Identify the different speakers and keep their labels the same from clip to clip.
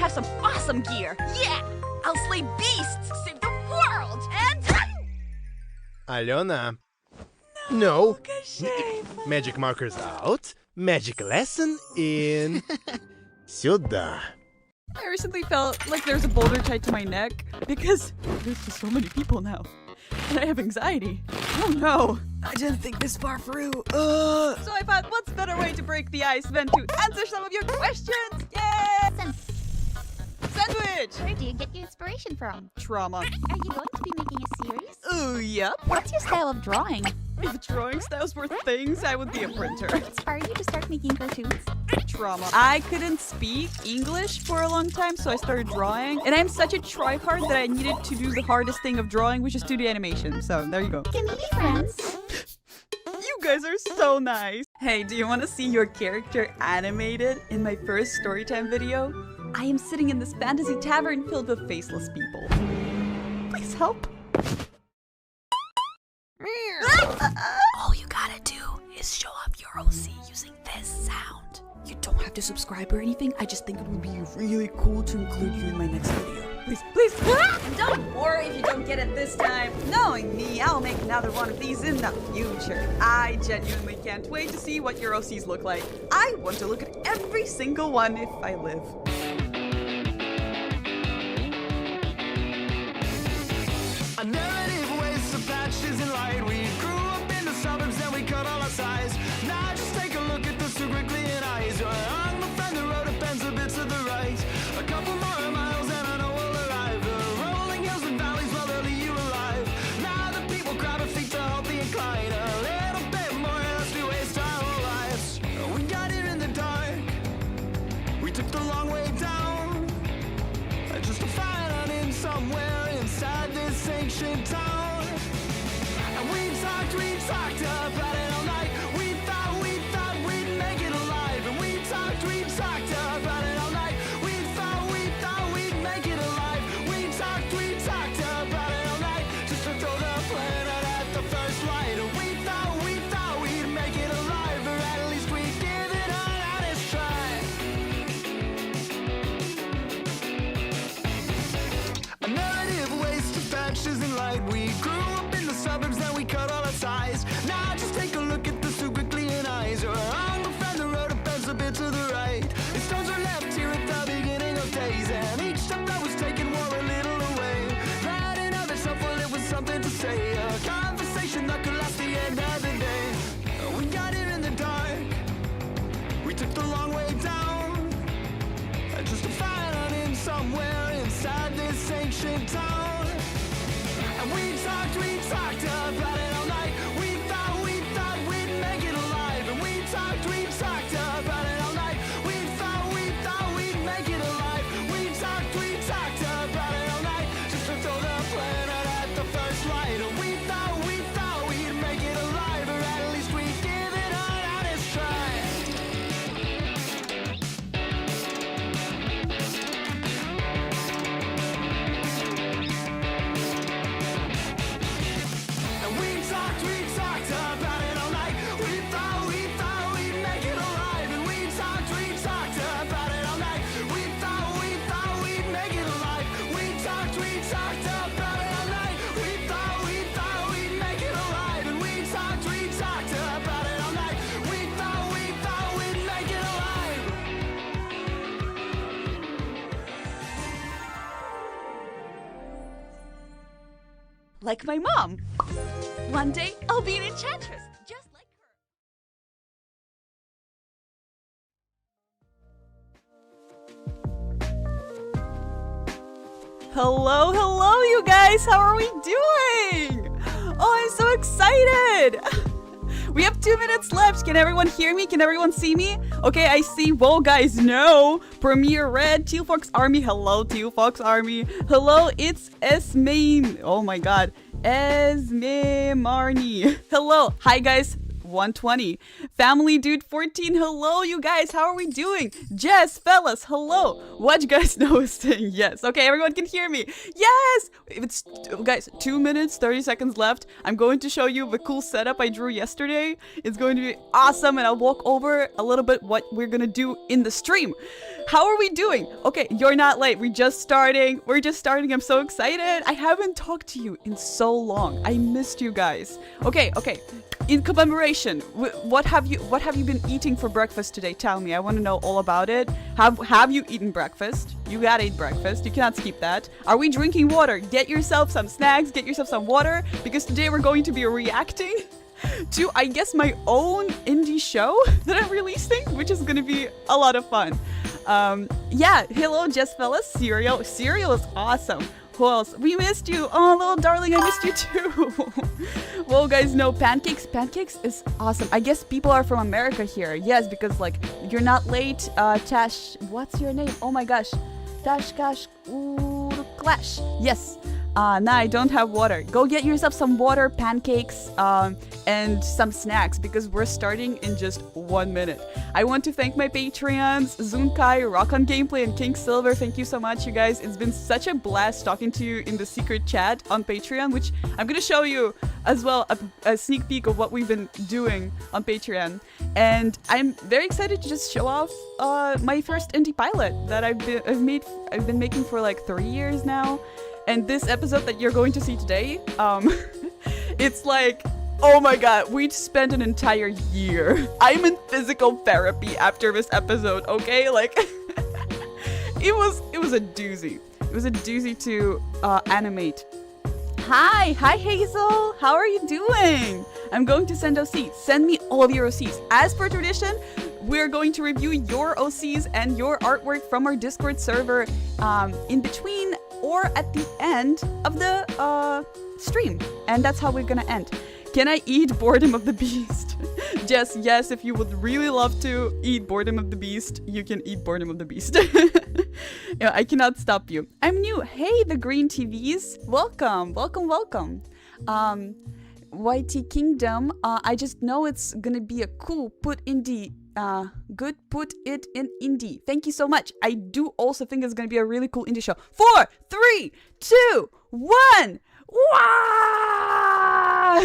Speaker 1: have some awesome gear. Yeah! I'll slay beasts, save the world, and...
Speaker 2: Alena. No.
Speaker 1: Shame.
Speaker 2: Magic markers out. Magic lesson in. Сюда.
Speaker 1: I recently felt like there's a boulder tied to my neck because there's just so many people now. And I have anxiety. Oh no! I didn't think this far through. So I thought, what's a better way to break the ice than to answer some of your questions? Yay! Sandwich!
Speaker 3: Where do you get your inspiration from?
Speaker 1: Trauma.
Speaker 3: Are you going to be making a series?
Speaker 1: Oh, yep.
Speaker 3: What's your style of drawing?
Speaker 1: If drawing styles were things, I would be a printer.
Speaker 3: What inspired you to start making cartoons?
Speaker 1: Trauma. I couldn't speak English for a long time, so I started drawing. And I'm such a tryhard that I needed to do the hardest thing of drawing, which is to do animation. So there you go.
Speaker 3: Can we be friends?
Speaker 1: You guys are so nice. Hey, do you want to see your character animated in my first storytime video? I am sitting in this fantasy tavern filled with faceless people. Please help. All you gotta do is show up your OC using this sound. You don't have to subscribe or anything. I just think it would be really cool to include you in my next video. Please, please. Don't worry if you don't get it this time. Knowing me, I'll make another one of these in the future. I genuinely can't wait to see what your OCs look like. I want to look at every single one if I live.
Speaker 4: A narrative waste of patches in light. We grew up in the suburbs and we cut all our size. Now just take a look at the so quickly in eyes. I'm a friend that rode a pencil bit to the right. A couple more miles and I know we'll arrive. The rolling hills and valleys will leave you alive. Now the people crowd our feet to help the incline. A little bit more else to waste our whole lives. We got here in the dark. We took the long way down. Just to find out in somewhere inside this ancient town. And we talked about it all night. We thought we'd make it alive. And we talked about it all night. We thought we'd make it alive. We talked about it all night. Just to throw the planet at the first light. And we thought we'd make it alive. Or at least we'd give it an honest try. A narrative waste of patches and light. We grew up in the suburbs and we cut all our ties. Now just take a look at the so quickly in eyes. You're on the friend that rode a pencil bit to the right. The stones are left here at the beginning of days. And each step that was taken wore a little away. That in of itself, well, it was something to say. A conversation that could last the end of the day. We got here in the dark. We took the long way down. Just to find out in somewhere inside this ancient town. And we talked about it all night. We thought we'd make it alive. And we talked about it all night. We thought we'd make it alive. We talked about it all night. Just to throw the planet at the first light. And we thought we'd make it alive. Or at least we'd give it an honest try. And we talked about it all night. We thought we'd make it alive. And we talked about it all night. We thought we'd make it alive. We talked about it all night. We thought we'd make it alive. And we talked about it all night. We thought we'd make it alive.
Speaker 1: Like my mom. One day, I'll be an enchantress, just like her. Hello, hello, you guys. How are we doing? Oh, I'm so excited. We have 2 minutes left. Can everyone hear me? Can everyone see me? Okay, I see. Whoa, guys, no. Premier Red, Teal Fox Army. Hello, Teal Fox Army. Hello, it's Esme. Oh my god. Esme Marnie. Hello. Hi, guys. 120. Family Dude 14, hello you guys, how are we doing? Jess, fellas, hello. What you guys know is saying yes. Okay, everyone can hear me. Yes! It's, guys, 2 minutes, 30 seconds left. I'm going to show you the cool setup I drew yesterday. It's going to be awesome, and I'll walk over a little bit what we're gonna do in the stream. How are we doing? Okay, you're not late. We're just starting. I'm so excited. I haven't talked to you in so long. I missed you guys. Okay. In commemoration, what have you been eating for breakfast today? Tell me. I want to know all about it. Have you eaten breakfast? You gotta eat breakfast. You cannot skip that. Are we drinking water? Get yourself some snacks. Get yourself some water, because today we're going to be reacting to, I guess, my own indie show that I'm releasing, which is gonna be a lot of fun. Yeah, hello, Jess, fellas. Cereal is awesome. Who else? We missed you. Oh, little darling, I missed you too. Well, guys, no, pancakes is awesome. I guess people are from America here. Yes, because like you're not late. Tash, what's your name? Oh my gosh, Clash. Yes. Nah, I don't have water. Go get yourself some water, pancakes, and some snacks, because we're starting in just 1 minute. I want to thank my Patreons, Zunkai, Rock on Gameplay, and King Silver. Thank you so much, you guys. It's been such a blast talking to you in the secret chat on Patreon, which I'm gonna show you as well, a sneak peek of what we've been doing on Patreon. And I'm very excited to just show off my first indie pilot that I've been making for like 3 years now. And this episode that you're going to see today, it's like, oh my god, we spent an entire year. I'm in physical therapy after this episode, okay? Like, it was a doozy. It was a doozy to animate. Hi Hazel, how are you doing? I'm going to send OCs. Send me all of your OCs. As per tradition, we're going to review your OCs and your artwork from our Discord server in between or at the end of the stream. And that's how we're gonna end. Can I eat Boredom of the Beast? Jess, yes, if you would really love to eat Boredom of the Beast, you can eat Boredom of the Beast. Yeah, I cannot stop you. I'm new. Hey, the Green TVs. Welcome. YT Kingdom, I just know it's gonna be a cool put it in indie. Thank you so much. I do also think it's gonna be a really cool indie show. 4, 3, 2, 1. Wow!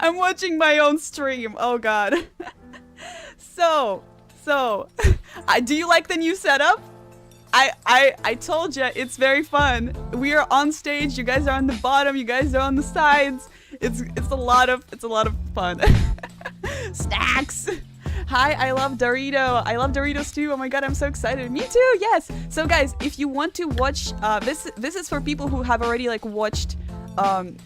Speaker 1: I'm watching my own stream. Oh god. So, do you like the new setup? I told you, it's very fun. We are on stage. You guys are on the bottom. You guys are on the sides. It's a lot of fun. Snacks. Hi, I love Dorito. I love Doritos too. Oh my god, I'm so excited. Me too. Yes. So guys, if you want to watch this is for people who have already like watched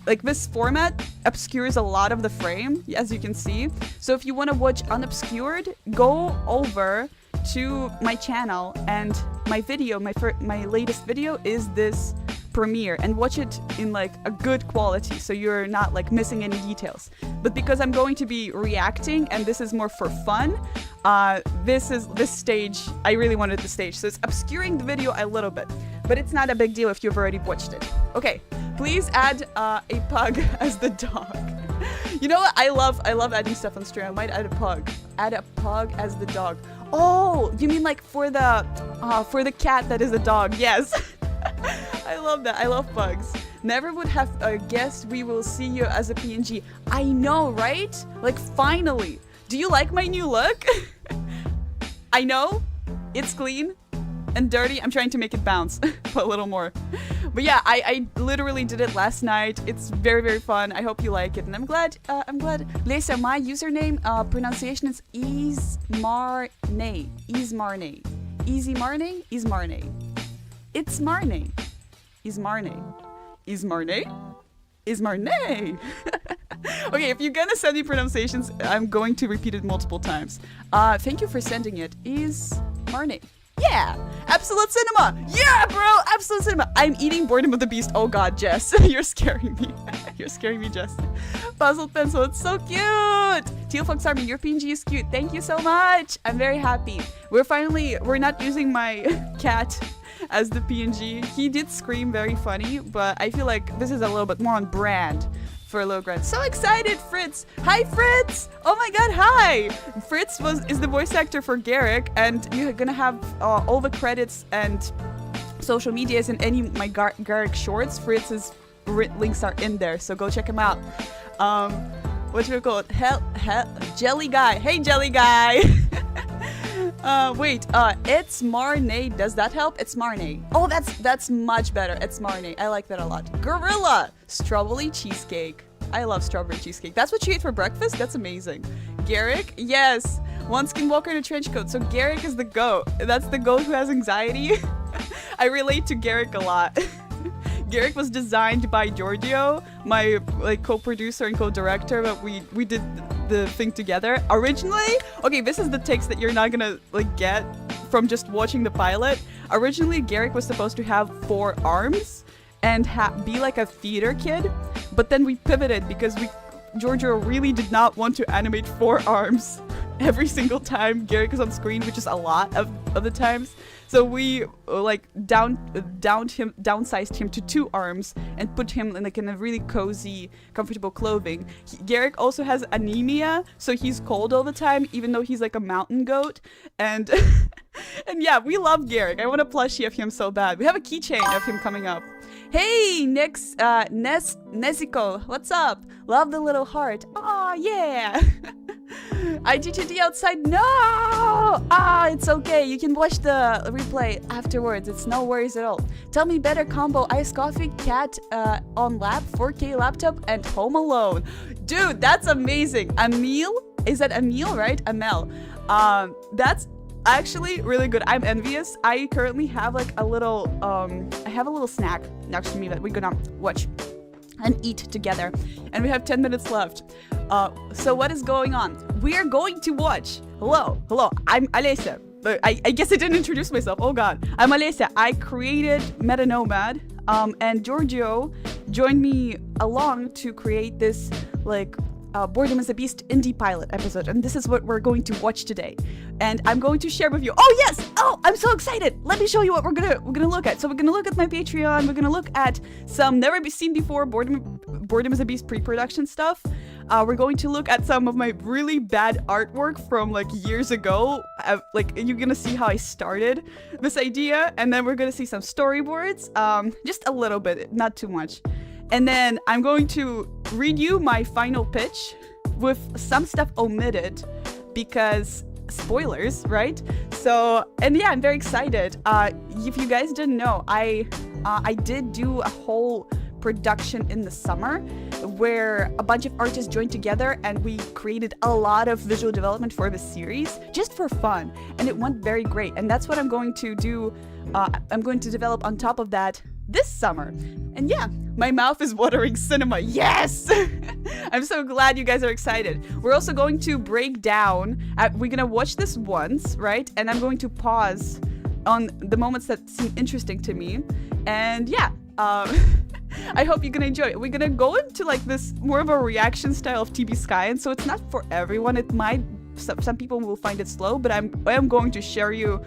Speaker 1: like this format obscures a lot of the frame, as you can see. So if you want to watch unobscured, go over to my channel, and my video, my latest video is this premiere, and watch it in like a good quality so you're not like missing any details. But because I'm going to be reacting and this is more for fun, this stage, I really wanted the stage, so it's obscuring the video a little bit, but it's not a big deal if you've already watched it. Okay, please add a pug as the dog. You know what, I love adding stuff on stream. I might add a pug as the dog. Oh, you mean like for the cat that is a dog? Yes. I love that. I love bugs. Never would have guessed we will see you as a PNG. I know, right? Like, finally. Do you like my new look? I know. It's clean and dirty. I'm trying to make it bounce a little more. But yeah, I literally did it last night. It's very, very fun. I hope you like it. And I'm glad. Lesya, my username pronunciation is Ismarne. It's Marne. Okay, if you're gonna send me pronunciations, I'm going to repeat it multiple times. Thank you for sending it. Ismarne. Yeah! Absolute Cinema! Yeah, bro! Absolute Cinema! I'm eating Boredom of the Beast. Oh god, Jess. You're scaring me. You're scaring me, Jess. Puzzled Pencil, it's so cute! Teal Fox Army, your PNG is cute. Thank you so much! I'm very happy. We're not using my cat as the PNG. He did scream very funny, but I feel like this is a little bit more on brand for Logran. So excited, Fritz! Hi, Fritz! Oh my god, hi! Fritz is the voice actor for Garrick, and you're gonna have all the credits and social medias in any of my Garrick shorts. Fritz's links are in there, so go check him out. What's it called? Jelly Guy. Hey, Jelly Guy! Wait, it's Marnay. Does that help? It's Marnay. Oh, that's much better. It's Marnay. I like that a lot. Gorilla! Strawberry cheesecake. I love strawberry cheesecake. That's what you ate for breakfast? That's amazing. Garrick? Yes. One skinwalker in a trench coat. So Garrick is the goat. That's the goat who has anxiety. I relate to Garrick a lot. Garrick was designed by Giorgio, my co-producer and co-director, but we did the thing together. Originally, okay, this is the takes that you're not gonna get from just watching the pilot. Originally, Garrick was supposed to have 4 arms and be like a theater kid, but then we pivoted because Giorgio really did not want to animate 4 arms every single time Garrick is on screen, which is a lot of the times. So we downsized him to 2 arms and put him in a really cozy, comfortable clothing. Garrick also has anemia, so he's cold all the time, even though he's like a mountain goat. And and yeah, we love Garrick. I want a plushie of him so bad. We have a keychain of him coming up. Hey, Nezico, what's up? Love the little heart. Aw, yeah. IGTD outside. No! It's okay. You can watch the replay afterwards. It's no worries at all. Tell me better combo. Iced coffee, cat on lap, 4K laptop, and home alone. Dude, that's amazing. Amil? Is that Amil, right? Amel. That's actually really good. I'm envious. I currently have a little snack next to me that we're gonna watch and eat together, and we have 10 minutes left. So what is going on? We are going to watch. Hello, I'm Lesya. I guess I didn't introduce myself. Oh god, I'm Lesya. I created Meta Nomad, and Giorgio joined me along to create this Boredom is a Beast indie pilot episode, and this is what we're going to watch today. And I'm going to share with you. Oh yes! Oh, I'm so excited! Let me show you what we're gonna look at. So we're gonna look at my Patreon. We're gonna look at some never seen before Boredom is a Beast pre-production stuff. We're going to look at some of my really bad artwork from years ago. You're gonna see how I started this idea, and then we're gonna see some storyboards. Just a little bit, not too much. And then I'm going to read you my final pitch with some stuff omitted because spoilers, right? So, and yeah, I'm very excited. If you guys didn't know, I did do a whole production in the summer where a bunch of artists joined together and we created a lot of visual development for the series just for fun, and it went very great. And that's what I'm going to do. I'm going to develop on top of that this summer. And yeah, my mouth is watering cinema. Yes! I'm so glad you guys are excited. We're also going to break down. We're gonna watch this once, right? And I'm going to pause on the moments that seem interesting to me. And yeah, I hope you're gonna enjoy it. We're gonna go into this more of a reaction style of TB Sky, and so it's not for everyone. It might, some people will find it slow, but I am going to show you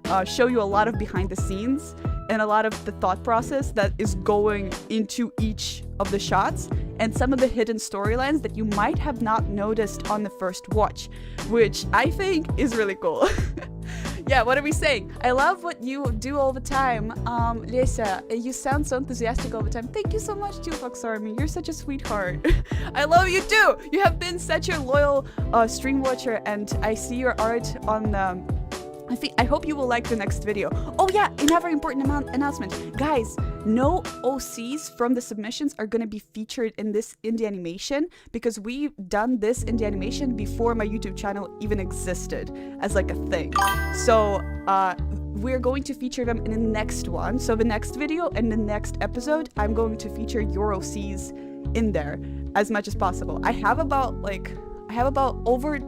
Speaker 1: a lot of behind the scenes and a lot of the thought process that is going into each of the shots, and some of the hidden storylines that you might have not noticed on the first watch, which I think is really cool. Yeah, what are we saying? I love what you do all the time. Lesya, you sound so enthusiastic all the time. Thank you so much, too, Fox Army. You're such a sweetheart. I love you too. You have been such a loyal stream watcher, and I see your art on I hope you will like the next video. Oh yeah, another important announcement. Guys, no OCs from the submissions are going to be featured in this indie animation because we've done this indie animation before my YouTube channel even existed as a thing. So we're going to feature them in the next one. So the next video and the next episode, I'm going to feature your OCs in there as much as possible. I have about over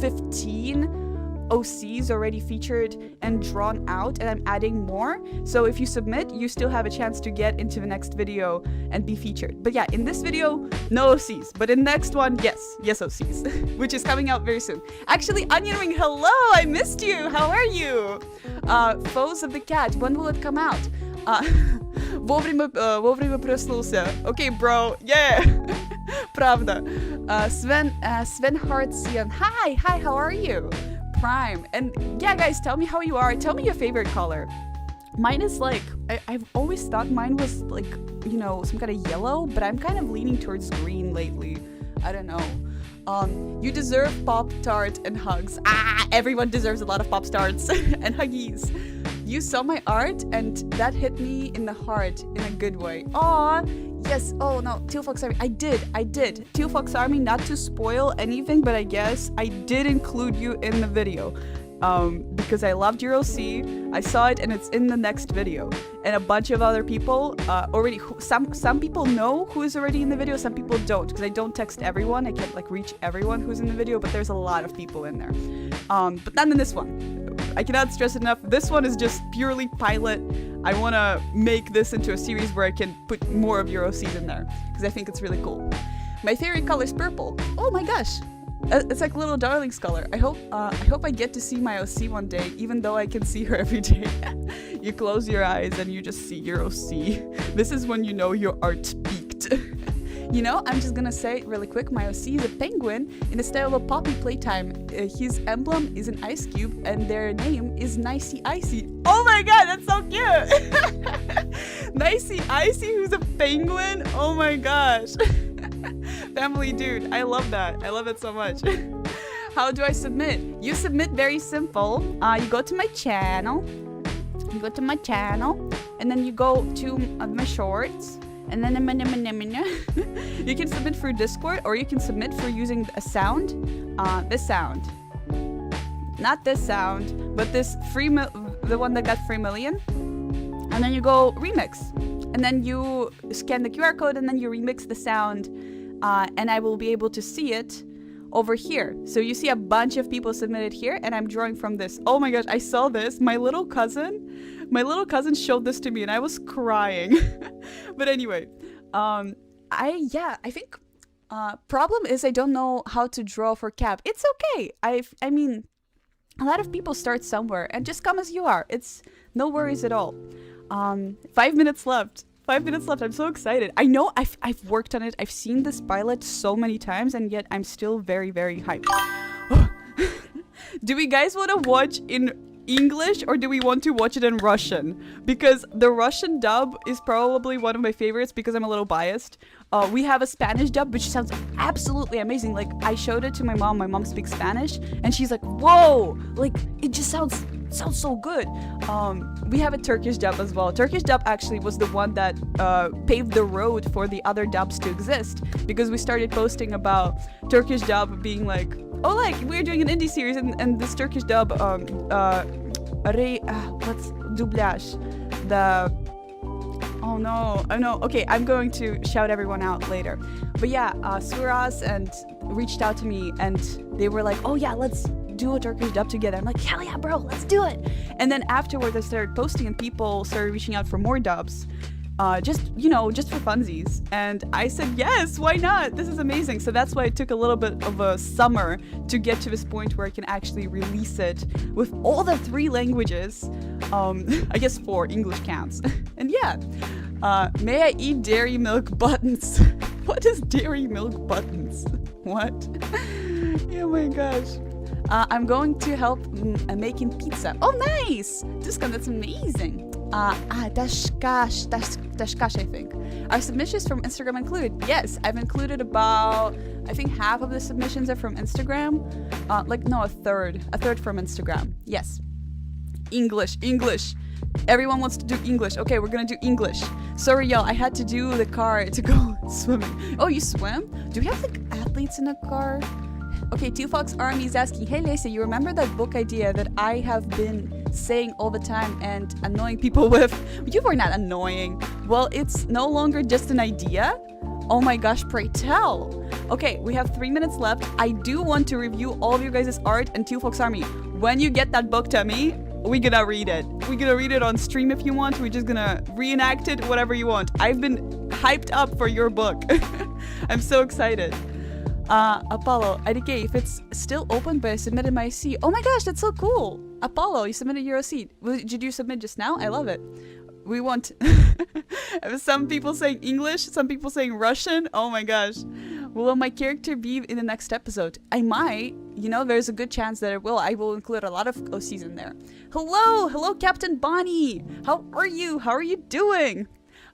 Speaker 1: 15 OCs already featured and drawn out, and I'm adding more. So if you submit, you still have a chance to get into the next video and be featured. But yeah, in this video, no OCs, but in the next one, yes OCs, which is coming out very soon. Actually, Onion Ring, hello, I missed you. How are you? Foes of the Cat, when will it come out? Вовремя проснулся. Okay, bro. Yeah. Правда. Sven Hartsian. Hi, how are you? Prime. And yeah, guys, tell me how you are. Tell me your favorite color. Mine is like, I've always thought mine was like, you know, some kind of yellow, but I'm kind of leaning towards green lately. I don't know. You deserve Pop-Tart and hugs. Everyone deserves a lot of Pop-Tarts and huggies. You saw my art and that hit me in the heart in a good way. Aw, yes. Oh no, Teal Fox Army. I did. Teal Fox Army, not to spoil anything, but I guess I did include you in the video. Because I loved your OC. I saw it and it's in the next video. And a bunch of other people already, some people know who is already in the video, some people don't, because I don't text everyone. I can't like reach everyone who's in the video, but there's a lot of people in there. But not in this one. I cannot stress it enough. This one is just purely pilot. I want to make this into a series where I can put more of your OCs in there, because I think it's really cool. My favorite color is purple. Oh my gosh. It's like little darling's color. I hope I get to see my OC one day, even though I can see her every day. You close your eyes and you just see your OC. This is when you know your art peaked. You know, I'm just gonna say really quick, my OC is a penguin in the style of Poppy Playtime. His emblem is an ice cube and their name is Nicey Icy. Oh my god, that's so cute! Nicey Icy, who's a penguin? Oh my gosh. Family dude, I love that. I love it so much. How do I submit? You submit very simple. You go to my channel. And then you go to my shorts. And then you can submit through Discord, or you can submit for using a sound. This sound. Not this sound, but this the one that got 3 million. And then you go remix. And then you scan the QR code and then you remix the sound. And I will be able to see it over here. So you see a bunch of people submitted here, and I'm drawing from this. Oh my gosh, I saw this. My little cousin showed this to me and I was crying. But anyway, I think problem is I don't know how to draw for Cap. It's okay. I mean, a lot of people start somewhere and just come as you are. It's no worries at all. 5 minutes left. 5 minutes left. I'm so excited. I know I've worked on it. I've seen this pilot so many times, and yet I'm still very, very hyped. Do we guys want to watch in English or do we want to watch it in Russian? Because the Russian dub is probably one of my favorites because I'm a little biased. We have a Spanish dub which sounds absolutely amazing. Like, I showed it to my mom. My mom speaks Spanish and she's like, whoa, like it just sounds so good. We have a Turkish dub as well. Turkish dub actually was the one that paved the road for the other dubs to exist, because we started posting about Turkish dub being like, oh, like we're doing an indie series and this Turkish dub what's doublage, oh no, okay, I'm going to shout everyone out later. But yeah, HOORAH and reached out to me and they were like, oh yeah, let's do a Turkish dub together. I'm like, hell yeah, bro, let's do it. And then afterwards I started posting and people started reaching out for more dubs. Just for funsies. And I said, yes, why not? This is amazing. So that's why it took a little bit of a summer to get to this point where I can actually release it with all the 3 languages. I guess 4, English counts. And yeah, may I eat dairy milk buttons? What is dairy milk buttons? What? Oh my gosh. I'm going to help making pizza. Oh, nice! Duska, that's amazing. Dashkash, I think. Are submissions from Instagram included? Yes, I've included about, I think half of the submissions are from Instagram. A third from Instagram. Yes. English. Everyone wants to do English. Okay, we're gonna do English. Sorry, y'all, I had to do the car to go swimming. Oh, you swim? Do we have like athletes in the car? Okay, Teal Fox Army is asking, hey Lesya, you remember that book idea that I have been saying all the time and annoying people with? You were not annoying. Well, it's no longer just an idea. Oh my gosh, pray tell. Okay, we have 3 minutes left. I do want to review all of you guys' art and Teal Fox Army. When you get that book to me, we're gonna read it. We're gonna read it on stream if you want. We're just gonna reenact it, whatever you want. I've been hyped up for your book. I'm so excited. Apollo, IDK, if it's still open, but I submitted my OC. Oh my gosh, that's so cool. Apollo, you submitted your OC. Did you submit just now? I love it. We want some people saying English, some people saying Russian. Oh my gosh. Will my character be in the next episode? I might. You know, there's a good chance that it will. I will include a lot of OCs in there. Hello! Hello, Captain Bonnie! How are you? How are you doing?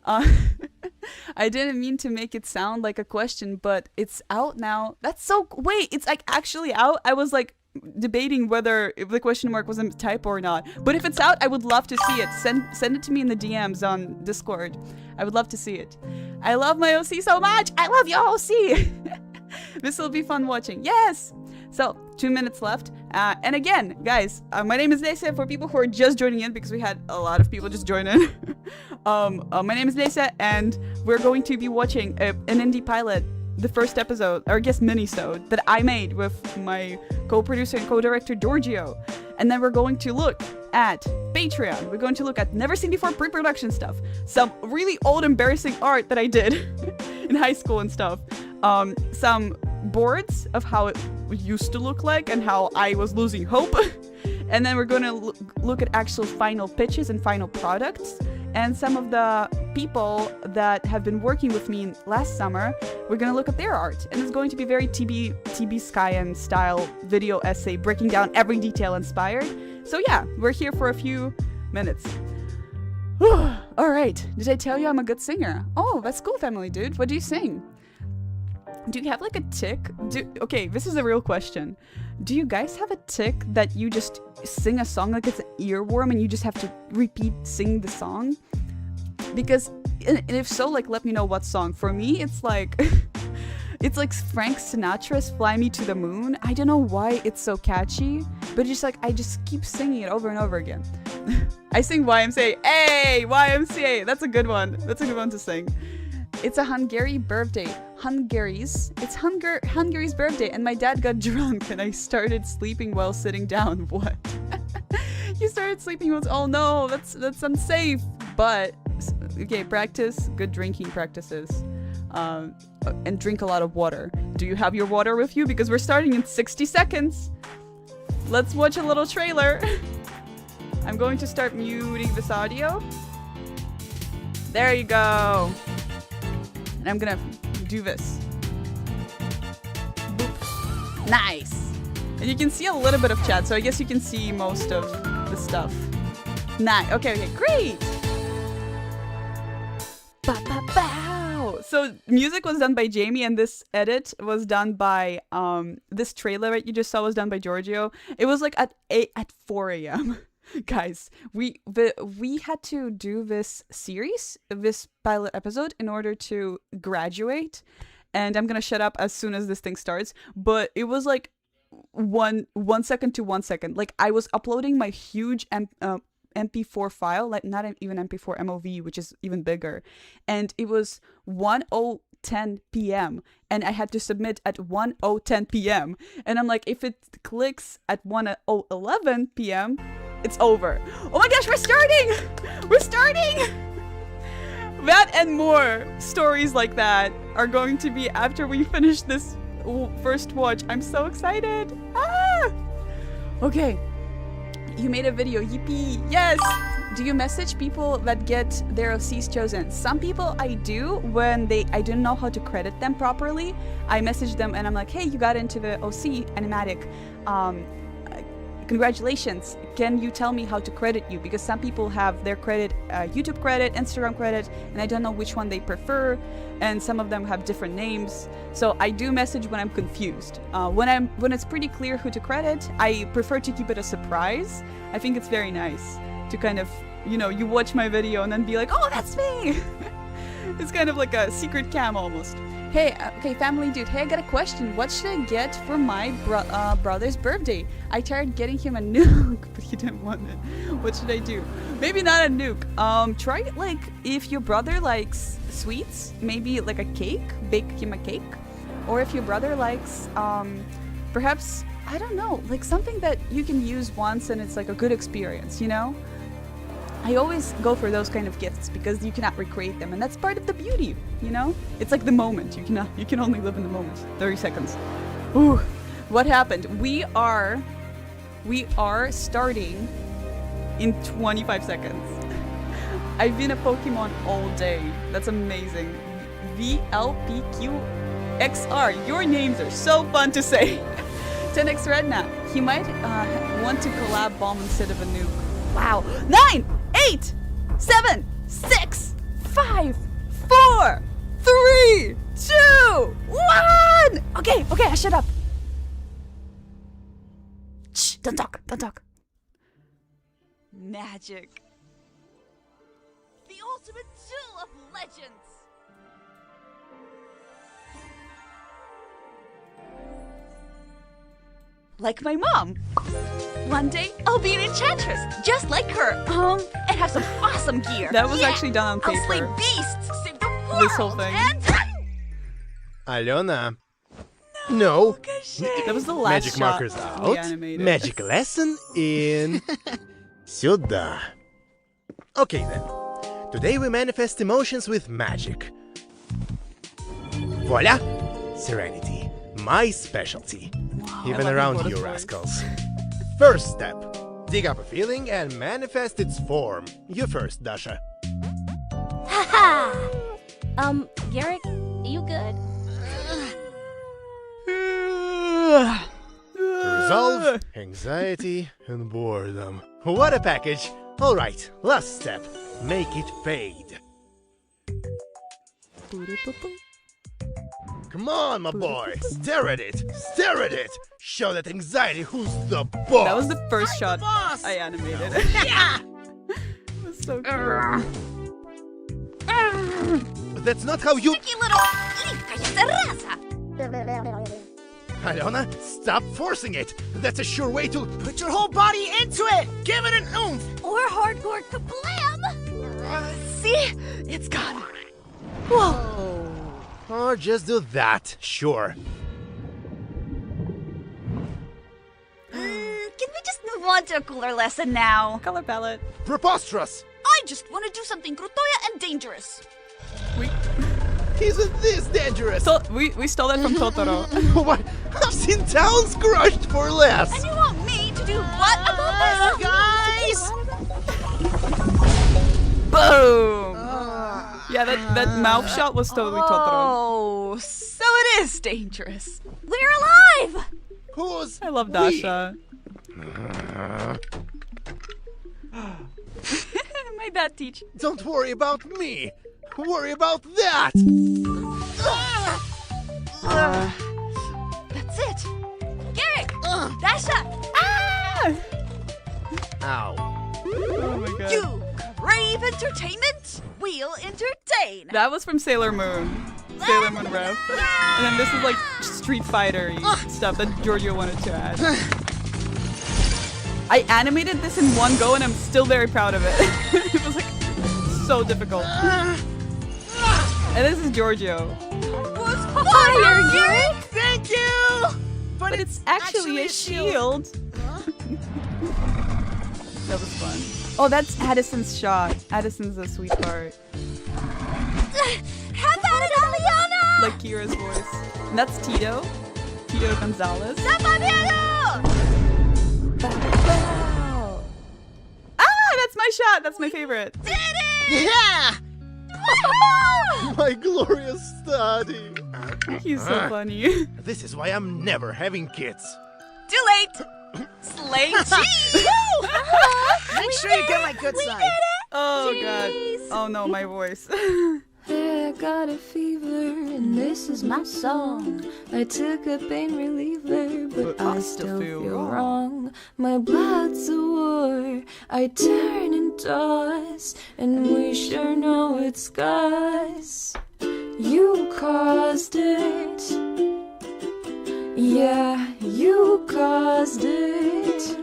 Speaker 1: I didn't mean to make it sound like a question, but it's out now. That's so... Wait, it's like actually out? I was like debating whether if the question mark was a typo or not. But if it's out, I would love to see it. Send it to me in the DMs on Discord. I would love to see it. I love my OC so much! I love your OC! This will be fun watching. Yes! So, 2 minutes left. And again, guys, my name is Lesya for people who are just joining in because we had a lot of people just join in. My name is Lesya and we're going to be watching an indie pilot, the first episode, or I guess mini-sode, that I made with my co-producer and co-director Giorgio. And then we're going to look at Patreon. We're going to look at never seen before pre-production stuff. Some really old embarrassing art that I did in high school and stuff. Some boards of how it used to look like and how I was losing hope. And then we're going to look at actual final pitches and final products. And some of the people that have been working with me last summer, we're going to look at their art. And it's going to be very TB Skyen style video essay, breaking down every detail inspired. So yeah, we're here for a few minutes. All right. Did I tell you I'm a good singer? Oh, that's cool, family dude. What do you sing? Do you have like a tick? Okay, this is a real question. Do you guys have a tick that you just sing a song like it's an earworm and you just have to repeat sing the song? Because, and if so, like let me know what song. For me, it's like it's like Frank Sinatra's Fly Me to the Moon. I don't know why it's so catchy, but just like I just keep singing it over and over again. I sing YMCA. Hey, YMCA. That's a good one. That's a good one to sing. It's a Hungary birthday. It's Hungary's birthday, and my dad got drunk, and I started sleeping while sitting down. What? You started sleeping while... Oh no, that's unsafe. But okay, practice good drinking practices, and drink a lot of water. Do you have your water with you? Because we're starting in 60 seconds. Let's watch a little trailer. I'm going to start muting this audio. There you go. And I'm gonna do this. Boop. Nice. And you can see a little bit of chat, so I guess you can see most of the stuff. Nice. Okay, great. Ba-ba-bow. So music was done by Jamie, and this edit was done by this trailer that you just saw was done by Giorgio. It was like at 4 a.m. Guys, we had to do this series, this pilot episode, in order to graduate, and I'm gonna shut up as soon as this thing starts. But it was like one second to 1 second. Like I was uploading my huge MP4 file, like not even MP4 MOV, which is even bigger, and it was 10:10 p.m. and I had to submit at 10:10 p.m. and I'm like, if it clicks at 10:11 p.m. it's over. Oh my gosh, we're starting! We're starting! That and more stories like that are going to be after we finish this first watch. I'm so excited! Ah! Okay. You made a video, yippee! Yes! Do you message people that get their OCs chosen? Some people I do when I didn't know how to credit them properly. I message them and I'm like, hey, you got into the OC animatic. Congratulations. Can you tell me how to credit you? Because some people have their credit, YouTube credit, Instagram credit, and I don't know which one they prefer. And some of them have different names. So I do message when I'm confused. When it's pretty clear who to credit, I prefer to keep it a surprise. I think it's very nice to kind of, you watch my video and then be like, oh, that's me. It's kind of like a secret cam almost. Hey, okay, family dude, hey, I got a question. What should I get for my brother's birthday? I tried getting him a nuke, but he didn't want it. What should I do? Maybe not a nuke. Try it like, if your brother likes sweets, maybe like a cake, bake him a cake. Or if your brother likes, perhaps, I don't know, like something that you can use once and it's like a good experience, I always go for those kind of gifts because you cannot recreate them, and that's part of the beauty, It's like the moment. You can only live in the moment. 30 seconds. Ooh, what happened? We are starting in 25 seconds. I've been a Pokemon all day. That's amazing. VLPQXR. Your names are so fun to say. 10x Redna. He might want to collab bomb instead of a nuke. Wow. 9, 8, 7, 6, 5, 4, 3, 2, 1. Okay, I shut up. Shh, don't talk. Magic. The ultimate tool of legends. Like my mom. One day, I'll be an enchantress, just like her. And have some awesome gear. That was actually done on paper. I'll slay beasts, save the world, this whole thing. And...
Speaker 2: Alona. No.
Speaker 1: That was the last
Speaker 2: Magic
Speaker 1: shot
Speaker 2: markers
Speaker 1: we
Speaker 2: out.
Speaker 1: animated.
Speaker 2: Magic lesson in... Сюда. Okay then. Today we manifest emotions with magic. Voila! Serenity. My specialty.
Speaker 1: Wow,
Speaker 2: Even
Speaker 1: I love
Speaker 2: around
Speaker 1: Nicole's
Speaker 2: you
Speaker 1: voice.
Speaker 2: rascals. First step. Dig up a feeling and manifest its form. You first, Dasha.
Speaker 3: Haha! Garrick, you good?
Speaker 2: To resolve anxiety and boredom. What a package! Alright, last step. Make it fade. Come on, my boy! Stare at it! Stare at it! Show that anxiety who's the boss!
Speaker 1: That was the first shot I animated.
Speaker 3: Yeah!
Speaker 1: It was so cool.
Speaker 2: But that's not how you...
Speaker 3: You little terraza!
Speaker 2: Alona, stop forcing it! That's a sure way to...
Speaker 5: Put your whole body into it! Give it an oomph!
Speaker 3: Or hardcore kablam!
Speaker 1: See? It's gone. Whoa.
Speaker 2: Or just do that, sure.
Speaker 3: Can we just move on to a cooler lesson now?
Speaker 1: Color palette.
Speaker 2: Preposterous!
Speaker 3: I just want to do something Krutoya and dangerous.
Speaker 2: Isn't this dangerous?
Speaker 1: We stole that from Totoro.
Speaker 2: What? I've seen towns crushed for less!
Speaker 3: And you want me to do what about this?
Speaker 5: Guys!
Speaker 1: Boom! Yeah, that mouth shot was totally Totoro.
Speaker 3: Oh, so it is dangerous. We're alive!
Speaker 2: Who's...
Speaker 1: I love Dasha. My dad teach.
Speaker 2: Don't worry about me! Worry about that!
Speaker 3: That's it. Garrick! Dasha!
Speaker 1: Ah!
Speaker 2: Ow.
Speaker 1: Oh my god.
Speaker 3: You crave entertainment? We'll entertain.
Speaker 1: That was from Sailor Moon. Sailor Moon ref. And then this is like Street Fighter stuff that Giorgio wanted to add. I animated this in one go and I'm still very proud of it. It was like so difficult. And this is Giorgio.
Speaker 3: Fire, Garrick!
Speaker 5: Thank you!
Speaker 1: But it's actually a shield. That was fun. Oh, that's Addison's shot. Addison's a sweetheart.
Speaker 3: Have at it, Aliana!
Speaker 1: Like Kira's voice. And that's Tito. Tito Gonzalez.
Speaker 3: Zapamero!
Speaker 1: Ah, that's my shot. That's my favorite.
Speaker 3: Did it!
Speaker 5: Yeah!
Speaker 2: My glorious study!
Speaker 1: He's so funny.
Speaker 2: This is why I'm never having kids.
Speaker 3: Too late! Slay cheese!
Speaker 5: Make sure you get my good side.
Speaker 1: Oh
Speaker 3: Jeez.
Speaker 1: god. Oh no, my voice.
Speaker 6: I got a fever and this is my song. I took a pain reliever, but I still feel wrong. My blood's a war. I turn and toss, and we sure know it's 'cause you caused it. Yeah, you caused it.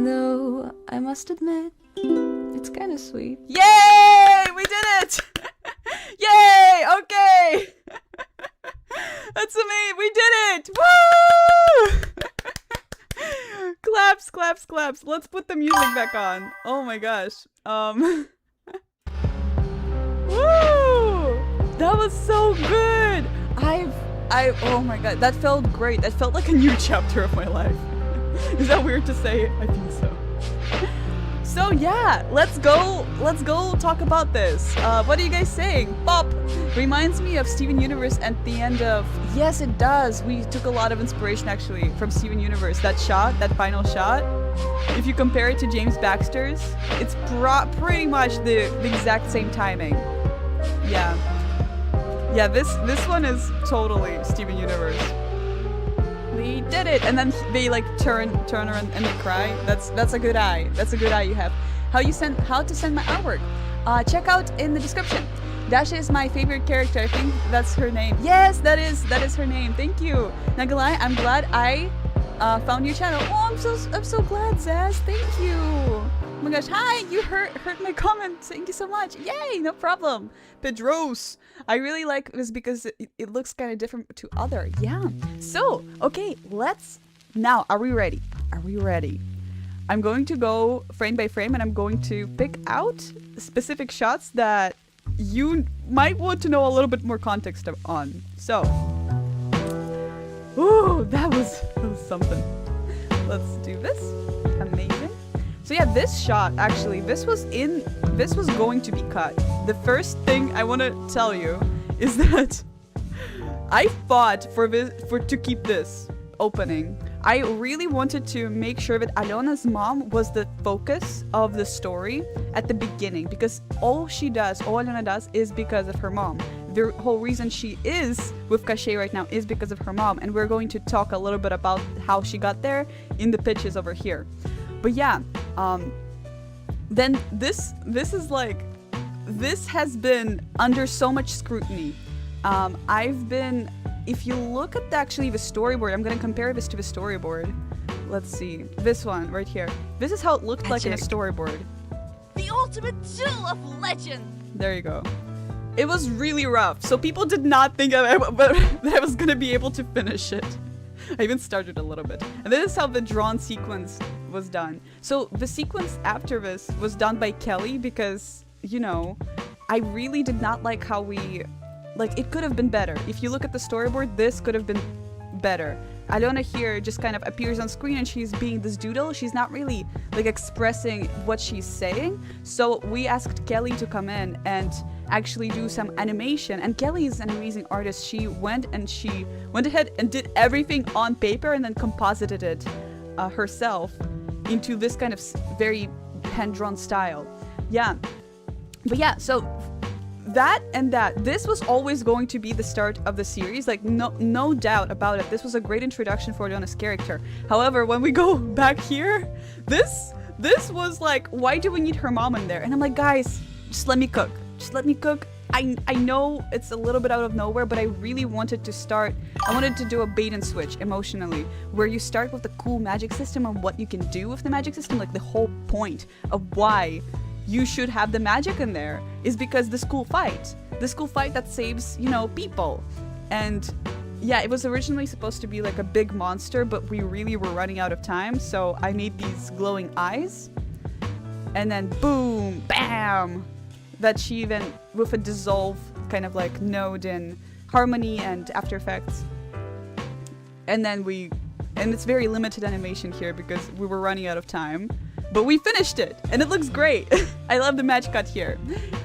Speaker 6: Though I must admit, it's kind of sweet.
Speaker 1: Yay! We did it! Yay! Okay! That's amazing! We did it! Woo! Claps, claps, claps. Let's put the music back on. Oh my gosh. Woo! That was so good! Oh my god, that felt great. That felt like a new chapter of my life. Is that weird to say? I think so.
Speaker 3: So yeah, let's go talk about this. What are you guys saying? Pop reminds me of Steven Universe at the end of, yes it does. We took a lot of inspiration actually from Steven Universe. That shot, that final shot. If you compare it to James Baxter's, it's pretty much the exact same timing. Yeah. Yeah, this one is totally Steven Universe. We did it, and then they like turn around and they cry. That's a good eye. That's a good eye you have. How to send my artwork? Check out in the description. Dasha is my favorite character. I think that's her name. Yes, that is her name. Thank you. Not gonna lie, I'm glad I found your channel. Oh, I'm so glad, Zaz. Thank you. Oh my gosh, hi! You heard my comment. Thank you so much. Yay! No problem. Pedros. I really like this because it looks kind of different to other. Yeah. So, okay, now, are we ready? Are we ready? I'm going to go frame by frame and I'm going to pick out specific shots that you might want to know a little bit more context on. So, ooh, that was something. Let's do this. Amazing. So yeah, this shot actually, this was going to be cut. The first thing I want to tell you is that I fought to keep this opening. I really wanted to make sure that Alena's mom was the focus of the story at the beginning, because all Alena does is because of her mom. The whole reason she is with Cachet right now is because of her mom, and we're going to talk a little bit about how she got there in the pitches over here. But yeah, then this has been under so much scrutiny. If you look at actually the storyboard, I'm gonna compare this to the storyboard. Let's see, this one right here. This is how it looked like in a storyboard. The ultimate tool of legend.
Speaker 1: There you go. It was really rough, so people did not think that I was gonna be able to finish it. I even started a little bit. And this is how the drawn sequence was done. So the sequence after this was done by Kelly because, you know, I really did not like how it could have been better. If you look at the storyboard, this could have been better. Alena here just kind of appears on screen and she's being this doodle. She's not really like expressing what she's saying. So we asked Kelly to come in and actually do some animation. And Kelly is an amazing artist. She went ahead and did everything on paper and then composited it herself into this kind of very hand-drawn style. Yeah. But yeah, so this was always going to be the start of the series, like no doubt about it. This was a great introduction for Alena's character. However, when we go back here, this was like, why do we need her mom in there? And I'm like, guys, just let me cook. Just let me cook. I know it's a little bit out of nowhere, but I really wanted to do a bait and switch emotionally, where you start with the cool magic system and what you can do with the magic system. Like the whole point of why you should have the magic in there is because this cool fight that saves, you know, people. And yeah, it was originally supposed to be like a big monster, but we really were running out of time, so I made these glowing eyes, and then boom, bam, that she even with a dissolve kind of like node in Harmony and After Effects. And then it's very limited animation here because we were running out of time. But we finished it, and it looks great. I love the match cut here.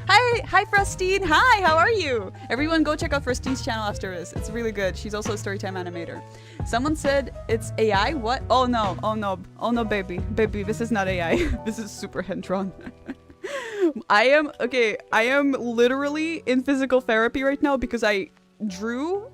Speaker 1: Hi Frostine, hi, how are you? Everyone go check out Frostine's channel after this. It's really good. She's also a storytime animator. Someone said it's AI, what? Oh no, baby, this is not AI. This is super hand-drawn. I am literally in physical therapy right now because I drew,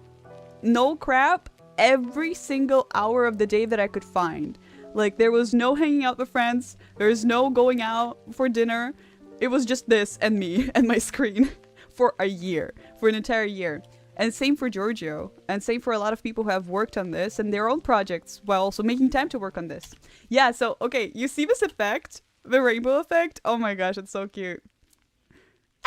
Speaker 1: no crap, every single hour of the day that I could find. Like, there was no hanging out with friends. There's no going out for dinner. It was just this and me and my screen for an entire year. And same for Giorgio. And same for a lot of people who have worked on this and their own projects while also making time to work on this. Yeah, so, okay, you see this effect? The rainbow effect? Oh my gosh, it's so cute.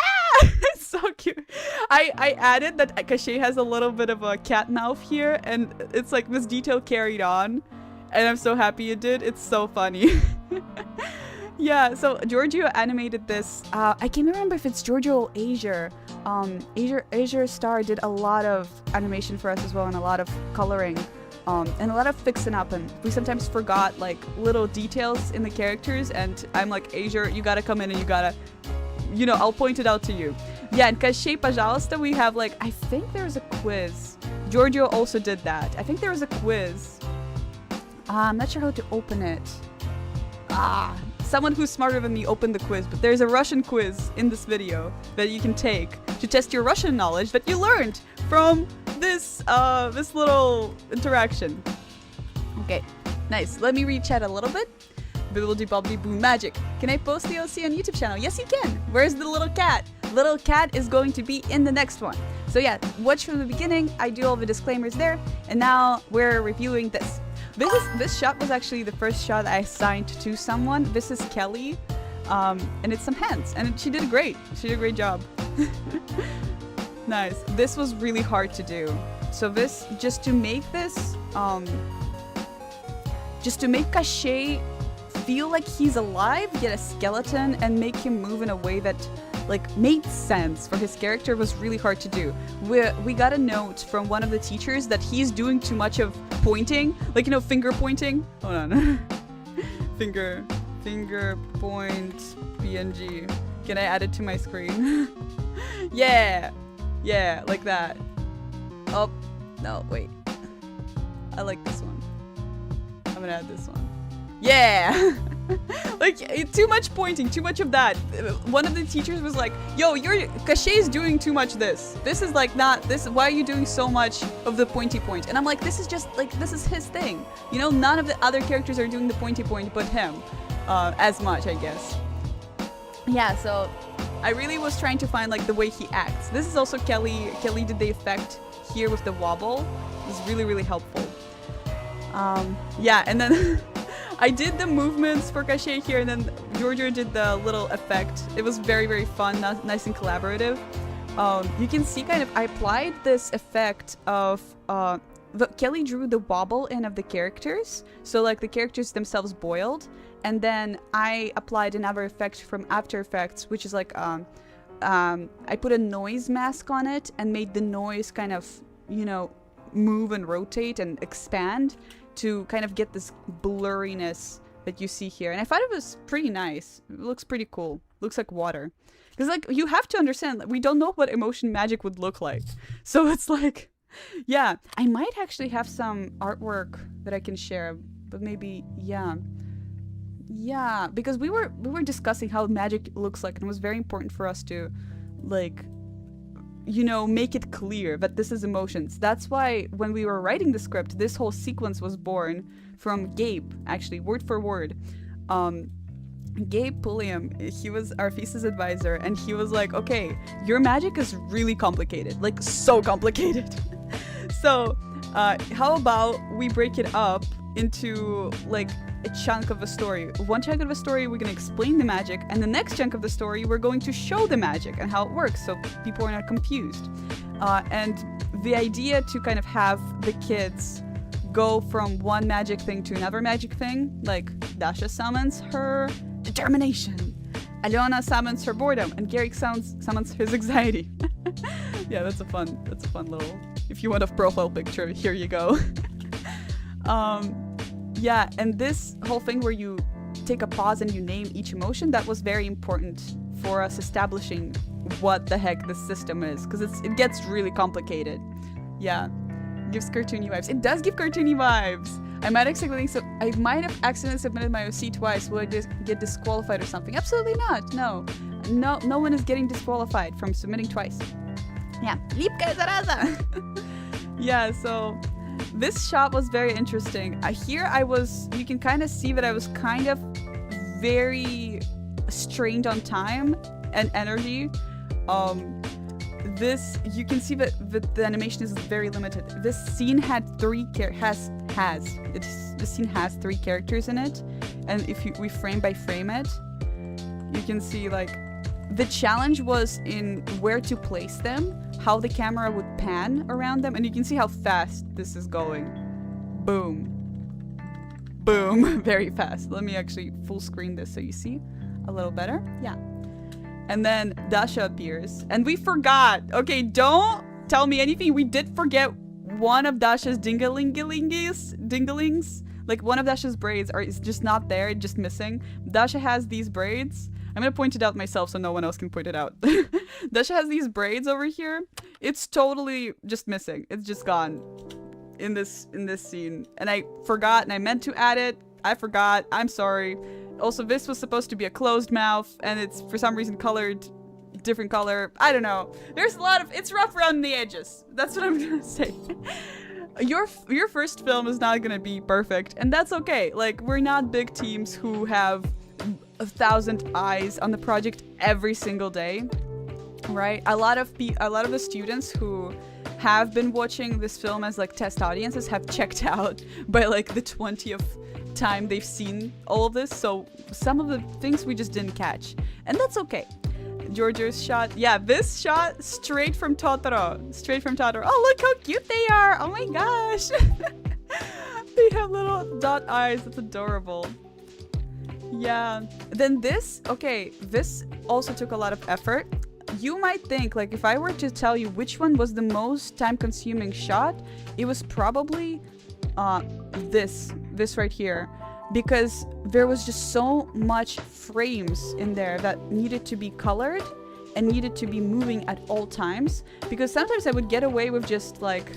Speaker 1: Ah! It's so cute. I added that Cachet has a little bit of a cat mouth here, and it's like this detail carried on. And I'm so happy it did. It's so funny. Yeah, so Giorgio animated this. I can't remember if it's Giorgio or Asia. Asia Star did a lot of animation for us as well and a lot of coloring.
Speaker 3: and a lot of fixing up, and we sometimes forgot like little details in the characters, and I'm like, Azure, you gotta come in and you gotta, you know, I'll point it out to you. Yeah, and Cachei Pajalsta, we have like, I think there's a quiz. Giorgio also did that. I think there was a quiz. I'm not sure how to open it. Someone who's smarter than me opened the quiz, but there's a Russian quiz in this video that you can take to test your Russian knowledge that you learned from this this little interaction. Okay, nice. Let me read chat a little bit. Bibbidi bobbidi boo magic. Can I post the OC on YouTube channel? Yes, you can. Where's the little cat? Little cat is going to be in the next one. So yeah, watch from the beginning. I do all the disclaimers there, and now we're reviewing this. This shot was actually the first shot I assigned to someone. This is Kelly, and it's some hands, and she did great. She did a great job. Nice. This was really hard to do. So this, just to make this, just to make Cachei feel like he's alive, yet a skeleton, and make him move in a way that like made sense for his character was really hard to do. We got a note from one of the teachers that he's doing too much of pointing, like, you know, finger pointing. Hold on. finger point PNG. Can I add it to my screen? Yeah, like that. Oh no, wait, I like this one. I'm gonna add this one. Yeah. Like, too much pointing, too much of that. One of the teachers was like, yo, Cachei's doing too much this. This is like not, this, why are you doing so much of the pointy point? And I'm like, this is just, like, this is his thing. You know, none of the other characters are doing the pointy point but him. As much, I guess. Yeah, so I really was trying to find, like, the way he acts. This is also Kelly. Kelly did the effect here with the wobble. It was really, really helpful. Yeah, and then I did the movements for Cachei here, and then Giorgio did the little effect. It was very, very fun, nice and collaborative. You can see kind of, I applied this effect of, Kelly drew the wobble in of the characters. So like the characters themselves boiled. And then I applied another effect from After Effects, which is like, I put a noise mask on it and made the noise kind of, you know, move and rotate and expand to kind of get this blurriness that you see here. And I thought it was pretty nice. It looks pretty cool. Looks like water. Because, like, you have to understand that we don't know what emotion magic would look like. So it's like, yeah. I might actually have some artwork that I can share. But maybe, yeah. Yeah, because we were discussing how magic looks like. And it was very important for us to, like, you know, make it clear that this is emotions. That's why when we were writing the script, this whole sequence was born from Gabe, actually, word for word. Gabe Pulliam, he was our thesis advisor, and he was like, okay, your magic is really complicated, like so complicated. So how about we break it up into like a chunk of a story. One chunk of the story, we're going to explain the magic, and the next chunk of the story, we're going to show the magic and how it works, so people are not confused. And the idea to kind of have the kids go from one magic thing to another magic thing, like Dasha summons her determination, Alena summons her boredom, and Garrick summons his anxiety. Yeah, that's a fun little, if you want a profile picture, here you go. Yeah, and this whole thing where you take a pause and you name each emotion, that was very important for us establishing what the heck this system is, because it gets really complicated. Yeah, gives cartoony vibes. It does give cartoony vibes. I might have accidentally submitted my OC twice. Will I just get disqualified or something? Absolutely not. No one is getting disqualified from submitting twice. Yeah, Lipka Zaraza. Yeah, so this shot was very interesting. Here you can kind of see that I was kind of very strained on time and energy. You can see that the animation is very limited. This scene had this scene has 3 characters in it, and if we frame by frame it, you can see like the challenge was in where to place them, how the camera would pan around them, and you can see how fast this is going. Boom. Boom. Very fast. Let me actually full screen this so you see a little better. Yeah. And then Dasha appears, and we forgot. Okay, don't tell me anything. We did forget one of Dasha's dingalings, like one of Dasha's braids is just not there, it's just missing. Dasha has these braids. I'm gonna point it out myself so no one else can point it out. Dasha has these braids over here. It's totally just missing. It's just gone in this scene. And I forgot, and I meant to add it. I forgot. I'm sorry. Also, this was supposed to be a closed mouth, and it's for some reason colored different color. I don't know. There's a lot of, it's rough around the edges. That's what I'm gonna say. Your first film is not gonna be perfect, and that's okay. Like, we're not big teams who have 1,000 eyes on the project every single day, right? A lot of the students who have been watching this film as like test audiences have checked out by like the 20th time they've seen all of this, so some of the things we just didn't catch, and that's okay. Giorgio's shot, yeah, this shot straight from Totoro. Oh, look how cute they are. Oh my gosh. They have little dot eyes. That's adorable. Yeah. Then this, okay, this also took a lot of effort. You might think, like, if I were to tell you which one was the most time-consuming shot, it was probably this right here, because there was just so much frames in there that needed to be colored and needed to be moving at all times, because sometimes I would get away with just like,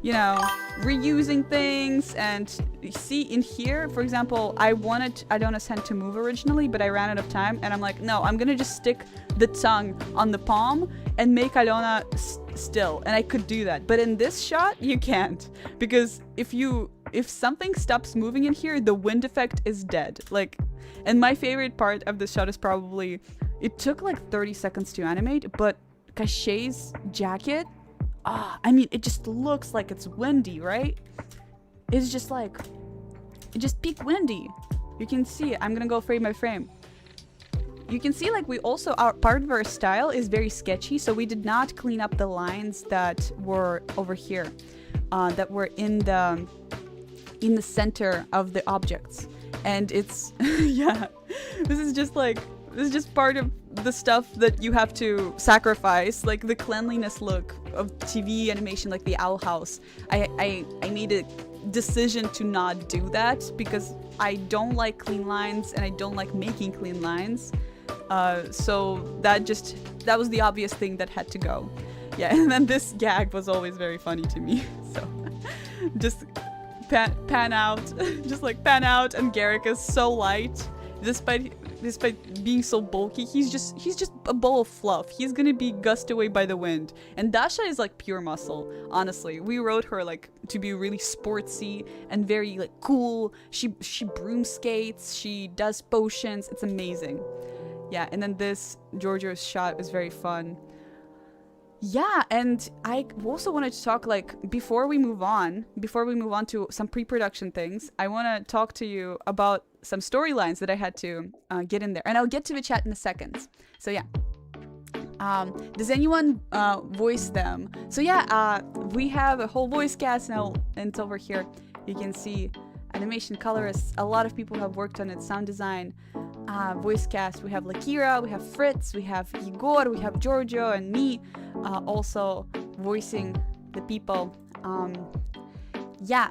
Speaker 3: you know, reusing things. And see in here, for example, I wanted Aliona's hand to move originally, but I ran out of time, and I'm like, no, I'm gonna just stick the tongue on the palm and make Aliona still, and I could do that. But in this shot, you can't, because if something stops moving in here, the wind effect is dead. Like, and my favorite part of this shot is probably, it took like 30 seconds to animate, but Cachet's jacket, I mean, it just looks like it's windy, right? It's just like, it just peak windy. You can see it. I'm gonna go frame by frame. You can see, like, we also, our part of our style is very sketchy, so we did not clean up the lines that were over here, that were in the center of the objects. And it's, yeah, this is just part of the stuff that you have to sacrifice, like the cleanliness look of TV animation, like the Owl House. I made a decision to not do that because I don't like clean lines and I don't like making clean lines. So that was the obvious thing that had to go. Yeah, and then this gag was always very funny to me. So just pan out, just like pan out, and Garrick is so light, despite being so bulky. He's just a ball of fluff. He's gonna be gusted away by the wind. And Dasha is like pure muscle, honestly. We wrote her like to be really sportsy and very like cool. She broom skates, she does potions. It's amazing. Yeah, and then this Giorgio's shot is very fun. Yeah, and I also wanted to talk, like, before we move on to some pre-production things, I want to talk to you about some storylines that I had to get in there. And I'll get to the chat in a second. So yeah. Does anyone voice them? So yeah, we have a whole voice cast now, and it's over here. You can see animation colorists. A lot of people have worked on it. Sound design, voice cast. We have Lakira, we have Fritz, we have Igor, we have Giorgio, and me also voicing the people. Yeah,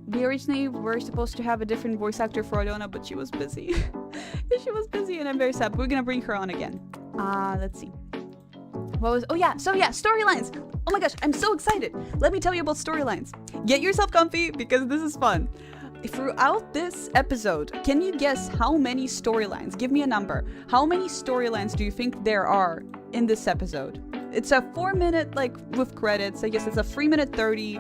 Speaker 3: we originally were supposed to have a different voice actor for Aliona, but she was busy. She was busy, and I'm very sad. But we're gonna bring her on again. Let's see. Oh yeah, so yeah, storylines. Oh my gosh, I'm so excited. Let me tell you about storylines. Get yourself comfy because this is fun. Throughout this episode, can you guess how many storylines? Give me a number. How many storylines do you think there are in this episode? It's a 4-minute, like, with credits. I guess it's a 3-minute 30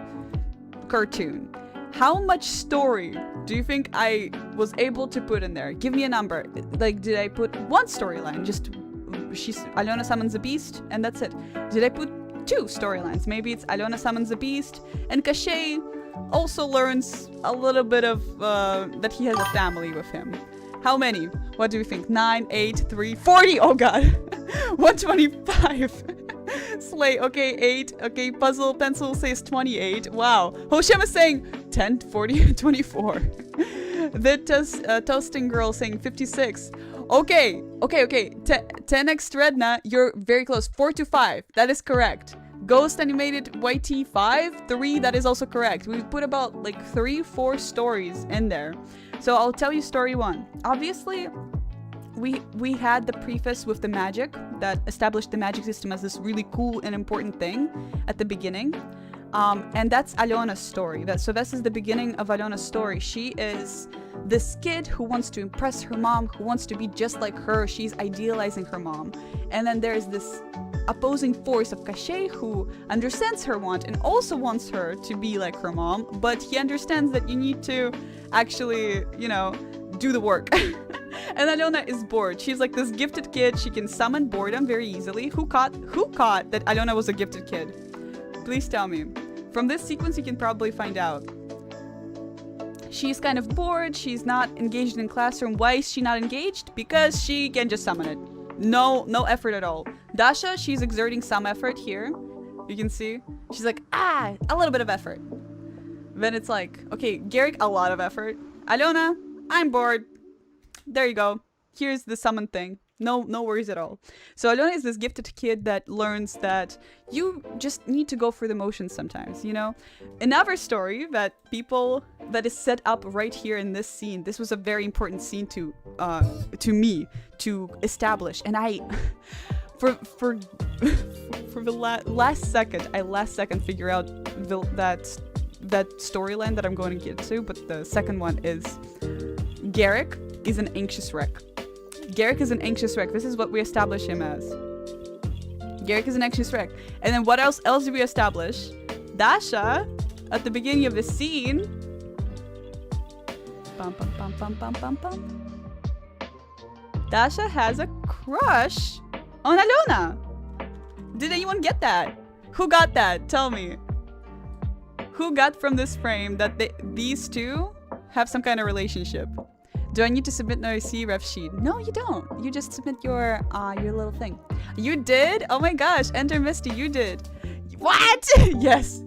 Speaker 3: cartoon. How much story do you think I was able to put in there? Give me a number. Like, did I put one storyline? Just Aliona summons a beast, and that's it. Did I put 2 storylines? Maybe it's Aliona summons a beast, and Cachet also learns a little bit of that he has a family with him. How many? What do you think? 9, 8, 3, 40. Oh god. 125. Slay. Okay, 8. Okay, Puzzle Pencil says 28. Wow. Hoshem is saying 10, 40, 24. The Toasting Girl saying 56. Okay. 10x Redna, you're very close. 4 to 5. That is correct. Ghost Animated YT5, 3, that is also correct. We put about like 3-4 stories in there. So I'll tell you story 1. Obviously, we had the preface with the magic that established the magic system as this really cool and important thing at the beginning. And that's Alona's story. So this is the beginning of Alona's story. She is this kid who wants to impress her mom, who wants to be just like her. She's idealizing her mom. And then there's this opposing force of Cachet who understands her want and also wants her to be like her mom, but he understands that you need to actually, you know, do the work. And Alona is bored. She's like this gifted kid. She can summon boredom very easily. Who caught that Alona was a gifted kid? Please tell me. From this sequence, you can probably find out. She's kind of bored. She's not engaged in classroom. Why is she not engaged? Because she can just summon it. No effort at all. Dasha, she's exerting some effort here. You can see. She's like, a little bit of effort. Then it's like, okay, Garrick, a lot of effort. Alona, I'm bored. There you go. Here's the summon thing. No worries at all. So Alona is this gifted kid that learns that you just need to go through the motions sometimes, you know? Another story that is set up right here in this scene. This was a very important scene to me to establish. And I, for the last second figure out that storyline that I'm going to get to. But the second one is Garrick is an anxious wreck. Garrick is an anxious wreck. This is what we establish him as. Garrick is an anxious wreck. And then what else do we establish? Dasha, at the beginning of the scene... Bum, bum, bum, bum, bum, bum, bum. Dasha has a crush on Alona. Did anyone get that? Who got that? Tell me. Who got from this frame that these two have some kind of relationship? Do I need to submit an OC ref sheet? No, you don't. You just submit your little thing. You did? Oh my gosh, Enter Misty, you did. What? Yes.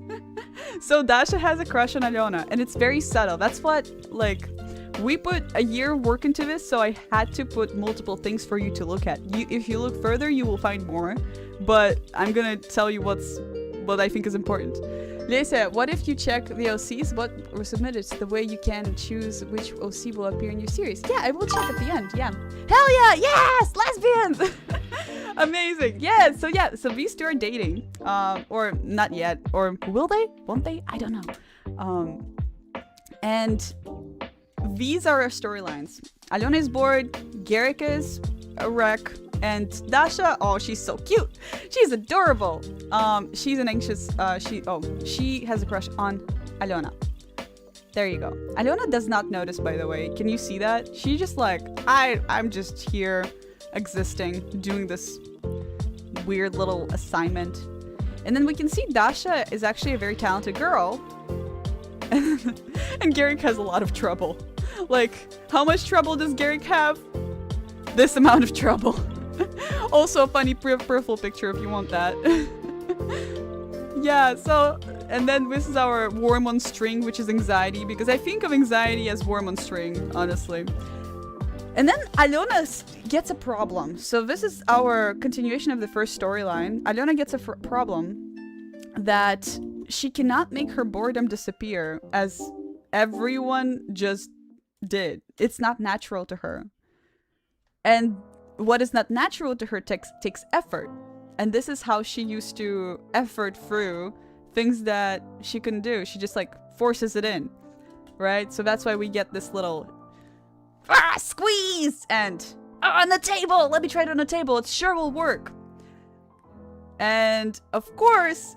Speaker 3: So Dasha has a crush on Alona, and it's very subtle. That's what, like, we put a year of work into this, so I had to put multiple things for you to look at. If you look further, you will find more, but I'm gonna tell you what I think is important. Lesya, what if you check the OCs? What were submitted? It's the way you can choose which OC will appear in your series. Yeah, I will check at the end. Yeah. Hell yeah! Yes! Lesbians! Amazing. Yeah, so these two are dating. Or not yet. Or will they? Won't they? I don't know. And these are our storylines. Alona is bored. Garrick is a wreck. And Dasha, oh, she's so cute. She's adorable. She's an anxious, she has a crush on Alona. There you go. Alona does not notice, by the way. Can you see that? She's just like, I'm just here existing, doing this weird little assignment. And then we can see Dasha is actually a very talented girl. And Garrick has a lot of trouble. Like, how much trouble does Garrick have? This amount of trouble. Also a funny peripheral picture if you want that. Yeah, so, and then this is our worm on string, which is anxiety, because I think of anxiety as worm on string, honestly. And then Alona gets a problem. So this is our continuation of the first storyline. Alona gets a problem that she cannot make her boredom disappear as everyone just did. It's not natural to her. And what is not natural to her takes effort. And this is how she used to effort through things that she couldn't do. She just like forces it in, right? So that's why we get this little squeeze and on the table. Let me try it on the table. It sure will work. And of course,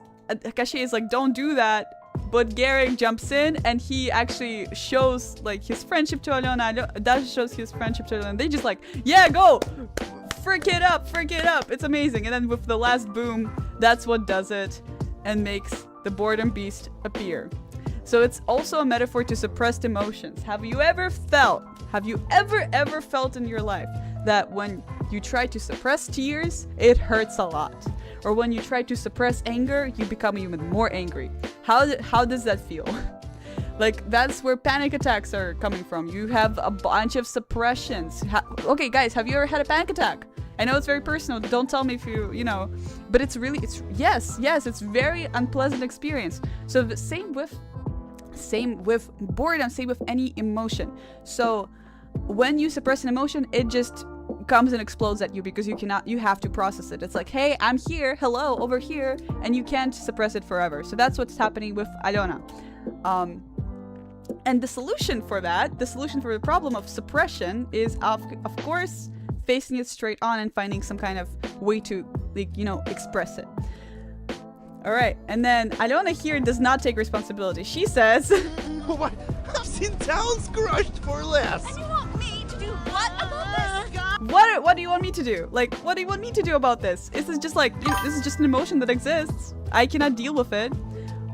Speaker 3: Cachet is like, don't do that. But Garrick jumps in and he actually shows like his friendship to Alona. Dasha shows his friendship to Alona. They just like, yeah, go! Frick it up! It's amazing. And then with the last boom, that's what does it and makes the boredom beast appear. So it's also a metaphor to suppressed emotions. Have you ever felt in your life that when you try to suppress tears, it hurts a lot? Or when you try to suppress anger, you become even more angry. How does that feel? Like, that's where panic attacks are coming from. You have a bunch of suppressions. Okay, guys, have you ever had a panic attack? I know it's very personal. Don't tell me if you know, but it's really, yes, it's very unpleasant experience. So the same with boredom, same with any emotion. So when you suppress an emotion, it just comes and explodes at you because you have to process it. It's like, hey, I'm here, hello, over here, and you can't suppress it forever. So that's what's happening with Alona. And the solution for the problem of suppression is of course facing it straight on and finding some kind of way to, like, you know, express it. All right, and then Alona here does not take responsibility. She says,
Speaker 2: What? I've seen towns crushed for less.
Speaker 7: And you want me to do what about this?
Speaker 3: what do you want me to do? Like, what do you want me to do about this? This is just like, this is just an emotion that exists. I cannot deal with it.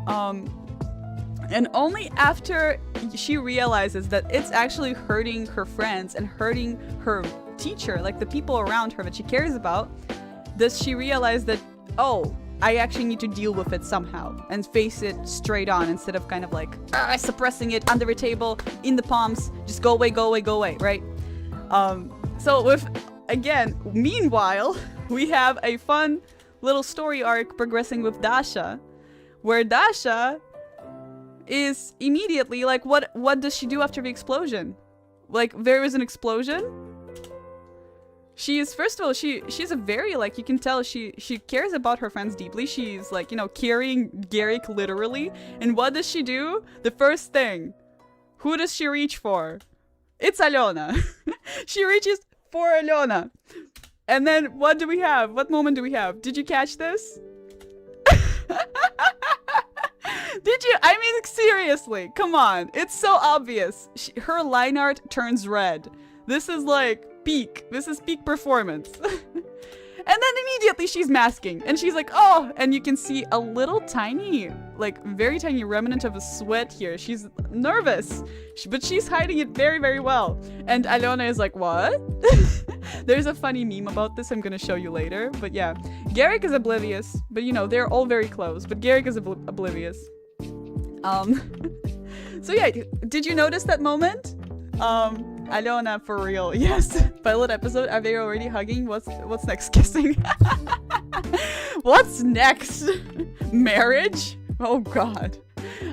Speaker 3: And only after she realizes that it's actually hurting her friends and hurting her teacher, like the people around her that she cares about, does she realize that, oh, I actually need to deal with it somehow and face it straight on instead of kind of like suppressing it under the table, in the palms, just go away, right? So with, again, meanwhile, we have a fun little story arc progressing with Dasha, where Dasha is immediately like, what does she do after the explosion? Like, there is an explosion. First of all, she's a very, like, you can tell she cares about her friends deeply. She's like, you know, carrying Garrick literally. And what does she do? The first thing, who does she reach for? It's Alona. She reaches for Alona. And then what do we have? What moment do we have? Did you catch this? Did you? I mean, seriously, come on. It's so obvious. Her line art turns red. This is like peak. This is peak performance. And then immediately she's masking. And she's like, oh, and you can see a little tiny, like very tiny remnant of a sweat here. She's nervous, but she's hiding it very, very well. And Alona is like, what? There's a funny meme about this I'm gonna show you later. But yeah, Garrick is oblivious. But you know, they're all very close. But Garrick is oblivious. So yeah, did you notice that moment? Alona, for real, yes. Pilot episode, are they already hugging? What's next? Kissing? What's next? Marriage? Oh god.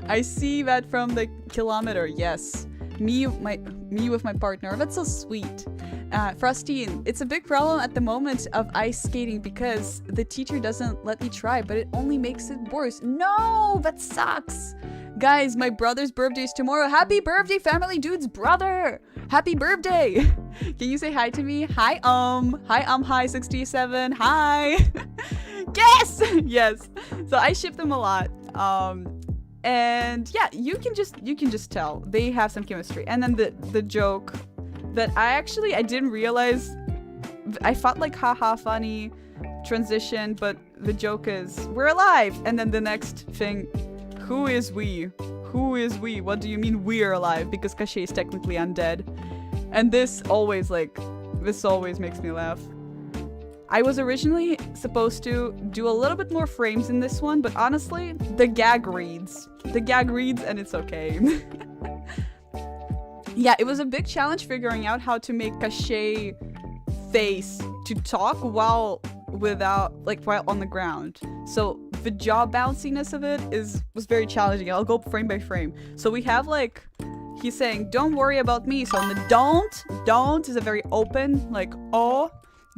Speaker 3: I see that from the kilometer, yes. Me with my partner, that's so sweet. Frostine, it's a big problem at the moment of ice skating because the teacher doesn't let me try, but it only makes it worse. No, that sucks. Guys, my brother's birthday is tomorrow. Happy birthday, family dude's brother. Happy birthday. Can you say hi to me? Hi, hi 67. Hi. Yes. Yes. So I ship them a lot. And yeah, you can just tell they have some chemistry. And then the joke that I didn't realize, I thought like haha funny transition, but the joke is we're alive. And then the next thing, who is we? Who is we? What do you mean we're alive? Because Cachet is technically undead. And this always makes me laugh. I was originally supposed to do a little bit more frames in this one, but honestly, the gag reads. The gag reads and it's okay. Yeah, it was a big challenge figuring out how to make Cachet face to talk while on the ground. So the jaw bounciness of it was very challenging. I'll go frame by frame. So we have like, he's saying, don't worry about me. So on the don't is a very open, like, oh,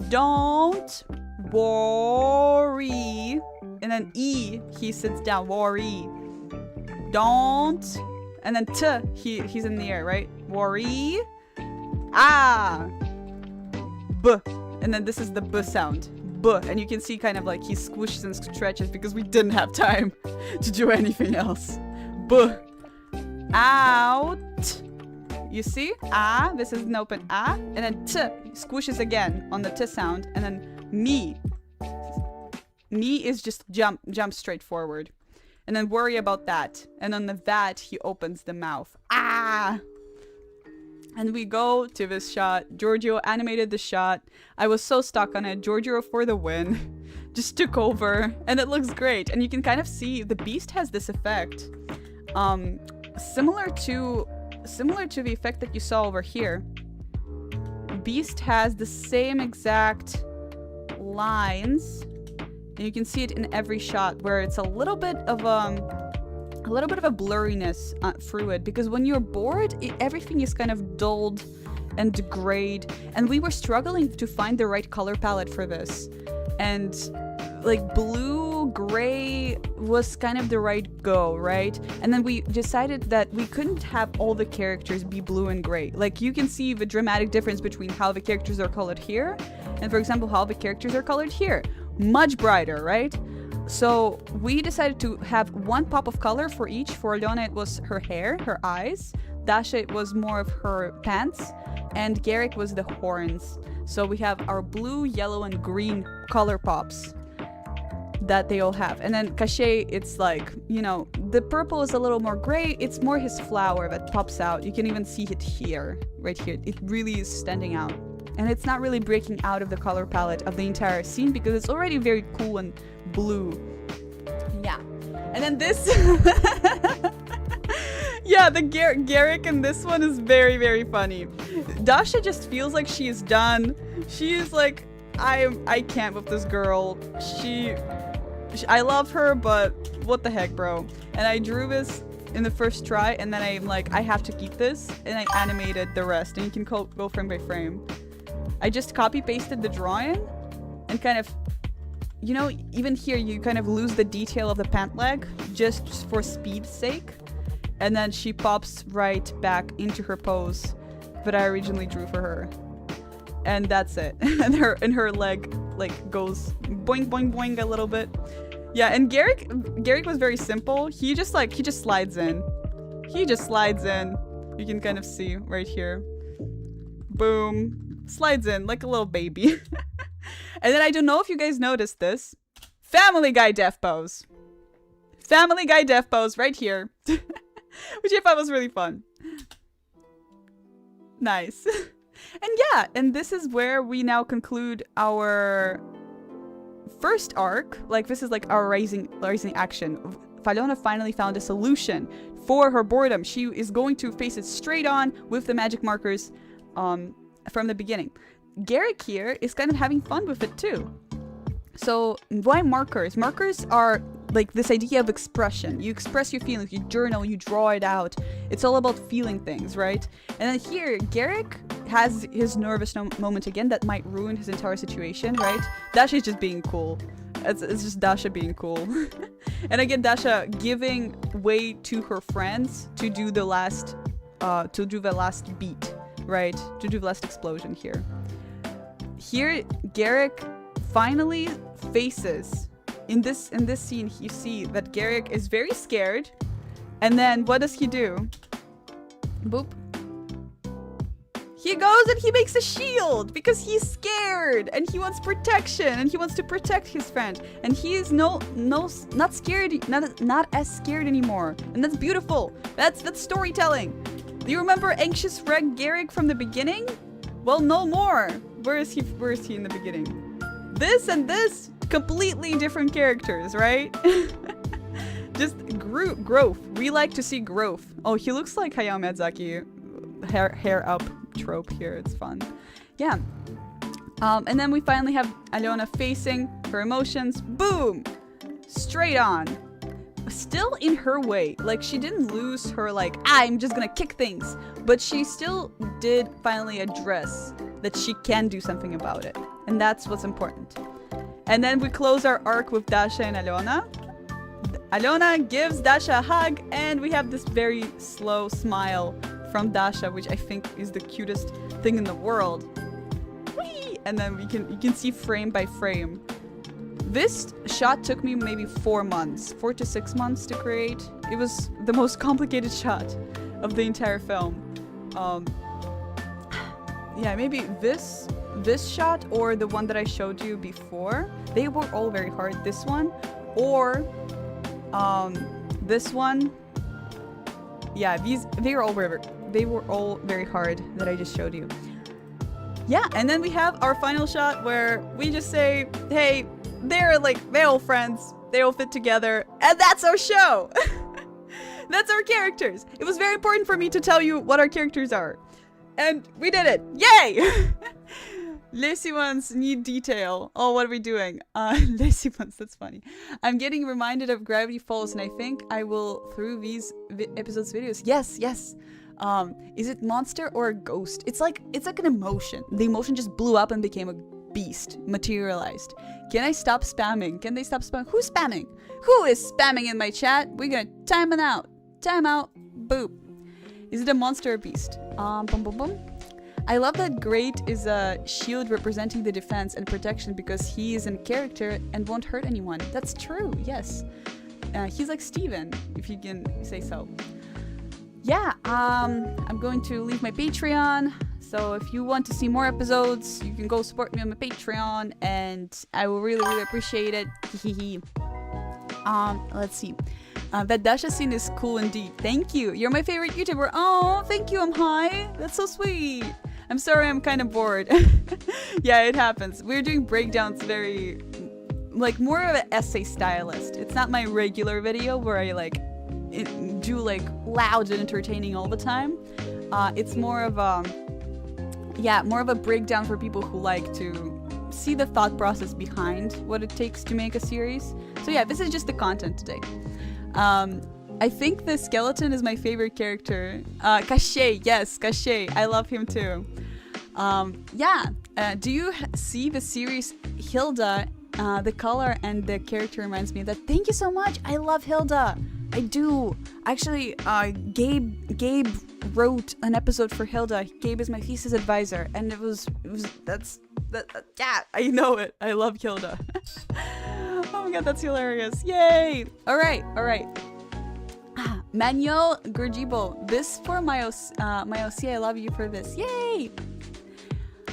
Speaker 3: don't worry. And then E, he sits down, worry. Don't. And then T, he's in the air, right? Worry. Ah. B. And then this is the B sound. B. And you can see kind of like he squishes and stretches because we didn't have time to do anything else. B. Out. You see? Ah. This is an open ah. And then T squishes again on the T sound. And then me. Me is just jump straight forward. And then worry about that. And on the that, he opens the mouth. Ah! And we go to this shot. Giorgio animated the shot. I was so stuck on it. Giorgio for the win. Just took over. And it looks great. And you can kind of see the beast has this effect. Similar to the effect that you saw over here. Beast has the same exact lines, and you can see it in every shot where it's a little bit of a blurriness through it, because when you're bored, everything is kind of dulled and grayed, and we were struggling to find the right color palette for this, and like blue gray was kind of the right go, right? And then we decided that we couldn't have all the characters be blue and gray. Like, you can see the dramatic difference between how the characters are colored here and, for example, how the characters are colored here. Much brighter, right? So we decided to have one pop of color for each. For Aliona, it was her hair, her eyes. Dasha, it was more of her pants. And Garrick was the horns. So we have our blue, yellow, and green color pops that they all have. And then Cachet, it's like, you know, the purple is a little more gray. It's more his flower that pops out. You can even see it here, right here. It really is standing out. And it's not really breaking out of the color palette of the entire scene because it's already very cool and blue. Yeah. And then this... yeah, the Garrick in this one is very, very funny. Dasha just feels like she is done. She is like, I can't with this girl. I love her, but what the heck, bro? And I drew this in the first try, and then I'm like, I have to keep this, and I animated the rest, and you can go frame by frame. I just copy-pasted the drawing, and kind of, you know, even here, you kind of lose the detail of the pant leg, just for speed's sake. And then she pops right back into her pose that I originally drew for her. And that's it. And her leg like goes boing boing boing a little bit. Yeah, and Garrick was very simple. He just slides in. He just slides in. You can kind of see right here. Boom. Slides in like a little baby. And then I don't know if you guys noticed this. Family Guy death pose. Family Guy death pose right here. Which I thought was really fun. Nice. And yeah, and this is where we now conclude our first arc. Like, this is like our rising action. Aliona finally found a solution for her boredom. She is going to face it straight on with the magic markers from the beginning. Garrick here is kind of having fun with it too. So why markers? Markers are like this idea of expression. You express your feelings, you journal, you draw it out. It's all about feeling things, right? And then here, Garrick has his nervous moment again that might ruin his entire situation, right? Dasha is just being cool. It's just Dasha being cool. And again, Dasha giving way to her friends to do the last beat, right? To do the last explosion here. Here, Garrick finally faces, in this scene, you see that Garrick is very scared, and then what does he do? Boop. He goes and he makes a shield because he's scared and he wants protection and he wants to protect his friend, and he is not scared, not as scared anymore, and that's beautiful. That's storytelling. Do you remember anxious wreck Garrick from the beginning? Well, no more. Where is he in the beginning? This and this, completely different characters, right? Just growth. We like to see growth. Oh, he looks like Hayao Miyazaki. Hair up trope here. It's fun. Yeah. And then we finally have Aliona facing her emotions. Boom! Straight on. Still in her way. Like, she didn't lose her, like, I'm just gonna kick things. But she still did finally address that she can do something about it. And that's what's important. And then we close our arc with Dasha and Aliona. Aliona gives Dasha a hug, and we have this very slow smile from Dasha, which I think is the cutest thing in the world. Whee! And then you can see frame by frame. This shot took me maybe 4 to 6 months to create. It was the most complicated shot of the entire film. Yeah, maybe this shot or the one that I showed you before. They were all very hard. This one or this one. Yeah, they were all very hard that I just showed you. Yeah, and then we have our final shot where we just say, hey, they're all friends. They all fit together, and that's our show. That's our characters. It was very important for me to tell you what our characters are. And we did it. Yay! Lacy ones need detail. Oh, what are we doing? Lacy ones, that's funny. I'm getting reminded of Gravity Falls, and I think I will through these episodes videos. Yes, yes. Is it monster or a ghost? It's like an emotion. The emotion just blew up and became a beast, materialized. Can I stop spamming? Can they stop spamming? Who's spamming? Who is spamming in my chat? We're gonna time it out. Time out. Boop. Is it a monster or a beast? Boom, boom, boom. I love that Great is a shield representing the defense and protection because he is in character and won't hurt anyone. That's true, yes. He's like Steven, if you can say so. Yeah, I'm going to leave my Patreon. So if you want to see more episodes, you can go support me on my Patreon and I will really, really appreciate it. Let's see. That Dasha scene is cool indeed. Thank you. You're my favorite YouTuber. Oh, thank you. I'm high. That's so sweet. I'm sorry. I'm kind of bored. Yeah, it happens. We're doing breakdowns very, like, more of an essay stylist. It's not my regular video where I do loud and entertaining all the time. It's more of a breakdown for people who like to see the thought process behind what it takes to make a series. So yeah, this is just the content today. I think the skeleton is my favorite character. Cachet, yes, Cachet. I love him too. Do you see the series Hilda? The color and the character reminds me of that. Thank you so much. I love Hilda. I do. Actually, Gabe wrote an episode for Hilda. Gabe is my thesis advisor, and yeah, I know it. I love Hilda. Oh my god, that's hilarious. Yay! Alright. Manuel Gurgibo. This for my OC. I love you for this. Yay!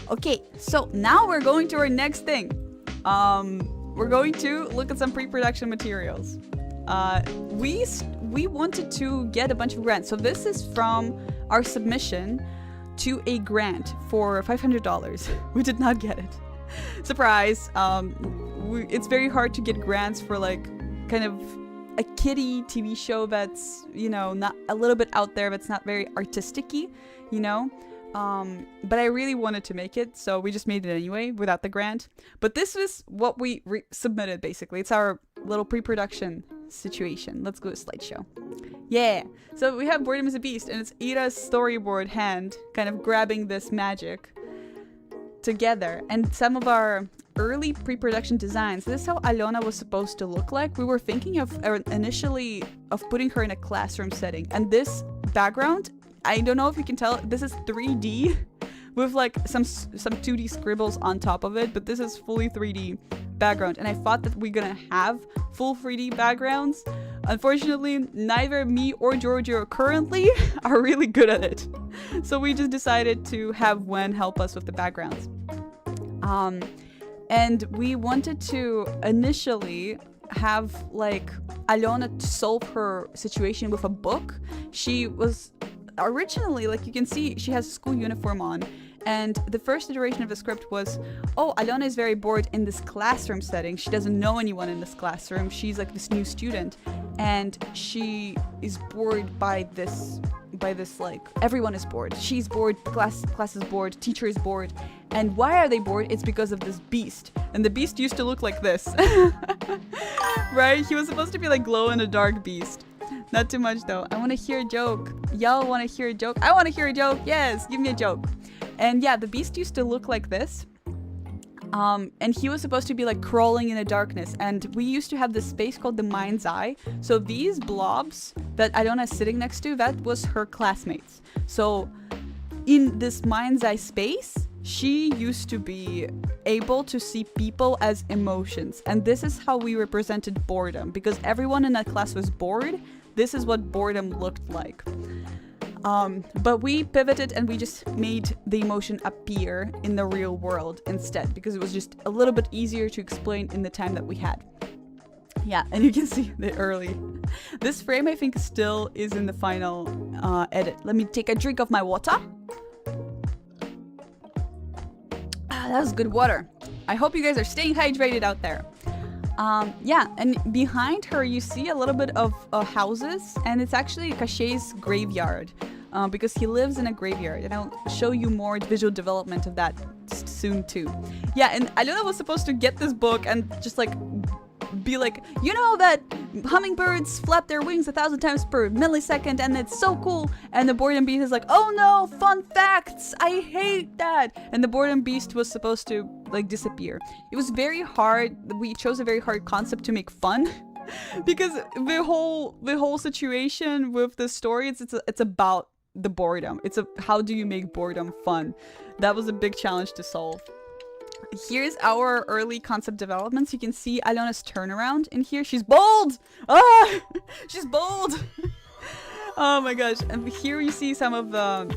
Speaker 3: Okay, so now we're going to our next thing. We're going to look at some pre-production materials. We wanted to get a bunch of grants. So this is from our submission to a grant for $500. We did not get it. Surprise. It's very hard to get grants for kind of a kiddie TV show that's, not a little bit out there, but it's not very artistic-y, but I really wanted to make it, so we just made it anyway without the grant. But this is what we submitted, basically. It's our little pre-production situation. Let's go to slideshow. Yeah, so we have Boredom is a Beast, and it's Ira's storyboard hand kind of grabbing this magic together, and some of our early pre-production designs. This is how Alona was supposed to look like. We were thinking of initially of putting her in a classroom setting, and this background, I don't know if you can tell, this is 3D with some 2D scribbles on top of it, but this is fully 3D background, and I thought that we're gonna have full 3D backgrounds. Unfortunately, neither me or Giorgio currently are really good at it, so we just decided to have Wen help us with the backgrounds. And we wanted to initially have Alona to solve her situation with a book. She was originally, you can see, she has a school uniform on, and the first iteration of the script was, oh, Alona is very bored in this classroom setting. She doesn't know anyone in this classroom. She's this new student, and she is bored by this everyone is bored. She's bored, class is bored, teacher is bored. And why are they bored? It's because of this beast. And the beast used to look like this. Right? He was supposed to be glow-in-the-dark beast. Not too much though. I want to hear a joke. Y'all want to hear a joke? I want to hear a joke. Yes, give me a joke. And yeah, the beast used to look like this. And he was supposed to be crawling in the darkness, and we used to have this space called the mind's eye. So these blobs that Alona is sitting next to, that was her classmates. So in this mind's eye space, she used to be able to see people as emotions, and this is how we represented boredom, because everyone in that class was bored. This is what boredom looked like. But we pivoted and we just made the emotion appear in the real world instead, because it was just a little bit easier to explain in the time that we had. Yeah, and you can see the early. This frame, I think, still is in the final edit. Let me take a drink of my water. That was good water. I hope you guys are staying hydrated out there. Yeah, and behind her you see a little bit of houses, and it's actually Cachet's graveyard, because he lives in a graveyard, and I'll show you more visual development of that soon too. Yeah, and Alona was supposed to get this book and just like be like, you know that hummingbirds flap their wings 1,000 times per millisecond and it's so cool. And the boredom beast is like, oh no, fun facts, I hate that. And the boredom beast was supposed to like disappear. It was very hard. We chose a very hard concept to make fun because the whole situation with the story, it's about the boredom. How do you make boredom fun? That was a big challenge to solve. Here's our early concept developments. You can see Alona's turnaround in here. She's bold! Ah! She's bold! Oh my gosh. And here you see some of the...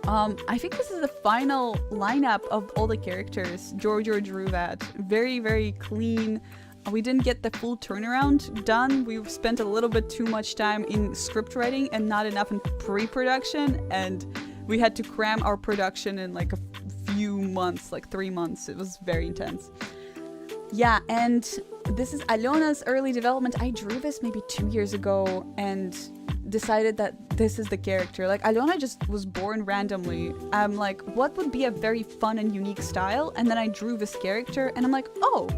Speaker 3: I think this is the final lineup of all the characters Giorgio drew that. Very, very clean. We didn't get the full turnaround done. We spent a little bit too much time in script writing and not enough in pre-production. And we had to cram our production in like a few months, like 3 months. It was very intense. Yeah, and this is Alona's early development. I drew this maybe 2 years ago and decided that this is the character. Like, Alona just was born randomly. I'm like, what would be a very fun and unique style? And then I drew this character and I'm like, oh,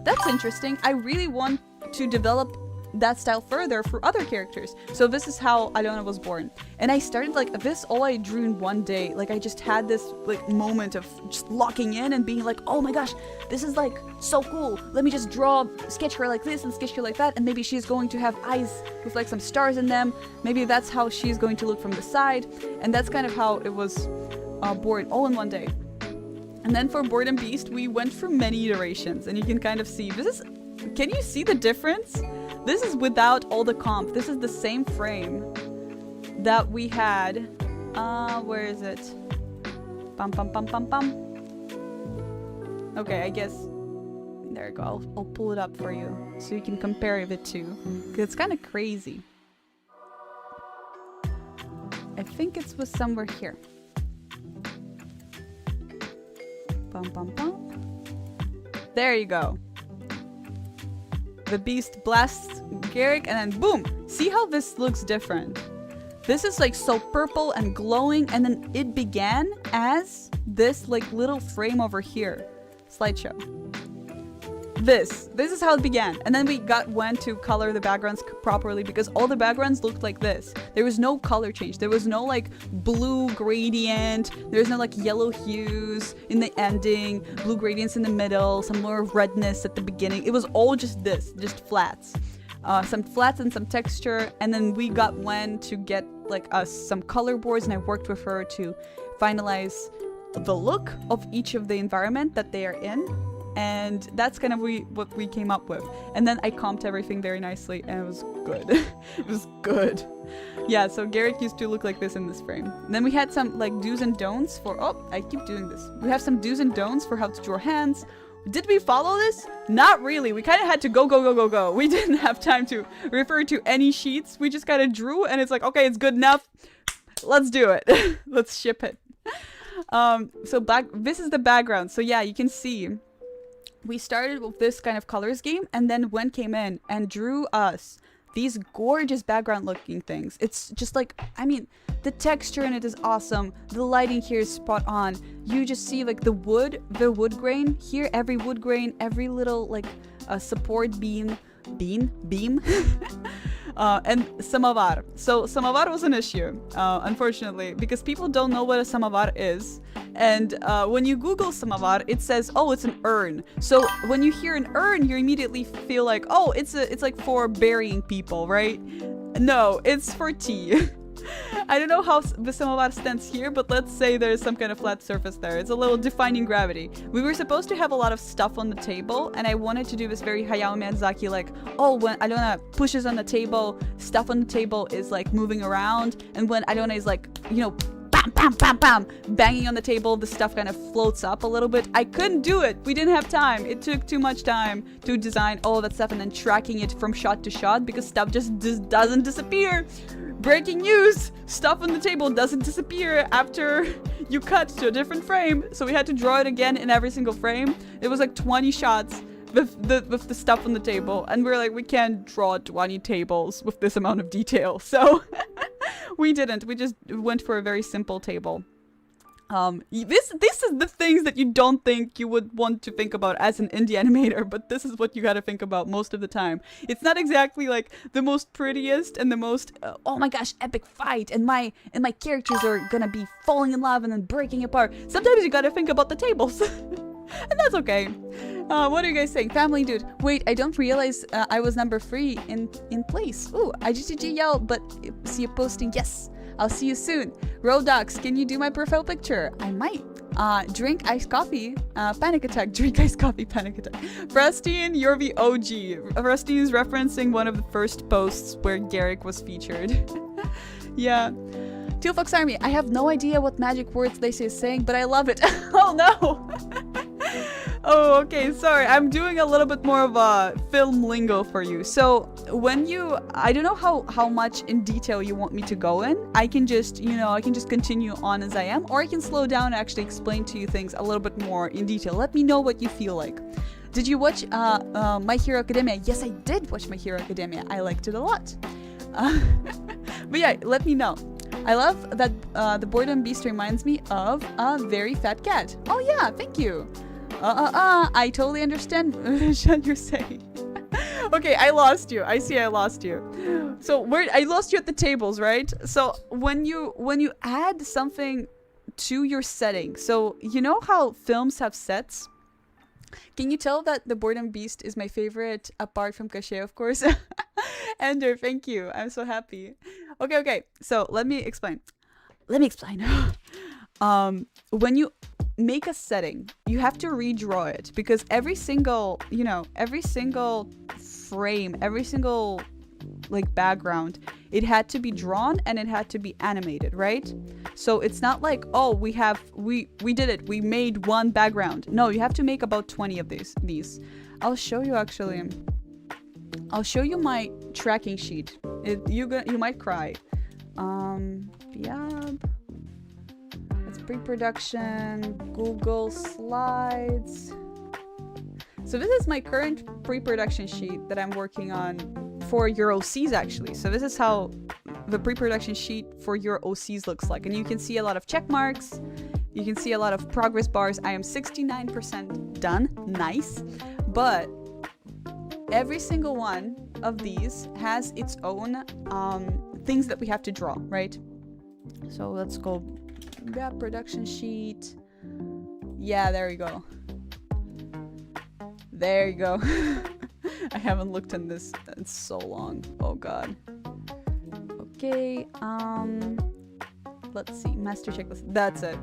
Speaker 3: that's interesting. I really want to develop that style further for other characters. So this is how Alona was born. And I started like this all I drew in one day. Like I just had this like moment of just locking in and being like, oh my gosh, this is like so cool. Let me just sketch her like this and sketch her like that. And maybe she's going to have eyes with like some stars in them. Maybe that's how she's going to look from the side. And that's kind of how it was born all in one day. And then for Boredom Beast, we went through many iterations and you can kind of see, can you see the difference? This is without all the comp. This is the same frame that we had. Where is it? Bum, bum, bum, bum, bum. Okay, I guess. There you go. I'll pull it up for you so you can compare the two. Because it's kind of crazy. I think it was somewhere here. Bum, bum, bum. There you go. The beast blasts Garrick and then boom! See how this looks different? This is like so purple and glowing, and then it began as this like little frame over here. Slideshow. This is how it began. And then we went to color the backgrounds properly because all the backgrounds looked like this. There was no color change. There was no like blue gradient. There was no like yellow hues in the ending, blue gradients in the middle, some more redness at the beginning. It was all just this, just flats. Some flats and some texture. And then we went to get like some color boards, and I worked with her to finalize the look of each of the environment that they are in. And that's kind of what we came up with. And then I comped everything very nicely, and it was good. It was good. Yeah, so Garrett used to look like this in this frame. And then we had some like do's and don'ts for... Oh, I keep doing this. We have some do's and don'ts for how to draw hands. Did we follow this? Not really. We kind of had to go. We didn't have time to refer to any sheets. We just kind of drew, and it's like, okay, it's good enough. Let's do it. Let's ship it. This is the background. So yeah, you can see... We started with this kind of color scheme, and then Wen came in and drew us these gorgeous background looking things. It's just like, I mean, the texture in it is awesome. The lighting here is spot on. You just see like the wood grain here, every wood grain, every little like support beam, and samovar. So samovar was an issue, unfortunately, because people don't know what a samovar is. And when you Google samovar, it says, oh, it's an urn. So when you hear an urn, you immediately feel like, oh, it's like for burying people, right? No, it's for tea. I don't know how the samovar stands here, but let's say there's some kind of flat surface there. It's a little defying gravity. We were supposed to have a lot of stuff on the table, and I wanted to do this very Hayao Miyazaki, like, oh, when Alona pushes on the table, stuff on the table is like moving around, and when Alona is like, you know, bam, bam, bam, bam, banging on the table, the stuff kind of floats up a little bit. I couldn't do it. We didn't have time. It took too much time to design all of that stuff and then tracking it from shot to shot because stuff just doesn't disappear. Breaking news! Stuff on the table doesn't disappear after you cut to a different frame. So we had to draw it again in every single frame. It was like 20 shots with the stuff on the table. And we were like, we can't draw 20 tables with this amount of detail. So we didn't. We just went for a very simple table. This is the things that you don't think you would want to think about as an indie animator, but this is what you gotta think about most of the time. It's not exactly like the most prettiest and the most oh my gosh, epic fight, and my characters are gonna be falling in love and then breaking apart. Sometimes you gotta think about the tables. And that's okay. What are you guys saying? Family dude. Wait, I don't realize I was number 3 in place. Ooh, I just yelled, but see you posting. Yes, I'll see you soon. Rodox, can you do my profile picture? I might. Drink iced coffee. Panic attack. Drink iced coffee. Panic attack. Frostine, you're the OG. Frostine is referencing one of the first posts where Garrick was featured. Yeah. Teal Fox Army. I have no idea what magic words Lesya is saying, but I love it. Oh no. Oh, okay, sorry. I'm doing a little bit more of a film lingo for you. So when you, I don't know how much in detail you want me to go in. I can just, you know, I can just continue on as I am, or I can slow down and actually explain to you things a little bit more in detail. Let me know what you feel like. Did you watch My Hero Academia? Yes, I did watch My Hero Academia. I liked it a lot. But yeah, let me know. I love that the boredom beast reminds me of a very fat cat. Oh yeah, thank you. I totally understand what you're saying. Okay, I lost you. I see I lost you. So where I lost you at the tables, right? So when you add something to your setting, so you know how films have sets? Can you tell that the boredom beast is my favorite apart from Cachet, of course? Ender, thank you. I'm so happy. Okay. So let me explain. When you make a setting, you have to redraw it because every single frame, every single like background, it had to be drawn and it had to be animated, right? So it's not like, oh, we did it, we made one background. No, you have to make about 20 of these. I'll show you actually. I'll show you my tracking sheet. You might cry. Yeah. Pre-production, Google Slides. So this is my current pre-production sheet that I'm working on for your OCs actually. So this is how the pre-production sheet for your OCs looks like. And you can see a lot of check marks. You can see a lot of progress bars. I am 69% done. Nice. But every single one of these has its own things that we have to draw, right? So let's go. Yeah, production sheet. Yeah, there you go. There you go. I haven't looked in this in so long. Oh god. Okay, let's see. Master checklist. That's it.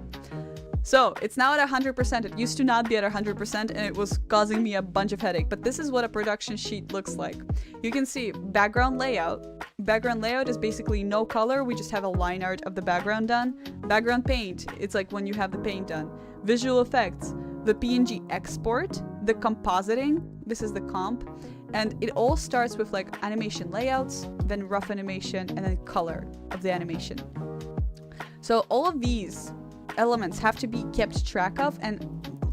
Speaker 3: So it's now at 100%. It used to not be at 100% and it was causing me a bunch of headache. But this is what a production sheet looks like. You can see background layout. Background layout is basically no color. We just have a line art of the background done. Background paint. It's like when you have the paint done. Visual effects. The PNG export. The compositing. This is the comp. And it all starts with like animation layouts, then rough animation, and then color of the animation. So all of these elements have to be kept track of, and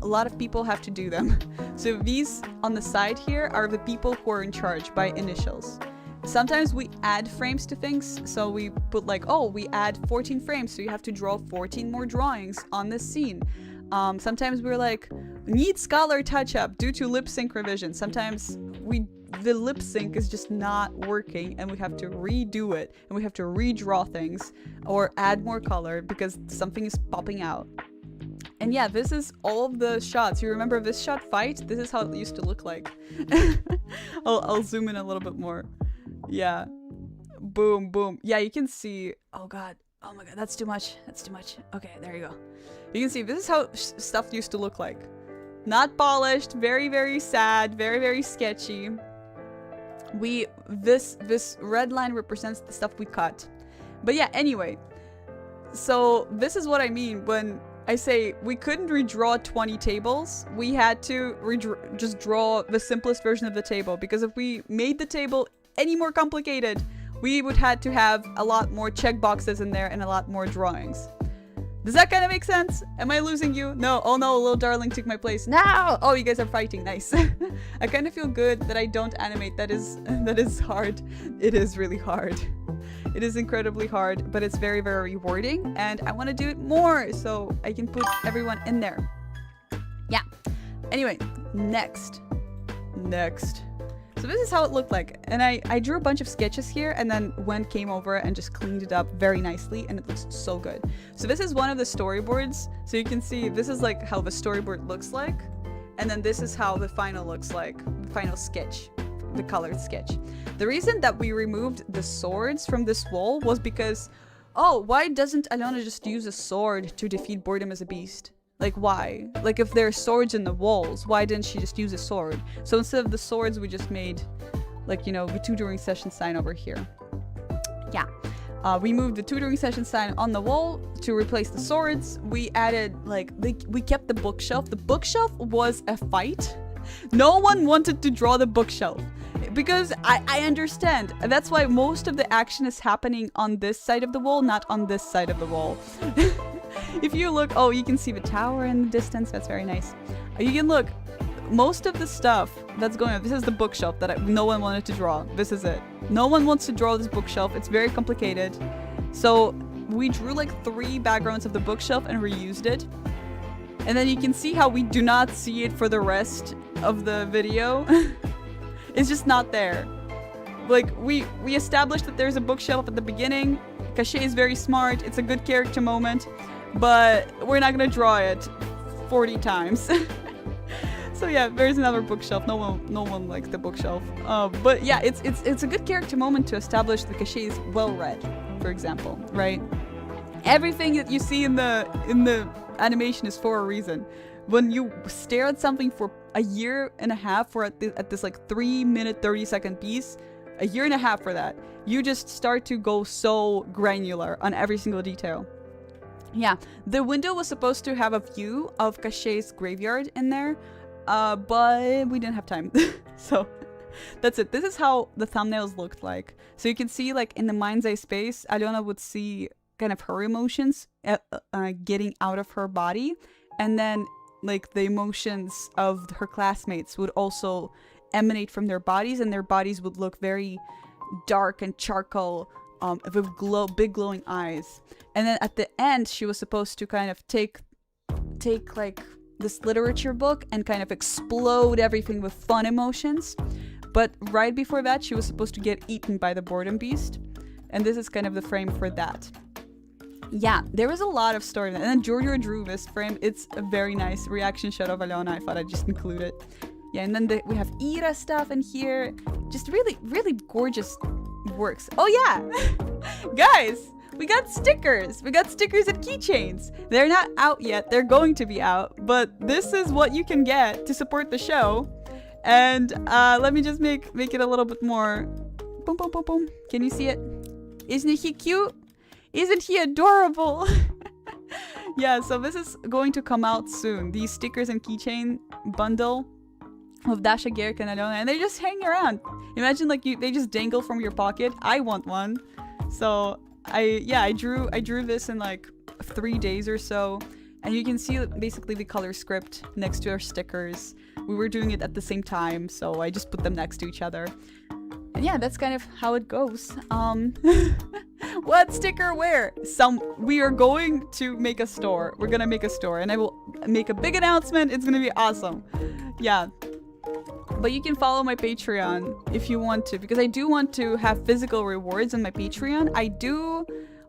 Speaker 3: a lot of people have to do them. So these on the side here are the people who are in charge by initials. Sometimes we add frames to things, so we put like, oh, we add 14 frames, so you have to draw 14 more drawings on this scene. Sometimes we're like, needs color touch-up due to lip sync revision. Sometimes the lip sync is just not working and we have to redo it and we have to redraw things or add more color because something is popping out. And yeah, this is all of the shots. You remember this shot fight? This is how it used to look like. I'll zoom in a little bit more. Yeah. Boom, boom. Yeah, you can see. Oh god. Oh my god, that's too much. That's too much. Okay, there you go. You can see this is how stuff used to look like. Not polished, very, very sad, very, very sketchy. This red line represents the stuff we cut. But yeah, anyway. So this is what I mean when I say we couldn't redraw 20 tables. We had to just draw the simplest version of the table, because if we made the table any more complicated, we would have to have a lot more checkboxes in there and a lot more drawings. Does that kind of make sense? Am I losing you? No. Oh no, little darling took my place. No! Oh, you guys are fighting. Nice. I kind of feel good that I don't animate. That is hard. It is really hard. It is incredibly hard, but it's very, very rewarding, and I want to do it more so I can put everyone in there. Yeah. Anyway, next. So this is how it looked like, and I drew a bunch of sketches here and then came over and just cleaned it up very nicely, and it looks so good. So this is one of the storyboards, so you can see this is like how the storyboard looks like, and then this is how the final looks like, the final sketch, the colored sketch. The reason that we removed the swords from this wall was because, oh, why doesn't Alona just use a sword to defeat boredom as a beast? Like, why? Like, if there are swords in the walls, why didn't she just use a sword? So instead of the swords, we just made, like, you know, the tutoring session sign over here. Yeah. We moved the tutoring session sign on the wall to replace the swords. We added, like, we kept the bookshelf. The bookshelf was a fight. No one wanted to draw the bookshelf. Because I understand. That's why most of the action is happening on this side of the wall, not on this side of the wall. If you look, oh, you can see the tower in the distance. That's very nice. You can look, most of the stuff that's going on, this is the bookshelf that no one wanted to draw. This is it. No one wants to draw this bookshelf. It's very complicated. So we drew like 3 backgrounds of the bookshelf and reused it. And then you can see how we do not see it for the rest of the video. It's just not there. Like, we established that there's a bookshelf at the beginning. Cachet is very smart. It's a good character moment. But we're not gonna draw it 40 times. So yeah, there's another bookshelf. No one likes the bookshelf. But yeah, it's a good character moment to establish the Cachet is well read, for example, right? Everything that you see in the animation is for a reason. When you stare at something for a year and a half for at this like 3-minute 30-second piece, a year and a half for that, you just start to go so granular on every single detail. Yeah, the window was supposed to have a view of Cachet's graveyard in there, but we didn't have time. So that's it. This is how the thumbnails looked like. So you can see, like, in the mind's eye space, Alona would see kind of her emotions getting out of her body, and then like the emotions of her classmates would also emanate from their bodies, and their bodies would look very dark and charcoal, with big glowing eyes. And then at the end, she was supposed to kind of take like this literature book and kind of explode everything with fun emotions. But right before that, she was supposed to get eaten by the boredom beast, and this is kind of the frame for that. Yeah, there was a lot of story. And then Giorgio drew this frame. It's a very nice reaction shot of Alona. I thought I'd just include it. Yeah, and then we have HOORAH stuff in here. Just really, really gorgeous works. Oh yeah! Guys, we got stickers. We got stickers and keychains. They're not out yet. They're going to be out. But this is what you can get to support the show. And let me just make it a little bit more... Boom, boom, boom, boom. Can you see it? Isn't he cute? Isn't he adorable? Yeah, so this is going to come out soon. These stickers and keychain bundle of Dasha, Gerik, and Alona, and they just hang around. Imagine like they just dangle from your pocket. I want one. So I drew this in like 3 days or so, and you can see basically the color script next to our stickers. We were doing it at the same time, so I just put them next to each other. And yeah, that's kind of how it goes. What sticker where? We are going to make a store. We're gonna make a store, and I will make a big announcement. It's gonna be awesome. Yeah. But you can follow my Patreon if you want to, because I do want to have physical rewards on my Patreon. I do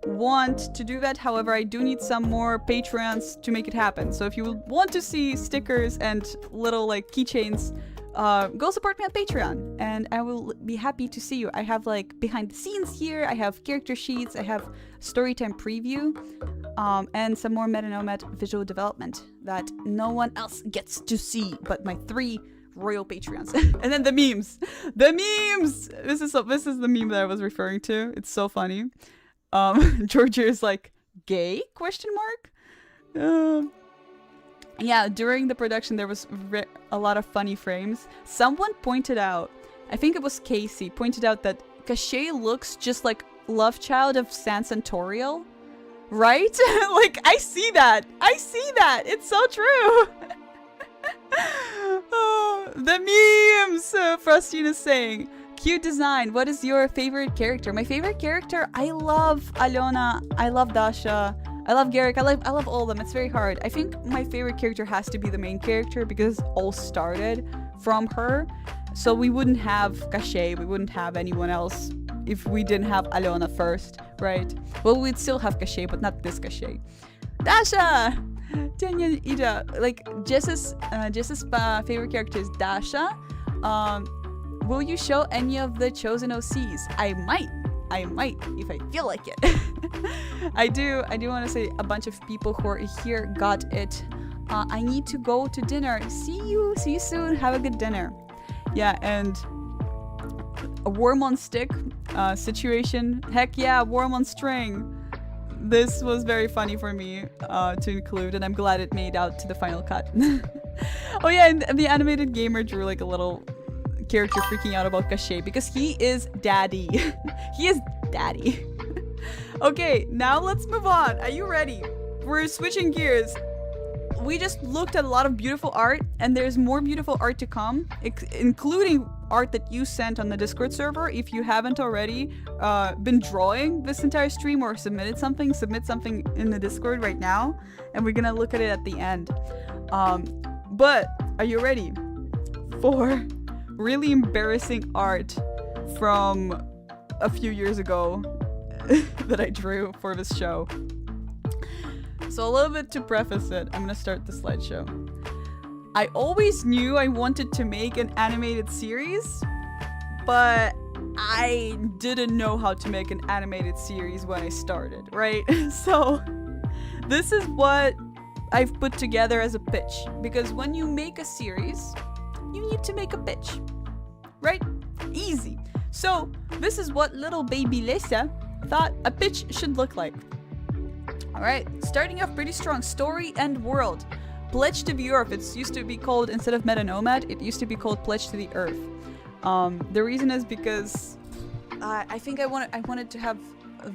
Speaker 3: want to do that. However, I do need some more Patreons to make it happen. So if you want to see stickers and little like keychains, go support me on Patreon, and I will be happy to see you. I have like behind the scenes here, I have character sheets, I have storytime preview, and some more meta-nomad visual development that no one else gets to see but my 3 royal Patreons. And then the memes. The memes! This is the meme that I was referring to. It's so funny. Giorgio is like, gay? Question mark? Yeah, during the production there was a lot of funny frames. Someone pointed out, I think it was Casey, pointed out that Cachet looks just like love child of San Santorial. Right? Like, I see that. I see that. It's so true. Oh, the memes! Frostine is saying, Cute design. What is your favorite character? My favorite character, I love Alona. I love Dasha. I love Garrick. I love all of them. It's very hard. I think my favorite character has to be the main character because it all started from her. So we wouldn't have Cachet. We wouldn't have anyone else if we didn't have Alona first, right? Well, we'd still have Cachet, but not this Cachet. Dasha! Tanya Ida. Like, Jess's favorite character is Dasha. Will you show any of the chosen OCs? I might if I feel like it. I do want to say a bunch of people who are here got it. I need to go to dinner. See you soon. Have a good dinner. Yeah, and a worm on stick situation. Heck yeah, worm on string. This was very funny for me to include, and I'm glad it made out to the final cut. Oh yeah, and the animated gamer drew like a little character freaking out about Cachet because he is daddy. He is daddy. Okay, now let's move on. Are you ready? We're switching gears. We just looked at a lot of beautiful art, and there's more beautiful art to come, including art that you sent on the Discord server. If you haven't already been drawing this entire stream or submit something in the Discord right now, and we're gonna look at it at the end. But are you ready for really embarrassing art from a few years ago that I drew for this show? So a little bit to preface it, I'm gonna start the slideshow. I always knew I wanted to make an animated series, but I didn't know how to make an animated series when I started, right? So this is what I've put together as a pitch, because when you make a series, you need to make a pitch, right? Easy. So this is what little baby Lesya thought a pitch should look like. Alright, starting off pretty strong. Story and world. Pledge to the Earth. It used to be called, instead of Meta Nomad, it used to be called Pledge to the Earth. The reason is because I think I wanted to have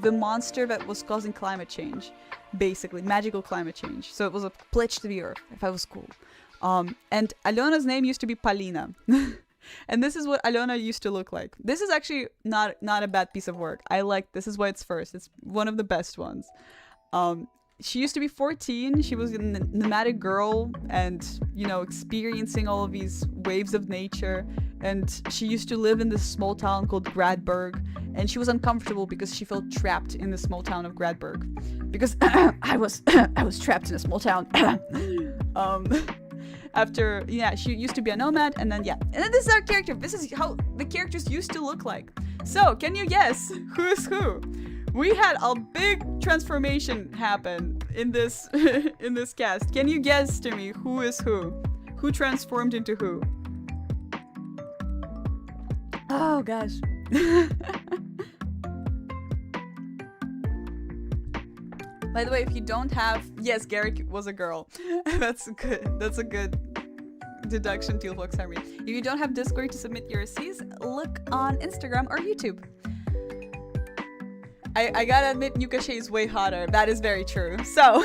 Speaker 3: the monster that was causing climate change. Basically, magical climate change. So it was a pledge to the Earth, if I was cool. And Alona's name used to be Palina. And this is what Alona used to look like. This is actually not a bad piece of work. I like, this is why it's first. It's one of the best ones. She used to be 14. She was a nomadic girl and, you know, experiencing all of these waves of nature. And she used to live in this small town called Gradberg. And she was uncomfortable because she felt trapped in the small town of Gradberg. Because I was trapped in a small town. After, yeah, she used to be a nomad, and then, yeah. And then this is our character. This is how the characters used to look like. So, can you guess who is who? We had a big transformation happen in this in this cast. Can you guess to me who is who? Who transformed into who? Oh, gosh. By the way, if you don't have... Yes, Garrick was a girl. That's good. That's a good deduction, Tealbox Henry. If you don't have Discord to submit your Cs, look on Instagram or YouTube. I gotta admit, New Cachet is way hotter. That is very true. So,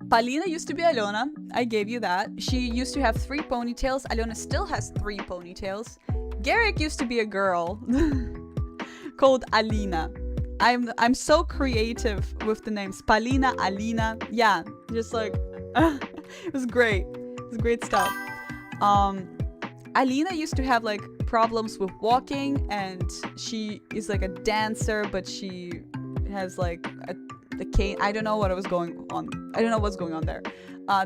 Speaker 3: Palina used to be Alona. I gave you that. She used to have 3 ponytails. Alona still has 3 ponytails. Garrick used to be a girl called Alina. I'm so creative with the names. Palina, Alina. Yeah, just like it was great. It was great stuff. Alina used to have like problems with walking, and she is like a dancer, but she has like a cane. I don't know what was going on. I don't know what's going on there.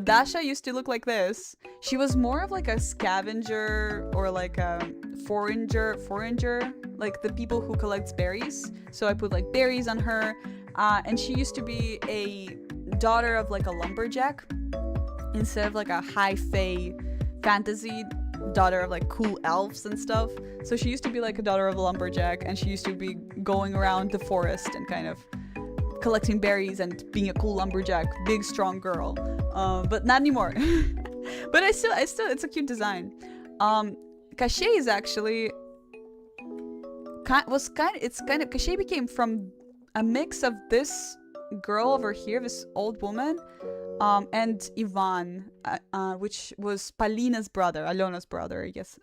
Speaker 3: Dasha used to look like this. She was more of like a scavenger or like a forager, like the people who collects berries. So I put like berries on her, and she used to be a daughter of like a lumberjack instead of like a high fae fantasy daughter of like cool elves and stuff. So she used to be like a daughter of a lumberjack, and she used to be going around the forest and kind of collecting berries and being a cool lumberjack, big strong girl. But not anymore. But I still it's a cute design. Cachet is actually Cachet became from a mix of this girl over here, this old woman, and Ivan, which was Palina's brother, Alona's brother, I guess.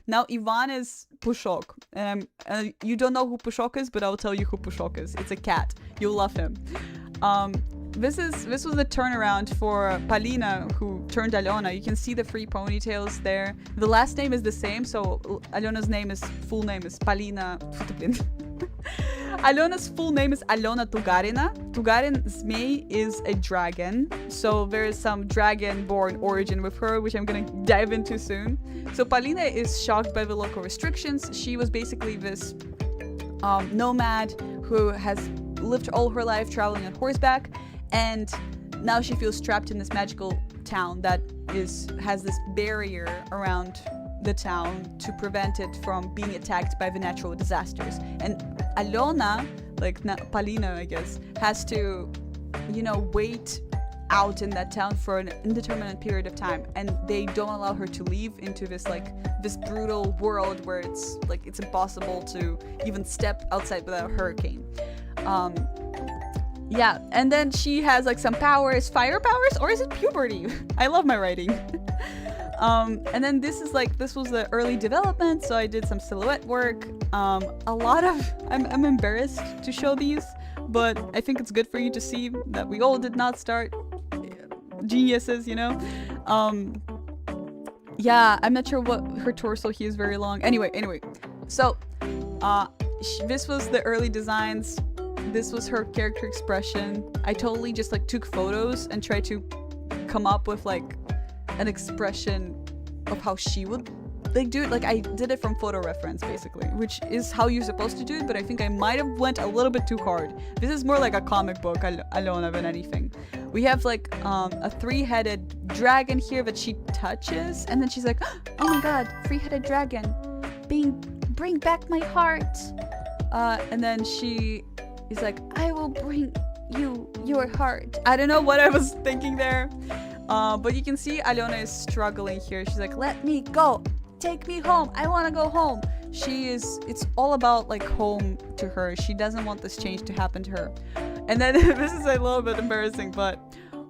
Speaker 3: Now Ivan is Pushok, and you don't know who Pushok is, but I'll tell you who Pushok is. It's a cat. You'll love him. This was the turnaround for Palina, who turned Alona. You can see the 3 ponytails there. The last name is the same, so Alona's full name is Palina. Alona's full name is Alona Tugarina. Tugarin Zmei is a dragon, so there is some dragon-born origin with her, which I'm gonna dive into soon. So Palina is shocked by the local restrictions. She was basically this nomad who has lived all her life traveling on horseback, and now she feels trapped in this magical town that has this barrier around the town to prevent it from being attacked by the natural disasters. And Alona, like Palina, I guess, has to, wait out in that town for an indeterminate period of time, and they don't allow her to leave into this brutal world where it's impossible to even step outside without a hurricane. Yeah, and then she has some powers, fire powers, or is it puberty? I love my writing. And then this was the early development, so I did some silhouette work. I'm embarrassed to show these, but I think it's good for you to see that we all did not start geniuses, Yeah, I'm not sure what her torso here is very long. Anyway, so this was the early designs. This was her character expression. I totally just took photos and tried to come up with an expression of how she would do it. I did it from photo reference, basically, which is how you're supposed to do it, but I think I might have went a little bit too hard. This is more like a comic book, Alona, than anything. We have a 3-headed dragon here that she touches, and then she's like, oh my god, 3-headed dragon, bring back my heart. And then she is like, I will bring you your heart. I don't know what I was thinking there. But you can see Alona is struggling here. She's like, let me go. Take me home. I want to go home. It's all about home to her. She doesn't want this change to happen to her. And then this is a little bit embarrassing, but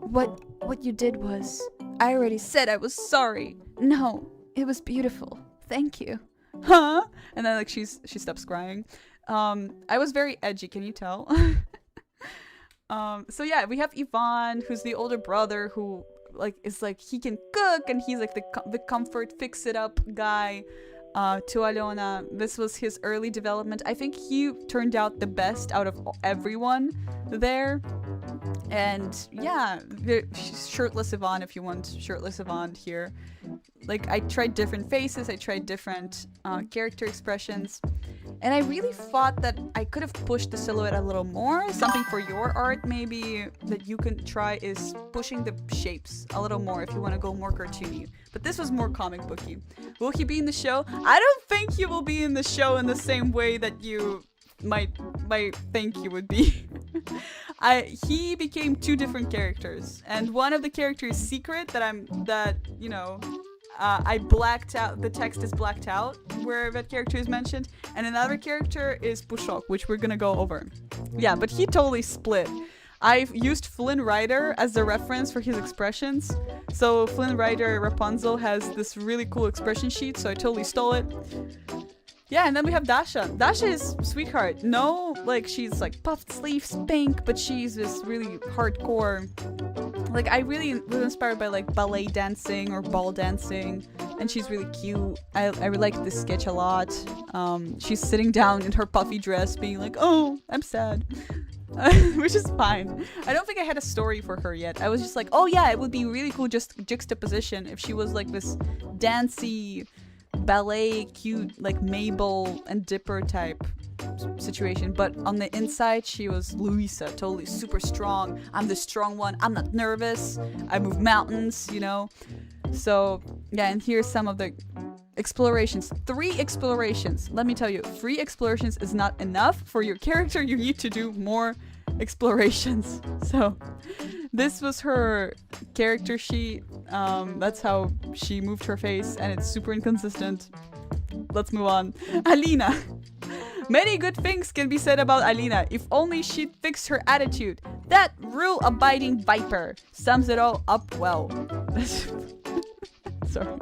Speaker 3: what you did was, I already said I was sorry. No, it was beautiful. Thank you. Huh? And then she stops crying. I was very edgy, can you tell? So yeah, we have Ivan, who's the older brother, who is he can cook, and he's the comfort fix it up guy to Alona. This was his early development. I think he turned out the best out of everyone there. And yeah, shirtless Ivan, if you want shirtless Ivan here. I tried different faces, I tried different character expressions, and I really thought that I could have pushed the silhouette a little more. Something for your art maybe that you can try is pushing the shapes a little more if you want to go more cartoony. But this was more comic booky. Will he be in the show? I don't think he will be in the show in the same way that you might think he would be. He became 2 different characters, and one of the characters is secret I blacked out, the text is blacked out where that character is mentioned, and another character is Pushok, which we're gonna go over. Yeah, but he totally split. I've used Flynn Rider as the reference for his expressions. So Flynn Rider Rapunzel has this really cool expression sheet, so I totally stole it. Yeah, and then we have Dasha. Dasha is sweetheart. No, she's puffed sleeves, pink, but she's this really hardcore. I really was inspired by ballet dancing or ball dancing, and she's really cute. I really like this sketch a lot. She's sitting down in her puffy dress being like, oh, I'm sad. Which is fine. I don't think I had a story for her yet. I was just like, oh yeah, it would be really cool just juxtaposition if she was this dancey, ballet, cute, Mabel and Dipper type situation, but on the inside she was Louisa, totally super strong. I'm the strong one. I'm not nervous. I move mountains, So yeah, and here's some of the explorations. 3 explorations. Let me tell you, 3 explorations is not enough for your character. You need to do more explorations. So this was her character sheet. That's how she moved her face, and it's super inconsistent. Let's move on. Alina. Many good things can be said about Alina if only she'd fix her attitude. That rule-abiding viper sums it all up well. Sorry.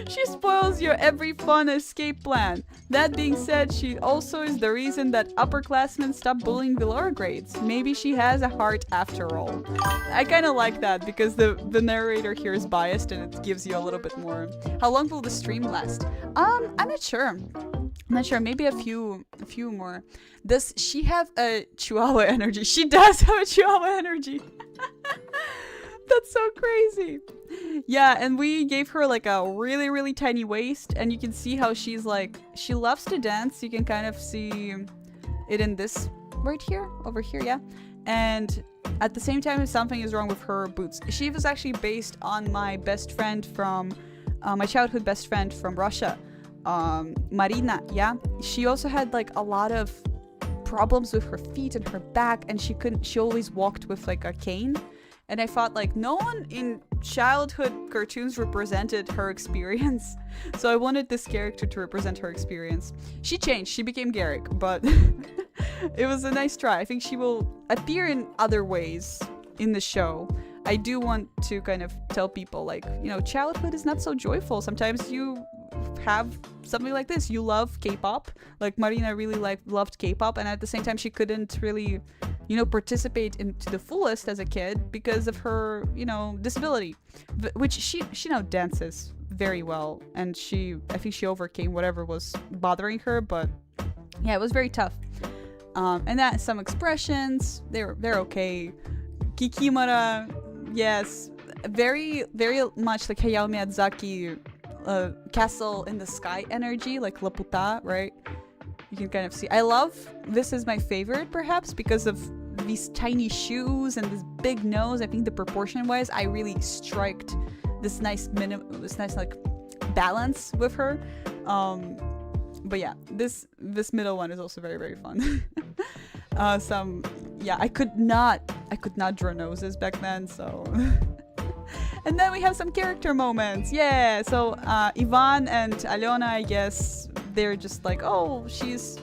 Speaker 3: She spoils your every fun escape plan. That being said, she also is the reason that upperclassmen stop bullying the lower grades. Maybe she has a heart after all. I kind of like that because the narrator here is biased and it gives you a little bit more. How long will the stream last? I'm not sure. I'm not sure. Maybe a few more. Does she have a Chihuahua energy? She does have a Chihuahua energy. That's so crazy. Yeah, and we gave her like a really, really tiny waist, and you can see how she's like, she loves to dance. You can kind of see it in this right here, over here, yeah. And at the same time, something is wrong with her boots. She was actually based on my best friend from, my childhood best friend from Russia, Marina, yeah. She also had like a lot of problems with her feet and her back, and she always walked with like a cane. And I thought, like, no one in childhood cartoons represented her experience. So I wanted this character to represent her experience. She changed. She became Garrick, but it was a nice try. I think she will appear in other ways in the show. I do want to kind of tell people, like, you know, childhood is not so joyful. Sometimes you have something like this. You love K-pop. Like, Marina really loved K-pop, and at the same time, she couldn't really, you know, participate into the fullest as a kid because of her, you know, disability, which she now dances very well, and I think she overcame whatever was bothering her, but yeah, it was very tough. And that some expressions, they're okay. Kikimara, yes, very, very much like Hayao Miyazaki, Castle in the Sky energy, like Laputa, right? You can kind of see. I love, this is my favorite perhaps because of these tiny shoes and this big nose. I think the proportion wise, I really striked this nice like balance with her. But yeah, this middle one is also very, very fun. I could not draw noses back then, so. And then we have some character moments. Yeah, so Ivan and Alena, I guess they're just like, oh, she's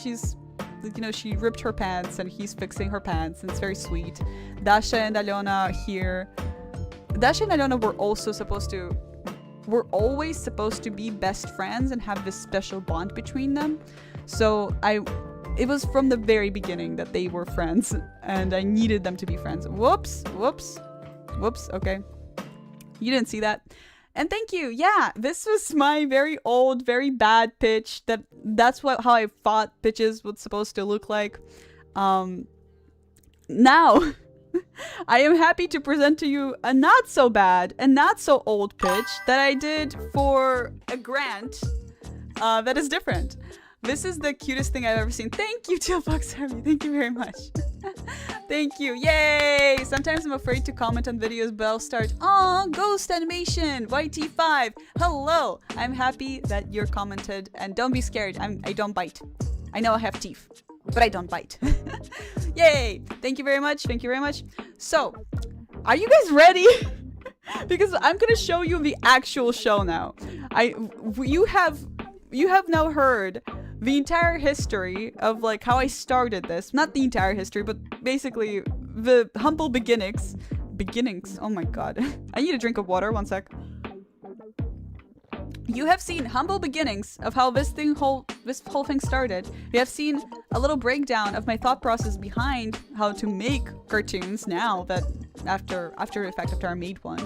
Speaker 3: you know, she ripped her pants and he's fixing her pants, and it's very sweet. Dasha and Alena here. Dasha and Alena were always supposed to be best friends and have this special bond between them. So it was from the very beginning that they were friends, and I needed them to be friends. Whoops, okay. You didn't see that. And thank you. Yeah, this was my very old, very bad pitch. That's how I thought pitches was supposed to look like. Now, I am happy to present to you a not so bad and not so old pitch that I did for a grant that is different. This is the cutest thing I've ever seen. Thank you, Tealbox Army. Thank you very much. Thank you. Yay! Sometimes I'm afraid to comment on videos, but I'll start. Aw, ghost animation. YT5. Hello. I'm happy that you're commented, and don't be scared. I don't bite. I know I have teeth, but I don't bite. Yay! Thank you very much. Thank you very much. So, are you guys ready? Because I'm gonna show you the actual show now. You have now heard the entire history of like how I started this. Not the entire history, but basically the humble beginnings. Oh my god. I need a drink of water, one sec. You have seen humble beginnings of how this whole thing started. You have seen a little breakdown of my thought process behind how to make cartoons now that after I made one.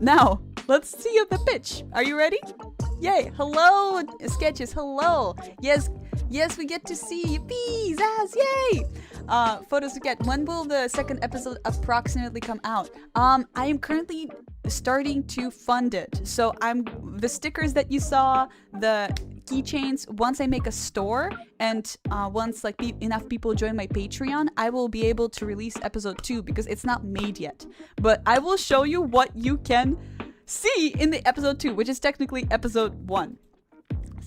Speaker 3: Now, let's see the pitch. Are you ready? Yay! Hello, sketches. Hello. Yes, we get to see you. Bees, ass, yay! Photos to get. When will the second episode approximately come out? I am currently starting to fund it. So the stickers that you saw, the keychains, once I make a store and once like enough people join my Patreon, I will be able to release episode 2 because it's not made yet. But I will show you what you can see in the episode 2, which is technically episode 1.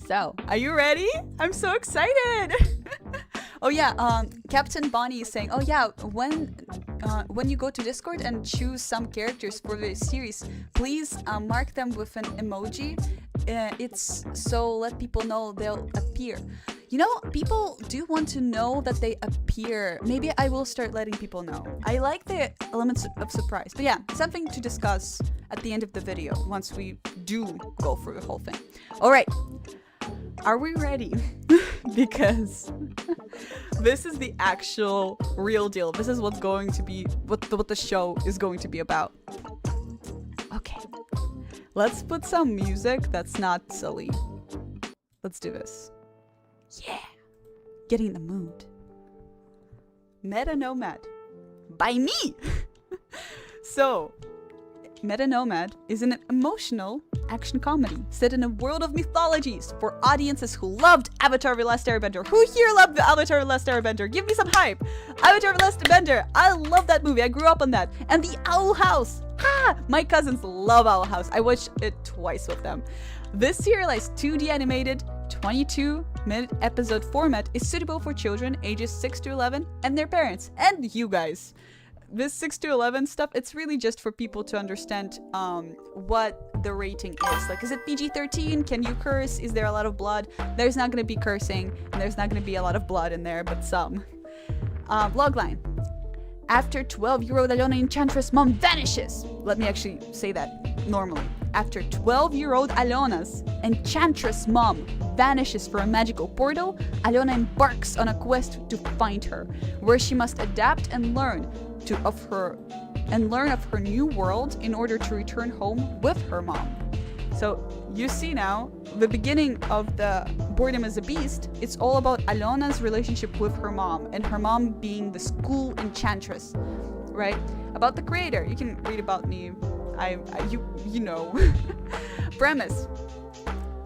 Speaker 3: So, are you ready? I'm so excited! Oh yeah, Captain Bonnie is saying, oh yeah, when you go to Discord and choose some characters for the series, please mark them with an emoji. It's so let people know they'll appear. You know, people do want to know that they appear. Maybe I will start letting people know. I like the elements of surprise. But yeah, something to discuss at the end of the video once we do go through the whole thing. All right. Are we ready? Because this is the actual real deal. This is what's going to be, what the show is going to be about. Okay. Let's put some music that's not silly. Let's do this. Yeah. Getting in the mood. Meta Nomad. By me! So, Meta Nomad is an emotional action comedy set in a world of mythologies for audiences who loved Avatar: The Last Airbender. Who here loved the Avatar: The Last Airbender? Give me some hype! Avatar: The Last Airbender! I love that movie. I grew up on that. And the Owl House! Ha! My cousins love Owl House. I watched it twice with them. This serialized 2D animated 22-minute episode format is suitable for children ages 6 to 11 and their parents and you guys. This 6 to 11 stuff, it's really just for people to understand what the rating is. Like, is it PG-13? Can you curse? Is there a lot of blood? There's not going to be cursing, and there's not going to be a lot of blood in there, but some. Logline. After 12-year-old Alona Enchantress' mom vanishes. Let me actually say that normally. After 12-year-old Alona's Enchantress' mom vanishes from a magical portal, Alona embarks on a quest to find her, where she must adapt and learn of her new world in order to return home with her mom. So you see now, the beginning of the Boredom is a Beast, it's all about Alona's relationship with her mom, and her mom being the school enchantress, right? About the creator, you can read about me. You know. Premise.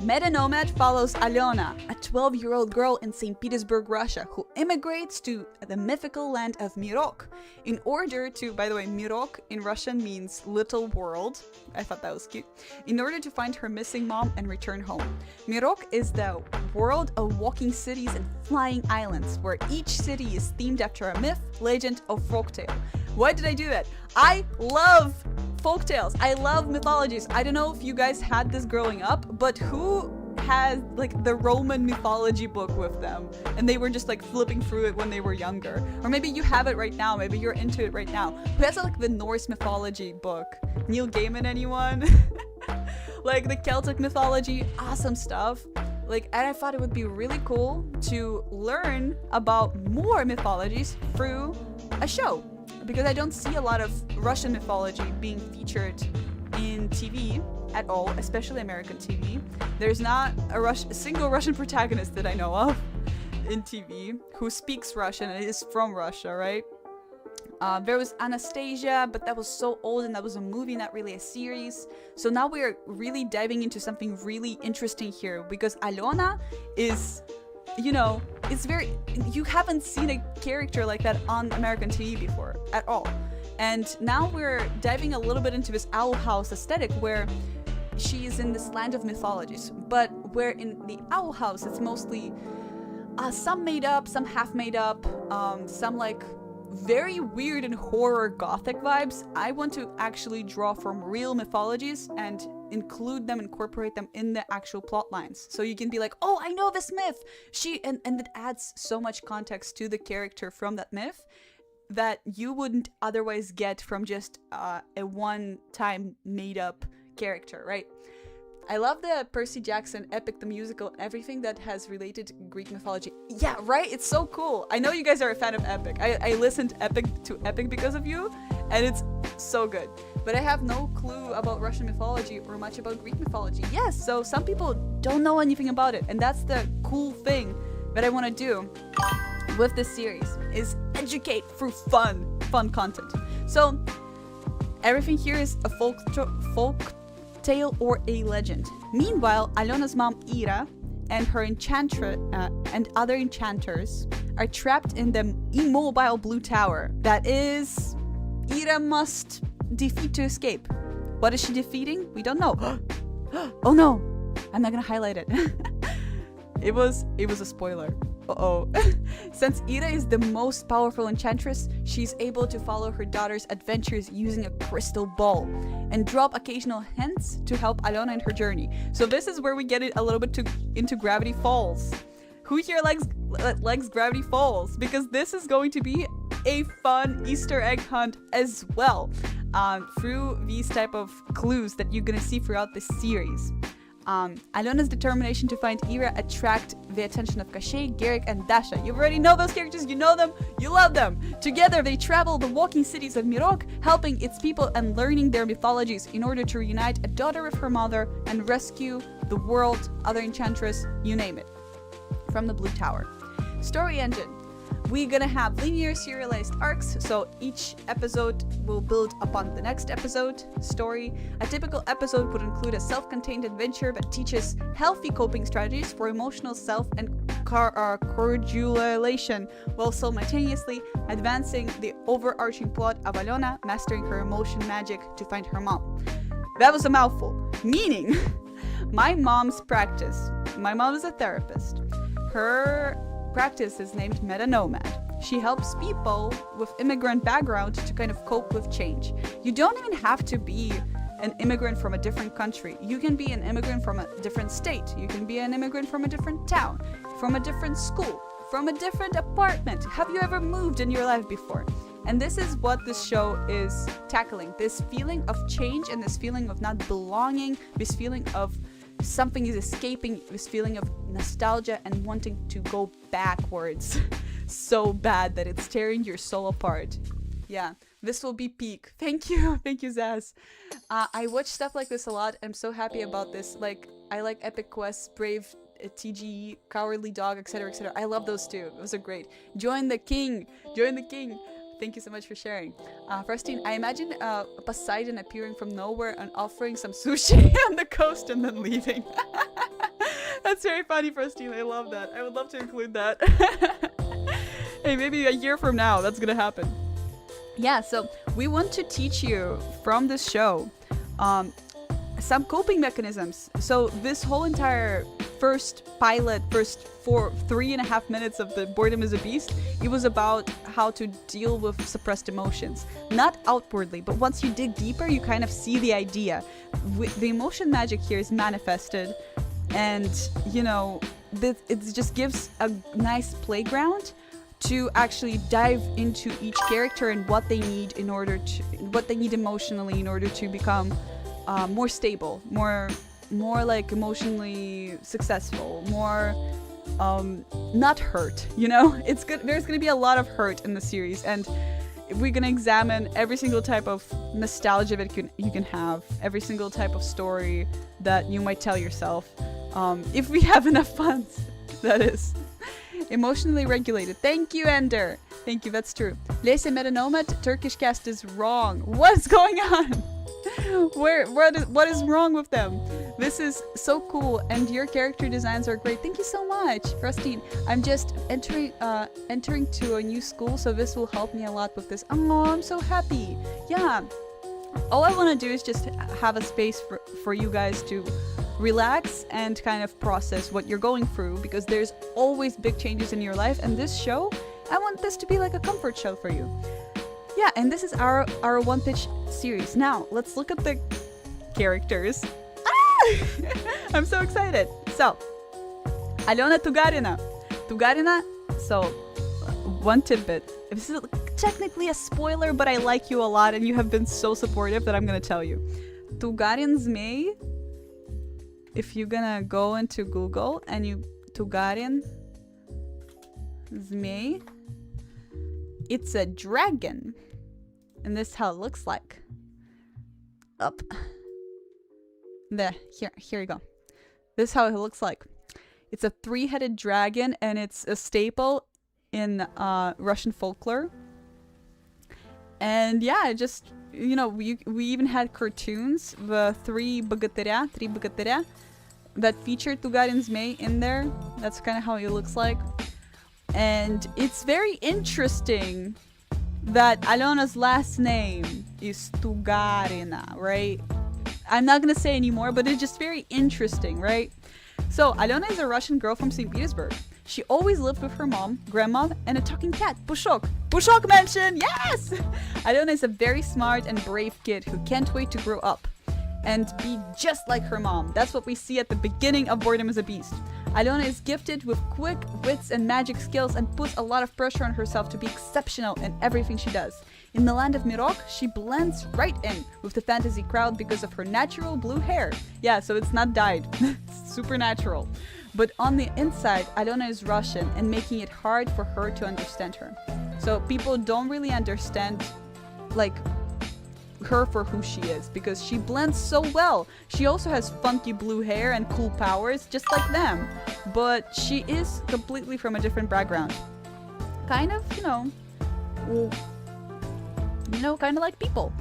Speaker 3: Meta Nomad follows Alona, a 12-year-old girl in St. Petersburg, Russia, who immigrates to the mythical land of Mirok in order to, by the way, Mirok in Russian means little world. I thought that was cute. In order to find her missing mom and return home. Mirok is the world of walking cities and flying islands, where each city is themed after a myth, legend, or folktale. Why did I do that? I love folktales. I love mythologies. I don't know if you guys had this growing up, but who has like the Roman mythology book with them and they were just like flipping through it when they were younger? Or maybe you have it right now, maybe you're into it right now. Who has like the Norse mythology book? Neil Gaiman, anyone? Like the Celtic mythology, awesome stuff. Like, and I thought it would be really cool to learn about more mythologies through a show, because I don't see a lot of Russian mythology being featured in TV at all, especially American TV. There's not a single Russian protagonist that I know of in TV who speaks Russian and is from Russia, right? There was Anastasia, but that was so old and that was a movie, not really a series. So now we're really diving into something really interesting here, because Alona is, you know, it's very, you haven't seen a character like that on American TV before at all. And now we're diving a little bit into this Owl House aesthetic where she is in this land of mythologies, but where in the Owl House it's mostly some made up, some half made up, some like very weird and horror gothic vibes. I want to actually draw from real mythologies and incorporate them in the actual plot lines. So you can be like, oh, I know this myth. And it adds so much context to the character from that myth that you wouldn't otherwise get from just a one-time made-up character, right? I love the Percy Jackson epic, the musical, everything that has related to Greek mythology. Yeah, right? It's so cool. I know you guys are a fan of epic. I listened to epic because of you, and it's so good. But I have no clue about Russian mythology or much about Greek mythology. Yes, so some people don't know anything about it, and that's the cool thing that I want to do with this series, is educate through fun content. So everything here is a folk tale or a legend. Meanwhile, Alona's mom Ira and her enchantress and other enchanters are trapped in the immobile blue tower that is Ira must defeat to escape. What is she defeating? We don't know. Oh no, I'm not gonna highlight it. It was a spoiler. Uh-oh. Since Ira is the most powerful enchantress, she's able to follow her daughter's adventures using a crystal ball and drop occasional hints to help Alona in her journey. So this is where we get it a little bit into Gravity Falls. Who here likes Gravity Falls? Because this is going to be a fun Easter egg hunt as well, through these type of clues that you're gonna see throughout this series. Alona's determination to find Ira attract the attention of Kashay, Garrick, and Dasha. You already know those characters, you know them, you love them. Together they travel the walking cities of Mirok, helping its people and learning their mythologies in order to reunite a daughter with her mother and rescue the world, other enchantress, you name it, from the Blue Tower. Story engine. We're gonna have linear serialized arcs, so each episode will build upon the next episode story. A typical episode would include a self-contained adventure that teaches healthy coping strategies for emotional self and cordialation, while simultaneously advancing the overarching plot of Alona mastering her emotion magic to find her mom. That was a mouthful. Meaning, my mom's practice. My mom is a therapist. Her practice is named Meta Nomad. She helps people with immigrant background to kind of cope with change. You don't even have to be an immigrant from a different country. You can be an immigrant from a different state. You can be an immigrant from a different town, from a different school, from a different apartment. Have you ever moved in your life before? And this is what this show is tackling. This feeling of change and this feeling of not belonging, this feeling of something is escaping, this feeling of nostalgia and wanting to go backwards so bad that it's tearing your soul apart. Yeah, this will be peak. Thank you Zaz. I watch stuff like this a lot. I'm so happy about this. Like, I like Epic Quest, Brave, TGE, Cowardly Dog, etc, etc. I love those too. Those are great. Join the king. Thank you so much for sharing. Frostine, I imagine Poseidon appearing from nowhere and offering some sushi on the coast and then leaving. That's very funny, Frostine. I love that. I would love to include that. Hey, maybe a year from now, that's gonna happen. Yeah, so we want to teach you from this show some coping mechanisms. So this whole entire first 3.5 minutes of the Boredom is a Beast, it was about how to deal with suppressed emotions. Not outwardly, but once you dig deeper, you kind of see the idea. The emotion magic here is manifested, and, you know, it just gives a nice playground to actually dive into each character and what they need emotionally in order to become more stable, more like emotionally successful, more not hurt, you know? It's good. There's gonna be a lot of hurt in the series, and we're gonna examine every single type of nostalgia that you can have, every single type of story that you might tell yourself, if we have enough funds, that is. Emotionally regulated. Thank you, Ender. Thank you, that's true. Lesya Meta Nomad, Turkish cast is wrong. What's going on? What is wrong with them? This is so cool, and your character designs are great. Thank you so much, Frostine. I'm just entering to a new school, so this will help me a lot with this. Oh, I'm so happy. Yeah. All I want to do is just have a space for you guys to relax and kind of process what you're going through, because there's always big changes in your life, and this show, I want this to be like a comfort show for you. Yeah, and this is our One Pitch series. Now, let's look at the characters. Ah! I'm so excited. So, Alona Tugarina. So, one tidbit. This is technically a spoiler, but I like you a lot, and you have been so supportive that I'm gonna tell you. Tugarin Zmei, if you're gonna go into Google and you Tugarin Zmei, it's a dragon, and this is how it looks like. Up there, here you go. This is how it looks like. It's a 3-headed dragon, and it's a staple in Russian folklore. And yeah, just, you know, we even had cartoons, the three bogatyria that featured Tugarin Zmei in there. That's kind of how it looks like. And it's very interesting that Alona's last name is Tugarina, right? I'm not gonna say anymore, but it's just very interesting, right? So Alona is a Russian girl from St. Petersburg. She always lived with her mom, grandma, and a talking cat, Pushok. Pushok mention, yes! Alona is a very smart and brave kid who can't wait to grow up. and be just like her mom. That's what we see at the beginning of Boredom is a Beast. Alona is gifted with quick wits and magic skills and puts a lot of pressure on herself to be exceptional in everything she does. In the land of Mirok, she blends right in with the fantasy crowd because of her natural blue hair. Yeah, so it's not dyed. It's supernatural. But on the inside, Alona is Russian and making it hard for her to understand her. So people don't really understand, like, her for who she is because she blends so well. She also has funky blue hair and cool powers just like them, but she is completely from a different background. Kind of, kind of like people.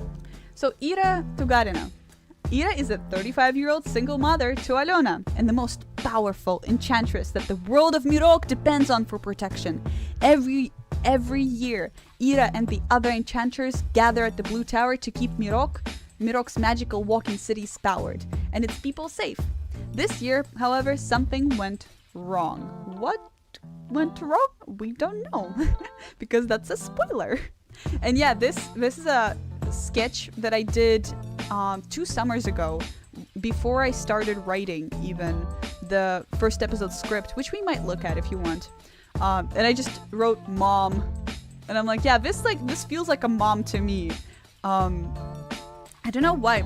Speaker 3: So Ira Tugarina. Ira is a 35-year-old single mother to Alona and the most powerful enchantress that the world of Mirok depends on for protection. Every year, Ira and the other enchanters gather at the Blue Tower to keep Mirok's magical walking cities powered, and its people safe. This year, however, something went wrong. What went wrong? We don't know, because that's a spoiler. And yeah, this is a sketch that I did 2 summers ago, before I started writing even the first episode script, which we might look at if you want. And I just wrote mom, and I'm like, yeah, this feels like a mom to me. I don't know why,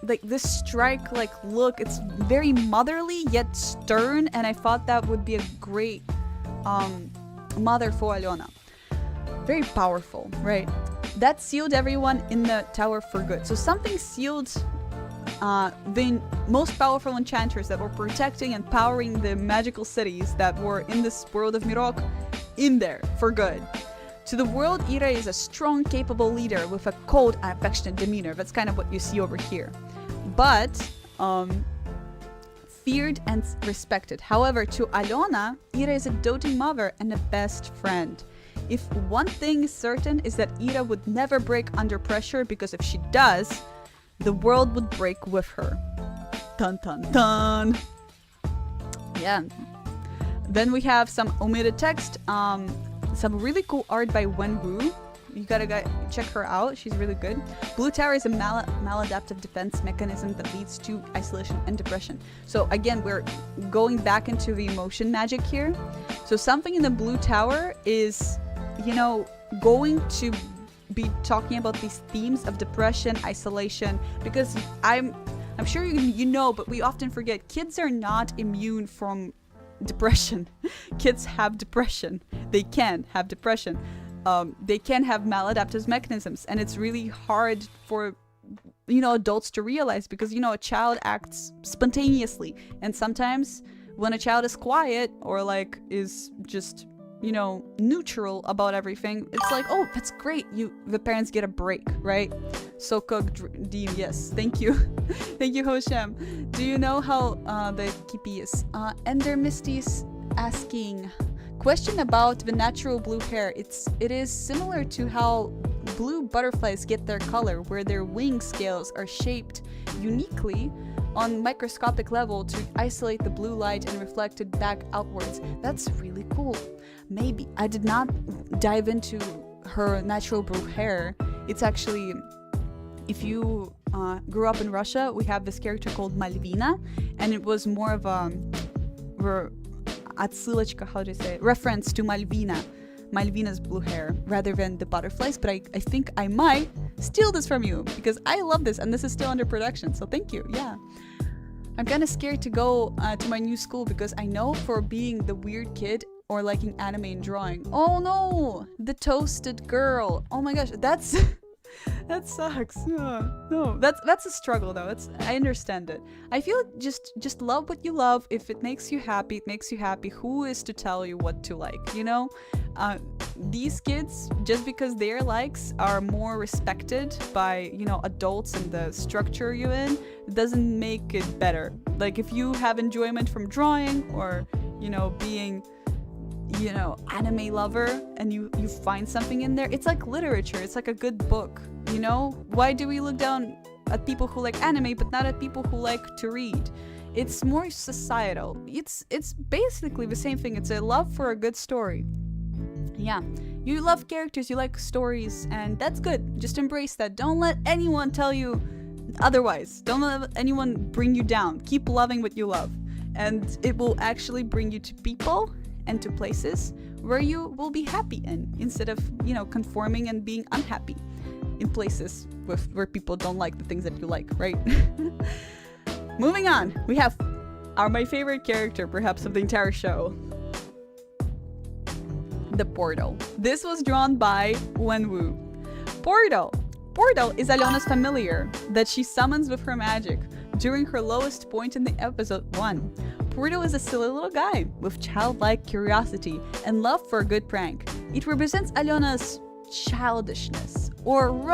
Speaker 3: this strike look, it's very motherly yet stern, and I thought that would be a great mother for Alona. Very powerful, right? That sealed everyone in the tower for good. So something sealed the most powerful enchanters that were protecting and powering the magical cities that were in this world of Mirok in there for good. To the world, Ira is a strong, capable leader with a cold and affectionate demeanor. That's kind of what you see over here. But feared and respected. However, to Alona, Ira is a doting mother and a best friend. If one thing is certain is that Ira would never break under pressure, because if she does, the world would break with her. Dun dun dun! Yeah. Then we have some omitted text, some really cool art by Wenwu. You gotta check her out, she's really good. Blue Tower is a maladaptive defense mechanism that leads to isolation and depression. So again, we're going back into the emotion magic here. So something in the Blue Tower is, going to be talking about these themes of depression, isolation, because I'm sure you know, but we often forget kids are not immune from depression. Kids have depression. They can have depression. They can have maladaptive mechanisms, and it's really hard for adults to realize, because a child acts spontaneously, and sometimes when a child is quiet or is just neutral about everything, it's like, oh, that's great, the parents get a break, right? Sokog Deem, yes, thank you. Thank you, Hoshem. Do you know how the Kipi is? Ender Misty's asking question about the natural blue hair. It is similar to how blue butterflies get their color, where their wing scales are shaped uniquely on microscopic level to isolate the blue light and reflect it back outwards. That's really cool. Maybe I did not dive into her natural blue hair. It's actually, if you grew up in Russia, we have this character called Malvina, and it was more of a отсылочка, how do you say it? Reference to Malvina's blue hair rather than the butterflies. But I think I might steal this from you, because I love this, and this is still under production, so thank you. Yeah, I'm kind of scared to go to my new school, because I know for being the weird kid or liking anime and drawing. Oh no, the toasted girl. Oh my gosh, that sucks. No, that's a struggle though. I understand it. I feel just love what you love. If it makes you happy, it makes you happy. Who is to tell you what to like? These kids, just because their likes are more respected by adults and the structure you're in, doesn't make it better. Like if you have enjoyment from drawing or being anime lover, and you find something in there, it's like literature, it's like a good book. Why do we look down at people who like anime but not at people who like to read? It's more societal. It's basically the same thing. It's a love for a good story. Yeah, you love characters, you like stories, and that's good. Just embrace that. Don't let anyone tell you Otherwise, don't let anyone bring you down. Keep loving what you love. And it will actually bring you to people and to places where you will be happy in, instead of, you know, conforming and being unhappy in places where people don't like the things that you like, right? Moving on, we have my favorite character, perhaps, of the entire show. The Portal. This was drawn by Wenwu. Portal is Alyona's familiar that she summons with her magic during her lowest point in the episode 1. Portal is a silly little guy with childlike curiosity and love for a good prank. It represents Alyona's childishness, or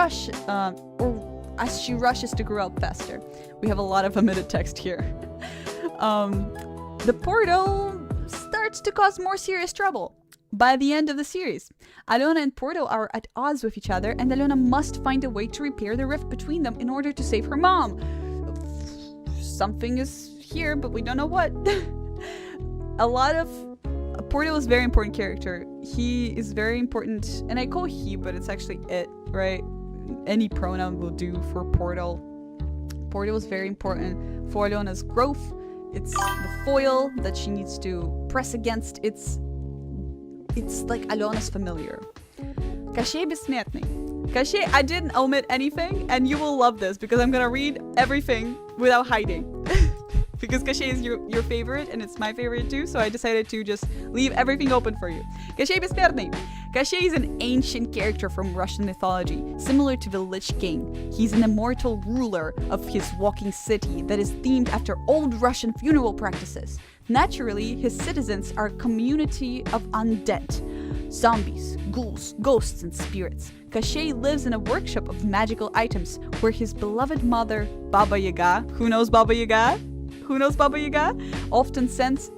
Speaker 3: as she rushes to grow up faster. We have a lot of omitted text here. The Portal starts to cause more serious trouble. By the end of the series, Alyona and Portal are at odds with each other, and Alyona must find a way to repair the rift between them in order to save her mom. Something is here, but we don't know what. Portal is a very important character. He is very important, and I call he, but it's actually it, right? Any pronoun will do for Portal. Portal is very important for Alyona's growth. It's the foil that she needs to press against. It's like Alyona's familiar. Кощей Бессмертный. Кощей, I didn't omit anything, and you will love this because I'm gonna read everything without hiding. Because Кощей is your favorite, and it's my favorite too, so I decided to just leave everything open for you. Кощей Бессмертный. Кощей is an ancient character from Russian mythology, similar to the Lich King. He's an immortal ruler of his walking city that is themed after old Russian funeral practices. Naturally, his citizens are a community of undead, zombies, ghouls, ghosts, and spirits. Kощей lives in a workshop of magical items where his beloved mother, Baba Yaga, who knows Baba Yaga? Who knows Baba Yaga? Often sends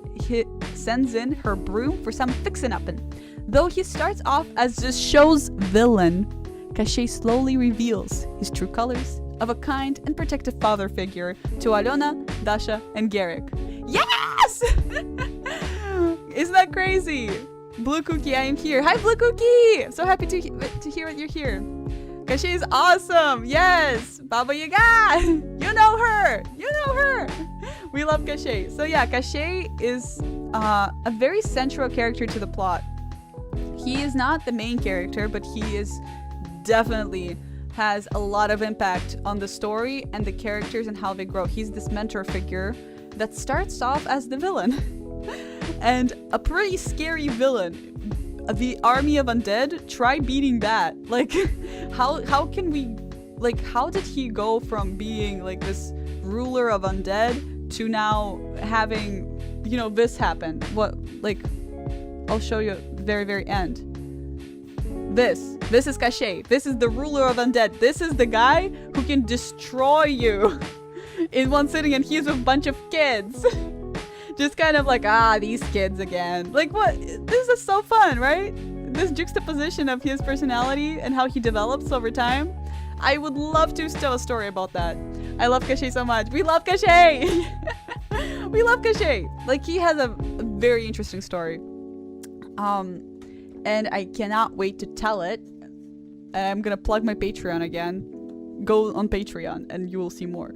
Speaker 3: in her broom for some fixin'-uppin'. Though he starts off as the show's villain, Kощей slowly reveals his true colors of a kind and protective father figure to Alyona, Dasha, and Garrick. Yes! Isn't that crazy? Blue Cookie, I am here. Hi, Blue Cookie! I'm so happy to hear that you're here. Kощей is awesome! Yes! Baba Yaga! You know her! You know her! We love Kощей. So yeah, Kощей is a very central character to the plot. He is not the main character, but he is definitely has a lot of impact on the story and the characters and how they grow. He's this mentor figure that starts off as the villain. And a pretty scary villain. The army of undead, try beating that. Like, how can we, like, how did he go from being like this ruler of undead to now having, you know, this happen? What, like, I'll show you at the very, very end. This is Kощей. This is the ruler of undead. This is the guy who can destroy you in one sitting, and he's with a bunch of kids. Just kind of like, these kids again. Like, what? This is so fun, right? This juxtaposition of his personality and how he develops over time. I would love to tell a story about that. I love Kощей so much. We love Kощей! We love Kощей! Like, he has a very interesting story. And I cannot wait to tell it. I'm gonna plug my Patreon again. Go on Patreon and you will see more.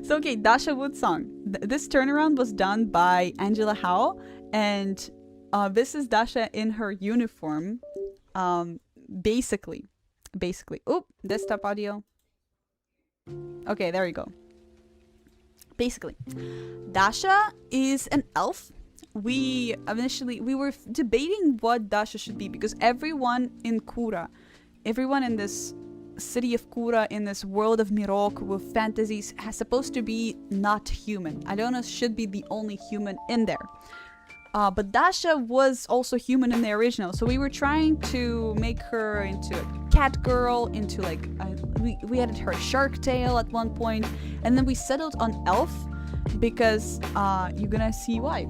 Speaker 3: So okay, Dasha Wood song. This turnaround was done by Angela Howe, and this is Dasha in her uniform. Basically. Oop, desktop audio. Okay, there we go. Basically, Dasha is an elf. We were debating what Dasha should be, because everyone in HOORAH, everyone in this city of HOORAH, in this world of Mirok with fantasies, has supposed to be not human. Alyona should be the only human in there. But Dasha was also human in the original, so we were trying to make her into a cat girl, into like we added her shark tail at one point, and then we settled on elf because you're gonna see why.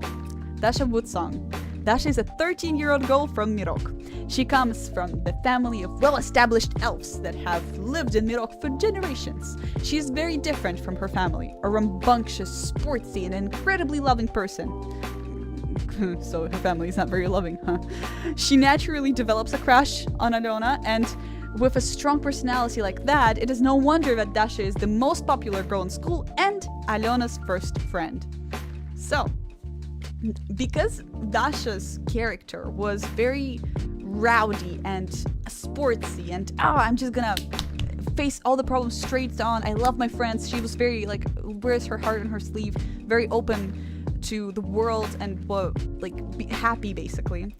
Speaker 3: Dasha Woodsong. Dasha is a 13-year-old girl from Mirok. She comes from the family of well-established elves that have lived in Mirok for generations. She is very different from her family, a rambunctious, sportsy, and incredibly loving person. So her family is not very loving, huh? She naturally develops a crush on Alyona, and with a strong personality like that, it is no wonder that Dasha is the most popular girl in school and Alona's first friend. So, because Dasha's character was very rowdy and sportsy and I'm just gonna face all the problems straight on. I love my friends. She was very like wears her heart on her sleeve, very open to the world and be happy basically.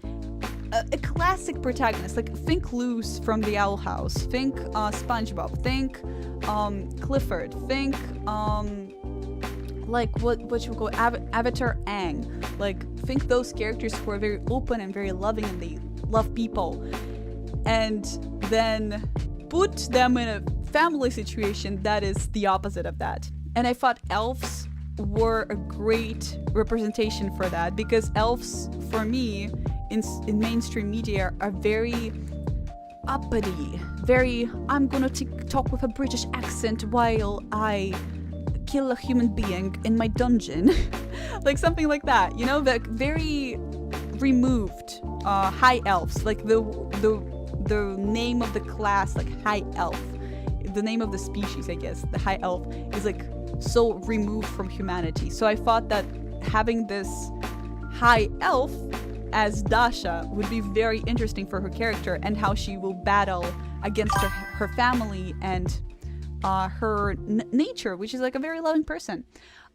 Speaker 3: A classic protagonist, like think Luz from the Owl House, think SpongeBob, think Clifford, think like what should we go Avatar Aang, like think those characters who are very open and very loving and they love people, and then put them in a family situation that is the opposite of that. And I thought elves were a great representation for that, because elves for me in mainstream media are very uppity, very I'm gonna talk with a British accent while I kill a human being in my dungeon. Like something like that, you know, like very removed high elves, like the name of the class, like high elf, the name of the species, I guess, the high elf is like so removed from humanity. So I thought that having this high elf as Dasha would be very interesting for her character and how she will battle against her family and her nature, which is like a very loving person.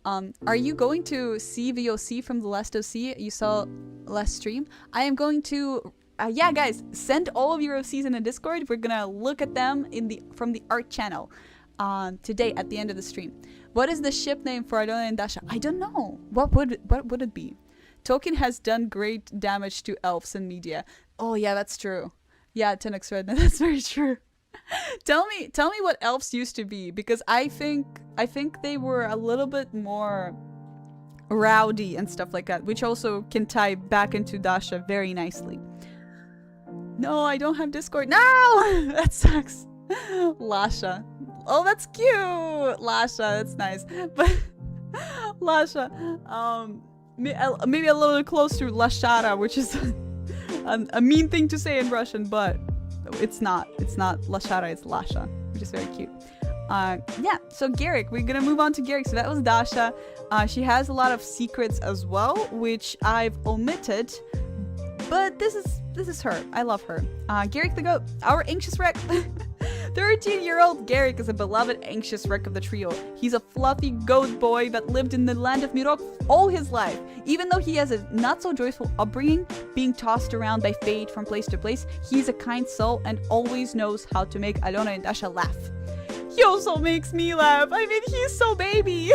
Speaker 3: Are you going to see the OC from the last OC you saw last stream? I am going to yeah guys, send all of your OCs in the Discord. We're gonna look at them from the art channel today at the end of the stream. What is the ship name for Alona and Dasha? I don't know. What would it be? Tolkien has done great damage to elves in media. Oh yeah, that's true. Yeah, 10x Red, that's very true. Tell me what elves used to be, because I think they were a little bit more rowdy and stuff like that, which also can tie back into Dasha very nicely. No, I don't have Discord. No! That sucks. Lasha. Oh, that's cute. Lasha, that's nice. But Lasha, maybe a little close to Lashara, which is a mean thing to say in Russian, but it's not Lashara, it's Lasha, which is very cute. Yeah, so Garrick, we're gonna move on to Garrick. So that was Dasha. She has a lot of secrets as well, which I've omitted, but this is her. I love her. Garrick the Goat, our anxious wreck. 13-year-old Garrick is a beloved anxious wreck of the trio. He's a fluffy goat boy that lived in the land of Mirok all his life. Even though he has a not so joyful upbringing, being tossed around by fate from place to place, he's a kind soul and always knows how to make Alona and Dasha laugh. He also makes me laugh. I mean, he's so baby.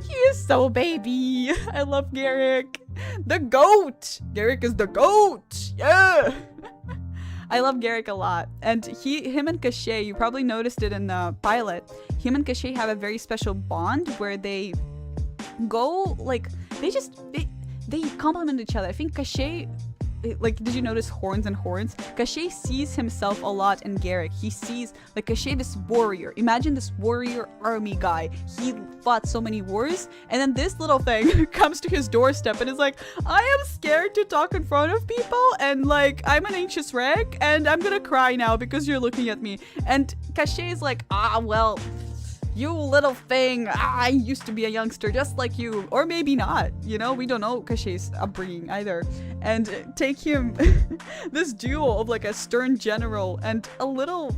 Speaker 3: He is so baby. I love Garrick. The goat. Garrick is the goat. Yeah. I love Garrick a lot. And him and Cachet, you probably noticed it in the pilot, him and Cachet have a very special bond where they go, like, they complement each other. I think Cachet, like, did you notice horns and horns? Cachet sees himself a lot in Garrick. He sees, like, Cachet, this warrior. Imagine this warrior army guy. He fought so many wars, and then this little thing comes to his doorstep and is like, I am scared to talk in front of people, and, like, I'm an anxious wreck, and I'm gonna cry now because you're looking at me. And Cachet is like, well, you little thing, I used to be a youngster just like you, or maybe not, you know, we don't know Cachet's upbringing either. And take him, this duo of like a stern general and a little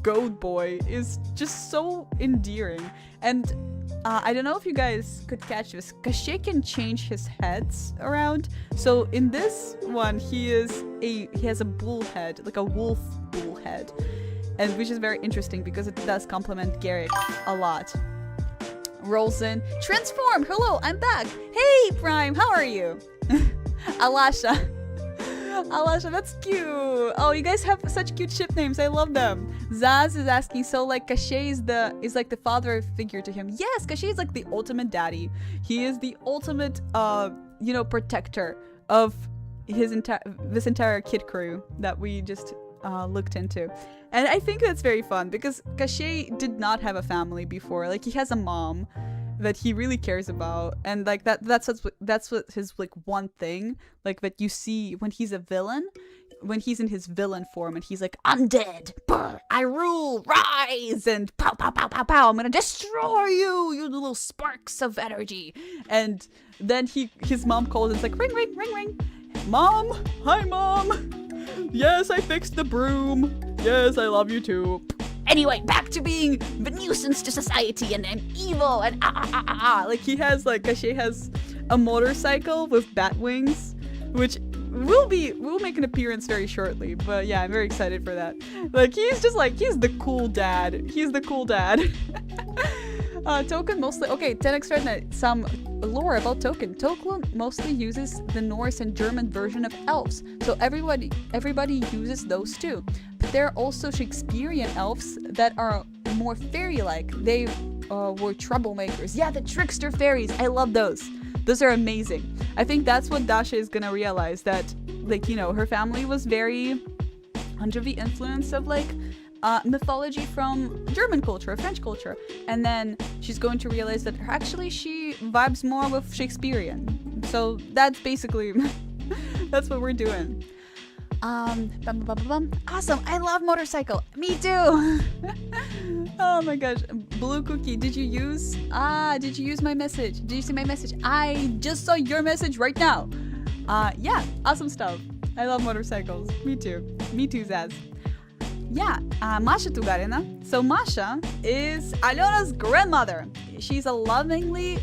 Speaker 3: goat boy is just so endearing. And I don't know if you guys could catch this, Cachet can change his heads around. So in this one, he has a bull head, like a wolf bull head. And which is very interesting because it does complement Garrick a lot. Rolls in. Transform! Hello, I'm back! Hey, Prime, how are you? Alasha. Alasha, that's cute! Oh, you guys have such cute ship names, I love them. Zaz is asking, so like Cachet is like the father figure to him. Yes, Cachet is like the ultimate daddy. He is the ultimate, you know, protector of this entire kid crew that we just looked into. And I think that's very fun because Cachet did not have a family before. Like, he has a mom that he really cares about, and like that's what his like one thing, like, that you see when he's a villain. when he's in his villain form and he's like, undead, brr, I rule, rise, and pow, pow, pow, pow, pow, I'm gonna destroy you, you little sparks of energy. And then his mom calls and it's like, ring, ring, ring, ring. Mom, hi mom. Yes, I fixed the broom. Yes, I love you too. Anyway, back to being the nuisance to society and evil and Like he has Caché has a motorcycle with bat wings, which will make an appearance very shortly. But yeah, I'm very excited for that. Like he's the cool dad. He's the cool dad. Token mostly, okay, 10x Rednet, some lore about Token. Token mostly uses the Norse and German version of elves, so everybody uses those too. But there are also Shakespearean elves that are more fairy-like. They were troublemakers. Yeah, the trickster fairies. I love those. Those are amazing. I think that's what Dasha is gonna realize, that like, you know, her family was very under the influence of like mythology from German culture, French culture, and then she's going to realize that actually she vibes more with Shakespearean. So that's basically that's what we're doing. Awesome! I love motorcycle. Me too. Oh my gosh, Blue Cookie, did you use my message? Did you see my message? I just saw your message right now. Yeah, awesome stuff. I love motorcycles. Me too, Zaz. Yeah, Masha Tugarina. So Masha is Alyona's grandmother. She's lovingly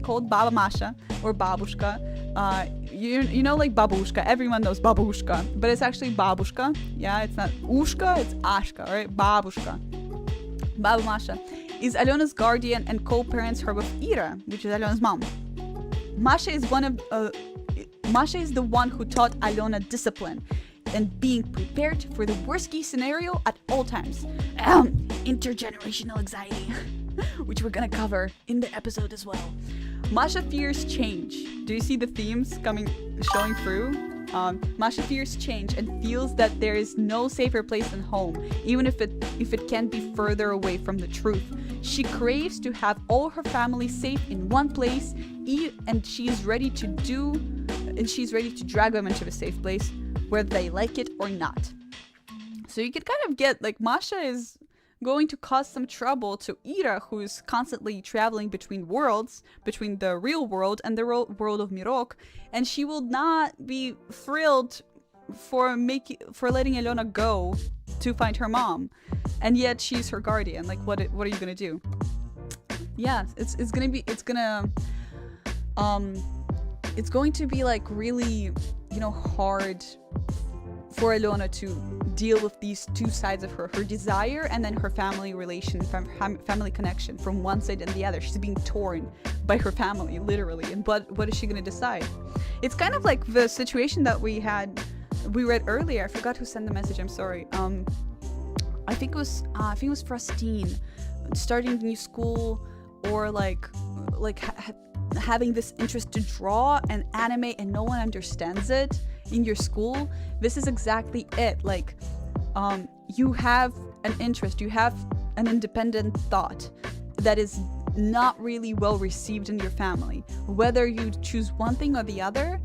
Speaker 3: called Baba Masha or Babushka. You know, like babushka. Everyone knows babushka, but it's actually babushka. Yeah, it's not ushka, it's ashka, right? Babushka. Baba Masha is Alyona's guardian and co-parents her with Ira, which is Alyona's mom. Masha is the one who taught Alyona discipline and being prepared for the worst case scenario at all times. Intergenerational anxiety, which we're gonna cover in the episode as well. Masha fears change. Do you see the themes showing through? Masha fears change and feels that there is no safer place than home, even if it can be further away from the truth. She craves to have all her family safe in one place, and she's ready to drag them into a safe place, whether they like it or not. So you could kind of get like Masha is going to cause some trouble to Ira, who's constantly traveling between worlds, between the real world and the world of Mirok, and she will not be thrilled for letting Alyona go to find her mom, and yet she's her guardian. Like, what are you gonna do? Yeah, it's going to be like really, you know, hard for Alyona to deal with these two sides of her desire and then her family relation, family connection from one side and the other. She's being torn by her family, literally. And what is she going to decide? It's kind of like the situation that we read earlier. I forgot who sent the message. I'm sorry. I think it was Frostine, starting a new school, or having this interest to draw and animate and no one understands it in your school. This is exactly it. Like, you have an interest, you have an independent thought that is not really well received in your family. Whether you choose one thing or the other,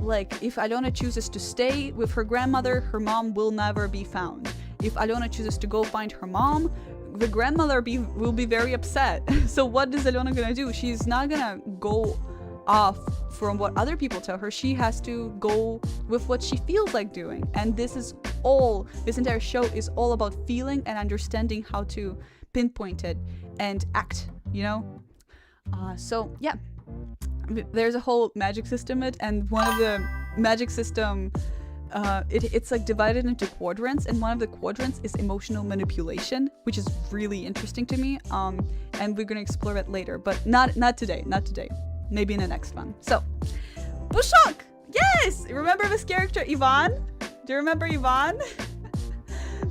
Speaker 3: like if Alyona chooses to stay with her grandmother, her mom will never be found. If Alyona chooses to go find her mom, the grandmother will be very upset. So what is Alyona gonna do? She's not gonna go off from what other people tell her. She has to go with what she feels like doing. And this entire show is all about feeling and understanding how to pinpoint it and act, you know? So yeah, there's a whole magic system and one of the magic system, it's like divided into quadrants, and one of the quadrants is emotional manipulation, which is really interesting to me. And we're gonna explore it later, but not today. Maybe in the next one. So, Pushok! Yes! Remember this character, Ivan? Do you remember Ivan?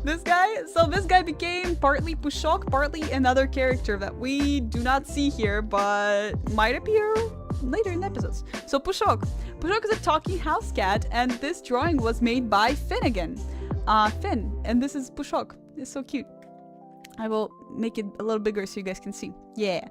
Speaker 3: This guy became partly Pushok, partly another character that we do not see here, but might appear later in the episodes. So Pushok is a talking house cat, and this drawing was made by Finn again. Finn, and this is Pushok. It's so cute. I will make it a little bigger so you guys can see. Yeah.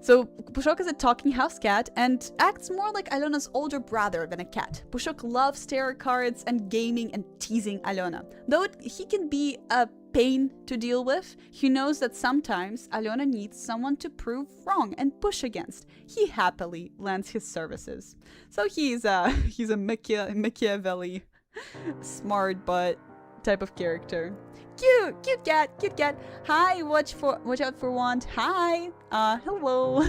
Speaker 3: So Pushok is a talking house cat and acts more like Alona's older brother than a cat. Pushok loves tarot cards and gaming and teasing Alona. Though he can be a pain to deal with, he knows that sometimes Alona needs someone to prove wrong and push against. He happily lends his services. So he's a Machiavelli, smart but type of character. Cute cat. Hi, watch out for Want. Hi. Hello.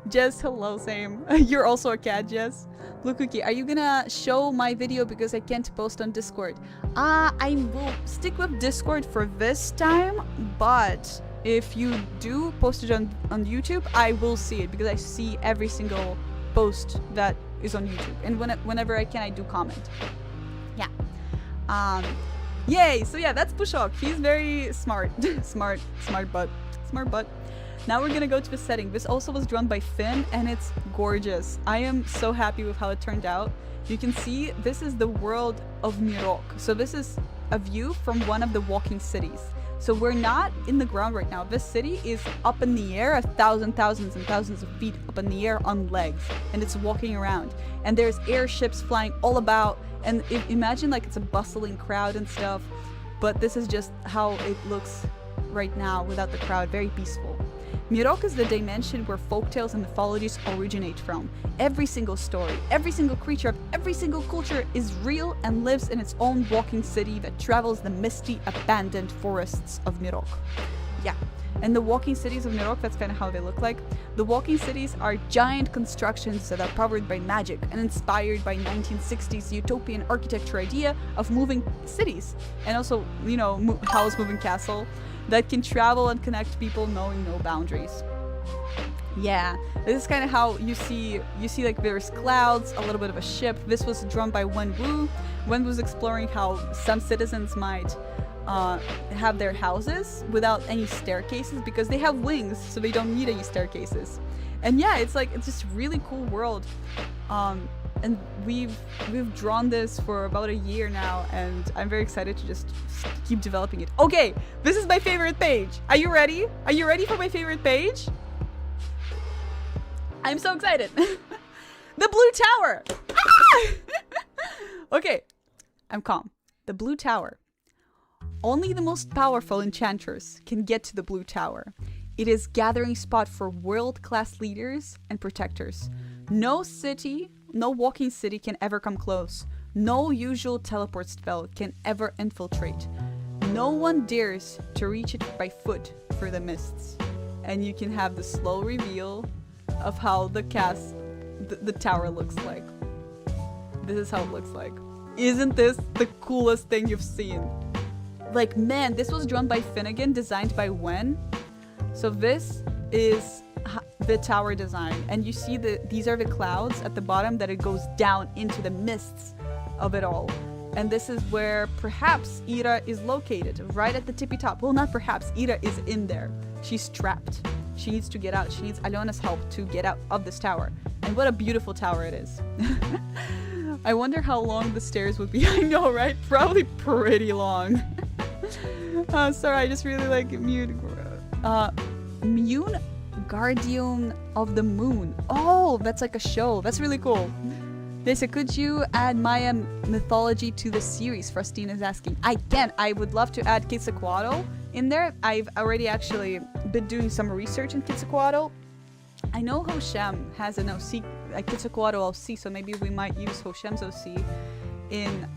Speaker 3: Jess, hello, same. You're also a cat, Jess. Blue Cookie, are you gonna show my video because I can't post on Discord? I will stick with Discord for this time, but if you do post it on YouTube, I will see it because I see every single post that is on YouTube. And whenever I can, I do comment. Yeah. Yay! So yeah, that's Pushok. He's very smart. smart butt. Now we're gonna go to the setting. This also was drawn by Finn and it's gorgeous. I am so happy with how it turned out. You can see this is the world of Mirok. So this is a view from one of the walking cities. So we're not in the ground right now. This city is up in the air, thousands and thousands of feet up in the air on legs. And it's walking around. And there's airships flying all about. And imagine like it's a bustling crowd and stuff, but this is just how it looks right now without the crowd, very peaceful. Mirok is the dimension where folktales and mythologies originate from. Every single story, every single creature of every single culture is real and lives in its own walking city that travels the misty, abandoned forests of Mirok. Yeah. And the walking cities of Mirok, that's kind of how they look like. The walking cities are giant constructions that are powered by magic and inspired by 1960s utopian architecture idea of moving cities. And also, you know, house moving castle that can travel and connect people knowing no boundaries. Yeah, this is kind of how you see like there's clouds, a little bit of a ship. This was drawn by Wen Wu. Wen was exploring how some citizens might have their houses without any staircases because they have wings, so they don't need any staircases. And yeah, it's just really cool world. And we've drawn this for about a year now, and I'm very excited to just keep developing it. Okay, this is my favorite page. Are you ready? Are you ready for my favorite page? I'm so excited. The Blue Tower. Ah! Okay, I'm calm. The Blue Tower. Only the most powerful enchanters can get to the Blue Tower. It is gathering spot for world-class leaders and protectors. No walking city can ever come close. No usual teleport spell can ever infiltrate. No one dares to reach it by foot through the mists. And you can have the slow reveal of how the tower looks like. This is how it looks like. Isn't this the coolest thing you've seen? Like, man, this was drawn by Finnegan, designed by Wen. So this is the tower design, and you see these are the clouds at the bottom that it goes down into the mists of it all. And this is where perhaps Ira is located, right at the tippy top. Well, not perhaps, Ira is in there. She's trapped. She needs to get out. She needs Alona's help to get out of this tower. And what a beautiful tower it is. I wonder how long the stairs would be. I know, right? Probably pretty long. Sorry, I just really like Mune Guardian of the Moon. Oh, that's like a show. That's really cool. They said, could you add Maya mythology to the series? Frostine is asking. I can. I would love to add Quetzalcoatl in there. I've already actually been doing some research in Quetzalcoatl. I know Hoshem has an OC, a Quetzalcoatl OC, so maybe we might use Hoshem's OC in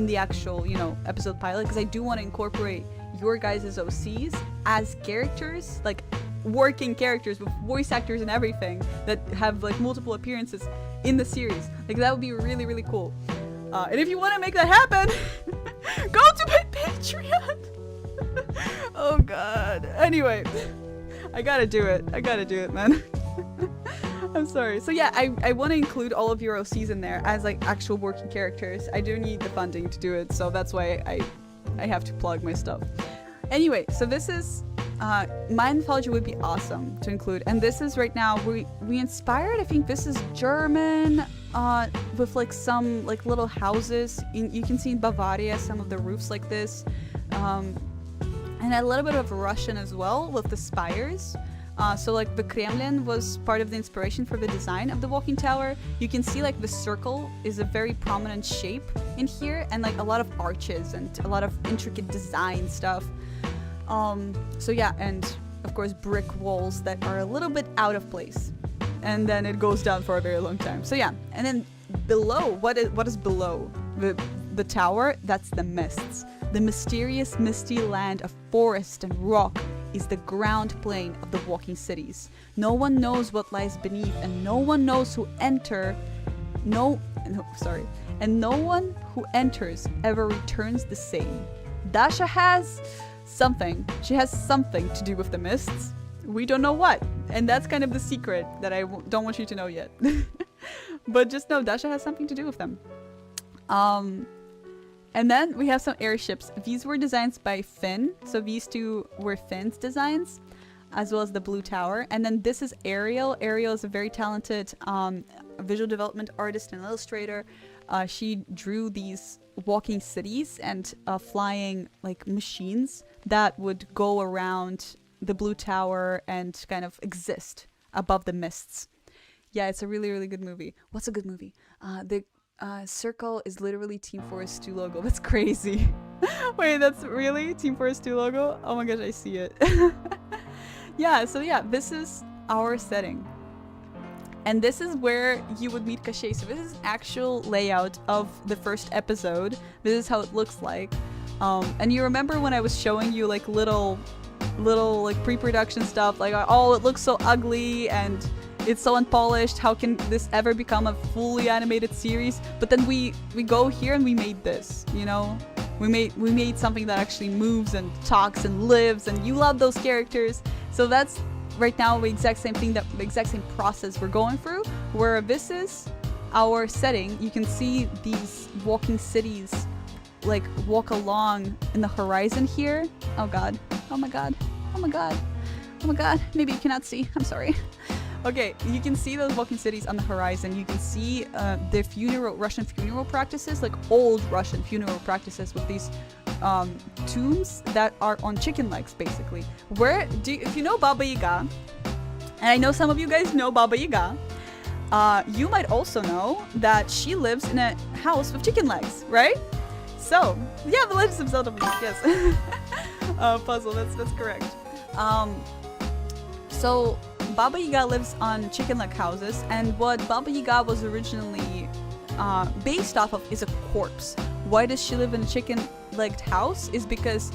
Speaker 3: the actual, episode pilot, because I do want to incorporate your guys' OCs as characters, like working characters with voice actors and everything that have like multiple appearances in the series. Like, that would be really, really cool. And if you want to make that happen, go to my Patreon. Oh god. Anyway, I gotta do it, man. I'm sorry. So yeah, I want to include all of your OCs in there as like actual working characters. I do need the funding to do it, so that's why I have to plug my stuff. Anyway, so this is my mythology would be awesome to include, and this is right now we inspired. I think this is German with like some like little houses. You can see in Bavaria some of the roofs like this, and a little bit of Russian as well with the spires. So like the Kremlin was part of the inspiration for the design of the walking tower. You can see like the circle is a very prominent shape in here, and like a lot of arches and a lot of intricate design stuff. So yeah, and of course brick walls that are a little bit out of place. And then it goes down for a very long time. So yeah, and then below, what is below the tower? That's the mists. The mysterious misty land of forest and rock is the ground plane of the walking cities. No one knows what lies beneath, and no one knows who enter. And no one who enters ever returns the same. Dasha has something. She has something to do with the mists. We don't know what, and that's kind of the secret that I don't want you to know yet. But just know Dasha has something to do with them. And then we have some airships. These were designs by Finn. So these two were Finn's designs, as well as the Blue Tower. And then this is Ariel. Ariel is a very talented visual development artist and illustrator. She drew these walking cities and flying like machines that would go around the Blue Tower and kind of exist above the mists. Yeah, it's a really, really good movie. What's a good movie? The circle is literally Team Forest 2 logo. That's crazy. Wait, that's really Team Forest 2 logo? Oh my gosh, I see it. Yeah, so yeah, this is our setting. And this is where you would meet Kashey. So this is actual layout of the first episode. This is how it looks like. And you remember when I was showing you like little like pre-production stuff, like, oh, it looks so ugly and it's so unpolished, how can this ever become a fully animated series? But then we go here and we made this, you know? We made something that actually moves and talks and lives, and you love those characters. So that's right now the exact same thing, the exact same process we're going through, where this is our setting. You can see these walking cities like walk along in the horizon here. Oh god. Oh my god. Oh my god. Oh my god. Maybe you cannot see. I'm sorry. Okay, you can see those walking cities on the horizon. You can see the Russian funeral practices, like old Russian funeral practices with these tombs that are on chicken legs, basically. If you know Baba Yaga, and I know some of you guys know Baba Yaga, you might also know that she lives in a house with chicken legs, right? So, yeah, the Legends of Zelda, yes. Puzzle, that's correct. So Baba Yaga lives on chicken leg houses, and what Baba Yaga was originally based off of is a corpse. Why does she live in a chicken-legged house? Is because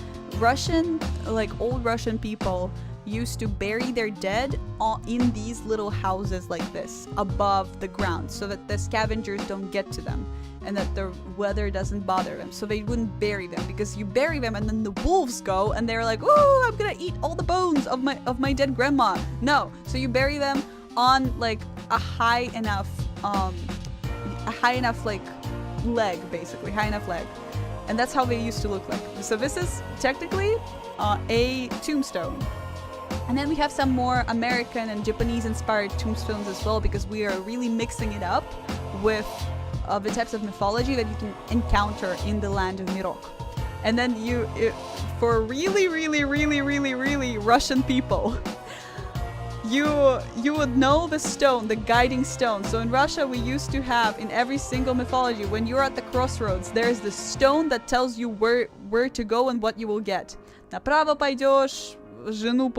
Speaker 3: old Russian people used to bury their dead in these little houses like this above the ground, so that the scavengers don't get to them and that the weather doesn't bother them. So they wouldn't bury them, because you bury them and then the wolves go and they're like, oh, I'm gonna eat all the bones of my dead grandma. No, so you bury them on like a high enough like leg, basically high enough leg, and that's how they used to look like. So this is technically a tombstone. And then we have some more American and Japanese inspired tombstones as well, because we are really mixing it up with the types of mythology that you can encounter in the land of Mirok. And then for really, really, really, really, really Russian people, you would know the stone, the guiding stone. So in Russia, we used to have, in every single mythology, when you're at the crossroads, there's the stone that tells you where to go and what you will get. Направо пойдешь, жену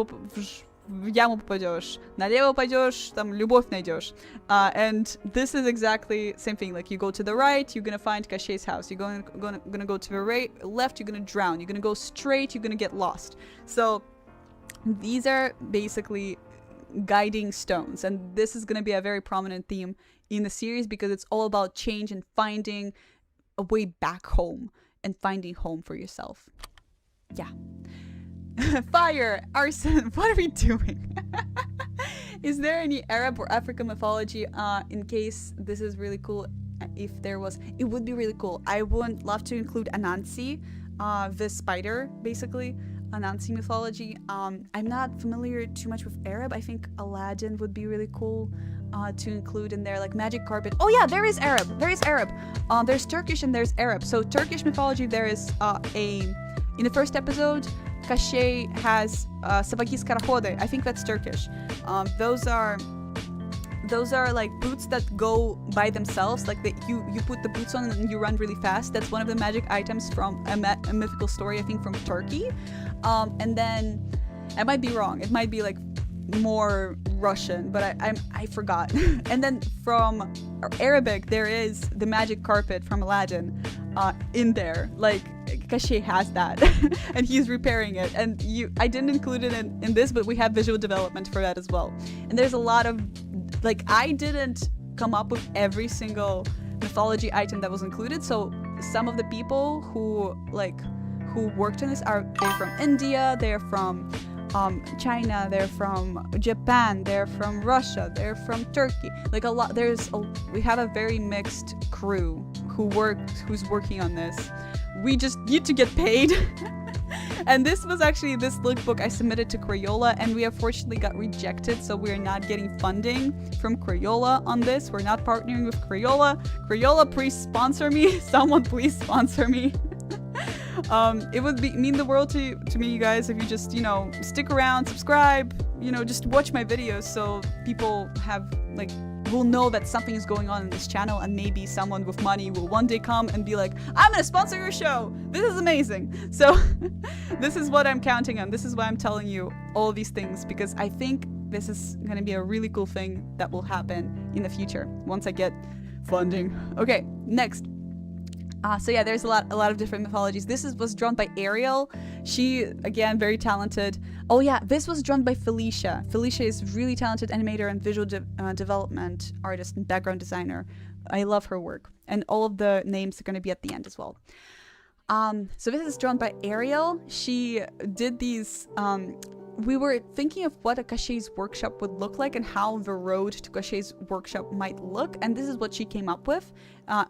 Speaker 3: в яму попадешь, налево пойдешь, там любовь найдешь. And this is exactly same thing. Like, you go to the right, you're gonna find Kashey's house. You're gonna go to the left, you're gonna drown. You're gonna go straight, you're gonna get lost. So these are basically guiding stones, and this is gonna be a very prominent theme in the series, because it's all about change and finding a way back home and finding home for yourself. Yeah. Fire, arson, what are we doing? Is there any Arab or African mythology? In case this is really cool, if there was, it would be really cool. I would love to include Anansi, the spider, basically, Anansi mythology. I'm not familiar too much with Arab. I think Aladdin would be really cool to include in there, like magic carpet. Oh yeah, there is Arab. There's Turkish and there's Arab. So Turkish mythology, there is in the first episode, Cachet has sabaki skarahode. I think that's Turkish. Those are like boots that go by themselves. Like you put the boots on and you run really fast. That's one of the magic items from a mythical story, I think, from Turkey. And then I might be wrong. It might be like more Russian, but I forgot. And then from Arabic, there is the magic carpet from Aladdin in there. Like Cachet has that, and he's repairing it. And I didn't include it in this, but we have visual development for that as well. And there's a lot of, like, I didn't come up with every single mythology item that was included. So some of the people who worked on this they're from India, they're from China, they're from Japan, they're from Russia, they're from Turkey. Like a lot, we have a very mixed crew who's working on this. We just need to get paid. And this lookbook I submitted to Crayola, and we unfortunately got rejected, so we're not getting funding from Crayola on this. We're not partnering with Crayola. Crayola, please sponsor me. Someone please sponsor me. It would mean the world to me, you guys, if you just, stick around, subscribe, just watch my videos, so people will know that something is going on in this channel, and maybe someone with money will one day come and be like, I'm gonna sponsor your show. This is amazing. So this is what I'm counting on. This is why I'm telling you all these things, because I think this is gonna be a really cool thing that will happen in the future once I get funding. Okay, next. So yeah, there's a lot of different mythologies. This was drawn by Ariel. She, again, very talented. Oh yeah, this was drawn by Felicia. Felicia is really talented animator and visual development artist and background designer. I love her work. And all of the names are going to be at the end as well. So this is drawn by Ariel. She did these... we were thinking of what a Cachet's workshop would look like and how the road to Cachet's workshop might look, and this is what she came up with.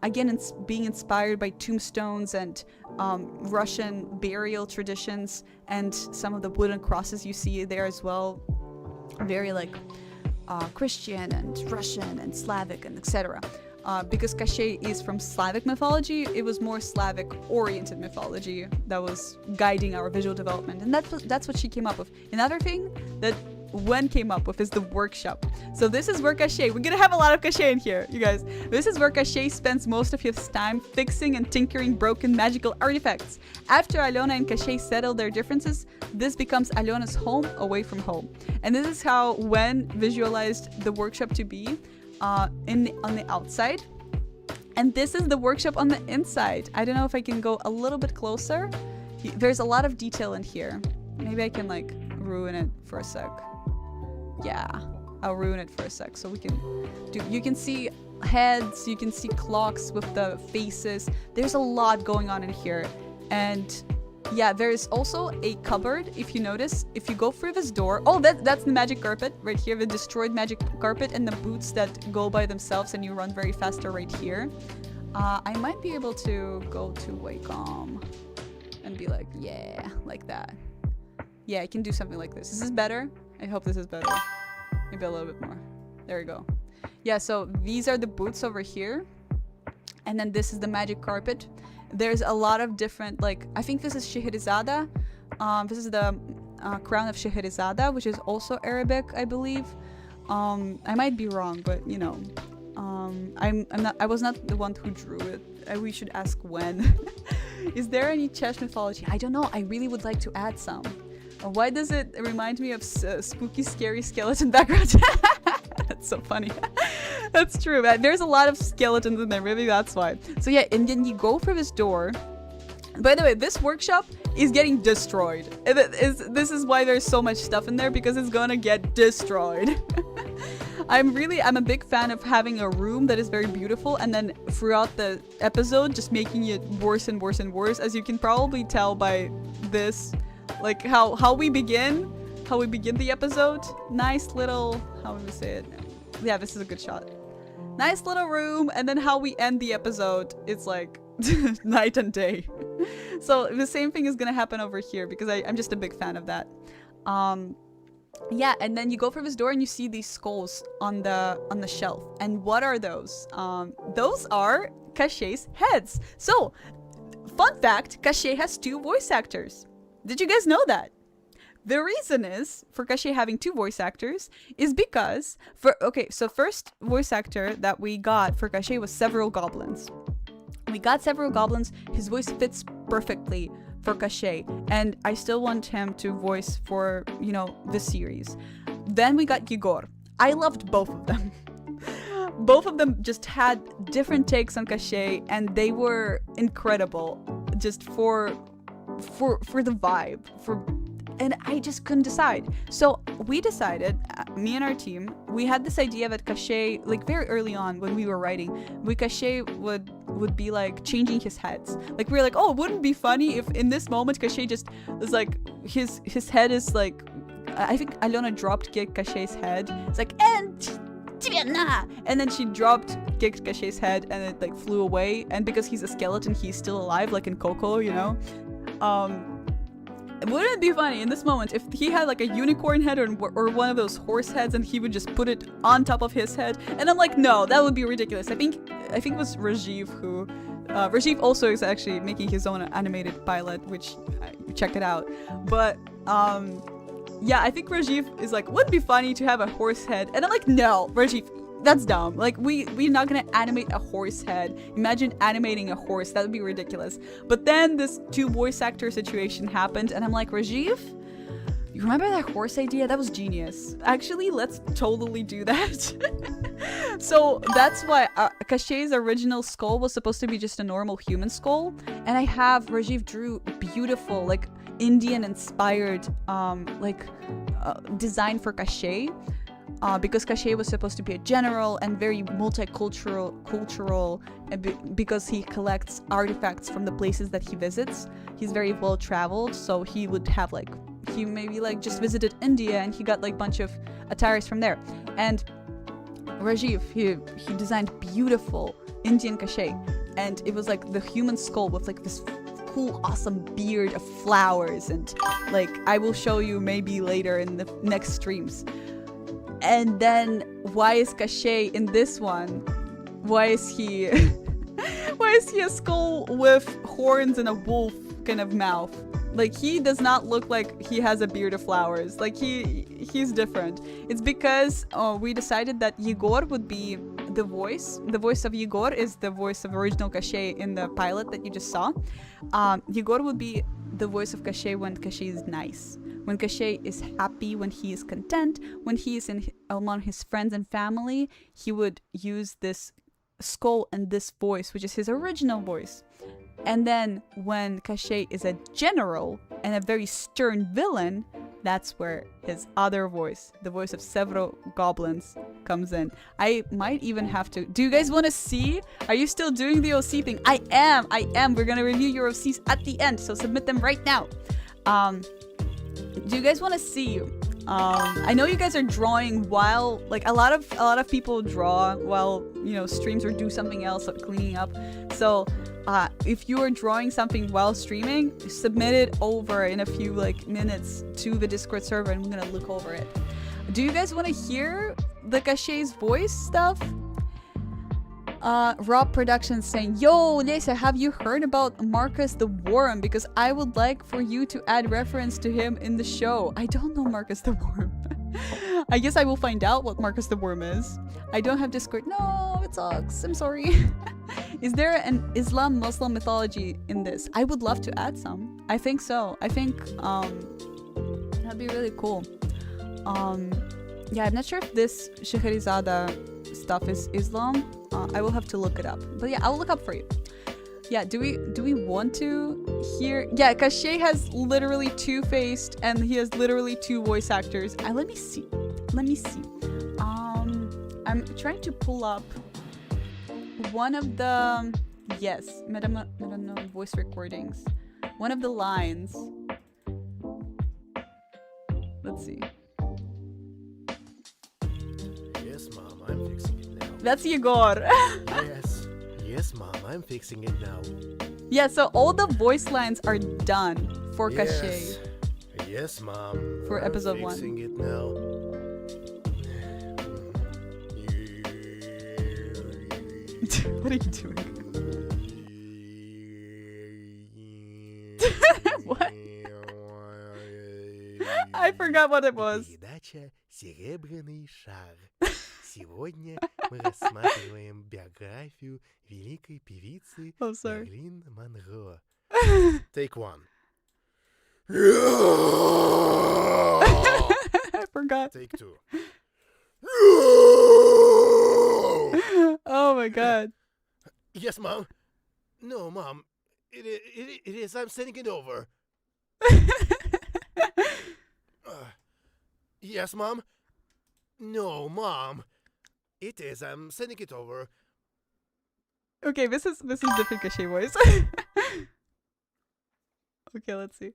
Speaker 3: Again, it's being inspired by tombstones and Russian burial traditions, and some of the wooden crosses you see there as well. Very Christian and Russian and Slavic and etc. Because Cachet is from Slavic mythology, it was more Slavic-oriented mythology that was guiding our visual development, and that's what she came up with. Another thing that Wen came up with is the workshop. So this is where Cachet, we're gonna have a lot of Cachet in here, you guys. This is where Cachet spends most of his time fixing and tinkering broken magical artifacts. After Alona and Cachet settle their differences, this becomes Alona's home away from home. And this is how Wen visualized the workshop to be. On the outside, and this is the workshop on the inside. I don't know if I can go a little bit closer. There's a lot of detail in here. Maybe I can ruin it for a sec. Yeah, I'll ruin it for a sec so we can do. You can see heads, you can see clocks with the faces. There's a lot going on in here, and yeah, there is also a cupboard. If you notice, if you go through this door, that's the magic carpet right here, the destroyed magic carpet, and the boots that go by themselves and you run very fast are right here. I might be able to go to Wacom and be like, yeah, like that. Yeah, I can do something like this. Is this better? I hope this is better. Maybe a little bit more. There we go. Yeah, so these are the boots over here, and then this is the magic carpet. There's a lot of different, I think this is Scheherazade. This is the crown of Scheherazade, which is also Arabic, I believe. I might be wrong, but I was not the one who drew it. We should ask when. Is there any Czech mythology? I don't know. I really would like to add some. Why does it remind me of spooky, scary skeleton background? That's so funny. That's true. There's a lot of skeletons in there. Maybe that's why. So yeah, and then you go for this door. By the way, this workshop is getting destroyed. This is why there's so much stuff in there, because it's gonna get destroyed. I'm a big fan of having a room that is very beautiful, and then throughout the episode just making it worse and worse and worse, as you can probably tell by this, how we begin the episode. Nice little, how would we say it? Yeah, this is a good shot. Nice little room, and then how we end the episode, it's like night and day. So the same thing is gonna happen over here, because I'm just a big fan of that. Yeah, and then you go through this door and you see these skulls on the shelf. And what are those? Those are Cachet's heads. So, fun fact, Cachet has 2 voice actors. Did you guys know that? The reason is for Cachet having 2 voice actors is because so first voice actor that we got for Cachet was Several Goblins. We got Several Goblins. His voice fits perfectly for Cachet, and I still want him to voice for, you know, the series. Then we got Igor. I loved both of them. Both of them just had different takes on Cachet, and they were incredible just for the vibe, and I just couldn't decide. So we decided, me and our team, we had this idea that Cachet, like very early on when we were writing, Cachet would be like changing his heads. Like we were like, oh, wouldn't it be funny if in this moment Cachet just was like, his head is like, I think Alona drop kicked Cachet's head. It's like, and then she kicked Cachet's head, and it like flew away. And because he's a skeleton, he's still alive, like in Coco, you know. Wouldn't it be funny in this moment if he had like a unicorn head or one of those horse heads, and he would just put it on top of his head? And I'm like, no, that would be ridiculous. I think it was Rajiv who. Rajiv also is actually making his own animated pilot, which check it out. But yeah, I think Rajiv is like, would it be funny to have a horse head? And I'm like, no, Rajiv, that's dumb. Like we're not gonna animate a horse head. Imagine animating a horse, that would be ridiculous. But then this 2 voice actor situation happened, and I'm like, Rajiv, you remember that horse idea? That was genius. Actually, let's totally do that. So that's why Cachet's original skull was supposed to be just a normal human skull, and I have Rajiv drew beautiful, like Indian inspired design for Cachet. Because Cachet was supposed to be a general and very multicultural, because he collects artifacts from the places that he visits. He's very well traveled, so he would have like, he maybe like just visited India and he got like bunch of attires from there. And Rajiv, he designed beautiful Indian Cachet, and it was like the human skull with like this cool, awesome beard of flowers, and like I will show you maybe later in the next streams. And then why is Cachet in this one? Why is he a skull with horns and a wolf kind of mouth? Like he does not look like he has a beard of flowers. Like he's different. It's because we decided that Igor would be the voice. The voice of Igor is the voice of original Cachet in the pilot that you just saw. Igor would be the voice of Cachet when Cachet is nice. When Cachet is happy, when he is content, when he is among his friends and family, he would use this skull and this voice, which is his original voice. And then when Cachet is a general and a very stern villain, that's where his other voice, the voice of several goblins, comes in. I might even have to... Do you guys want to see? Are you still doing the OC thing? I am. We're going to review your OCs at the end, so submit them right now. Do you guys want to see? I know you guys are drawing while, like, a lot of people draw while, you know, streams or do something else, like cleaning up. So if you are drawing something while streaming, submit it over in a few like minutes to the Discord server, and we're gonna look over it. Do you guys want to hear the Cachet's voice stuff? Rob Productions saying, yo, Lesya, have you heard about Marcus the Worm? Because I would like for you to add reference to him in the show. I don't know Marcus the Worm. I guess I will find out what Marcus the Worm is. I don't have Discord. No, it sucks. I'm sorry. Is there an Islam-Muslim mythology in this? I would love to add some. I think so. I think that'd be really cool. Yeah, I'm not sure if this Scheherazade stuff is Islam. I will have to look it up. But yeah, I'll look up for you. Yeah, do we want to hear? Yeah, Cachet has literally two-faced, and he has literally two voice actors. Let me see. I'm trying to pull up one of the Madame voice recordings. One of the lines. Let's see.
Speaker 2: Yes, Mom, I'm fixing it now.
Speaker 3: That's Igor.
Speaker 2: Yes, Mom, I'm fixing it now.
Speaker 3: Yeah, so all the voice lines are done for Cachet.
Speaker 2: Yes, Mom.
Speaker 3: For episode 1.
Speaker 2: Fixing it now.
Speaker 3: What are you doing? What? forgot what it was.
Speaker 2: Передача «Серебряный шар». Сегодня мы рассматриваем биографию великой певицы
Speaker 3: Oh, sorry.
Speaker 2: Мерлин Монро. Take one.
Speaker 3: I forgot.
Speaker 2: Take two.
Speaker 3: Oh my god.
Speaker 2: Yes, Mom. No, Mom. It is. I'm sending it over. Yes, Mom. No, Mom. It is. I'm sending it over.
Speaker 3: Okay, this is different cachet voice. Okay, let's see.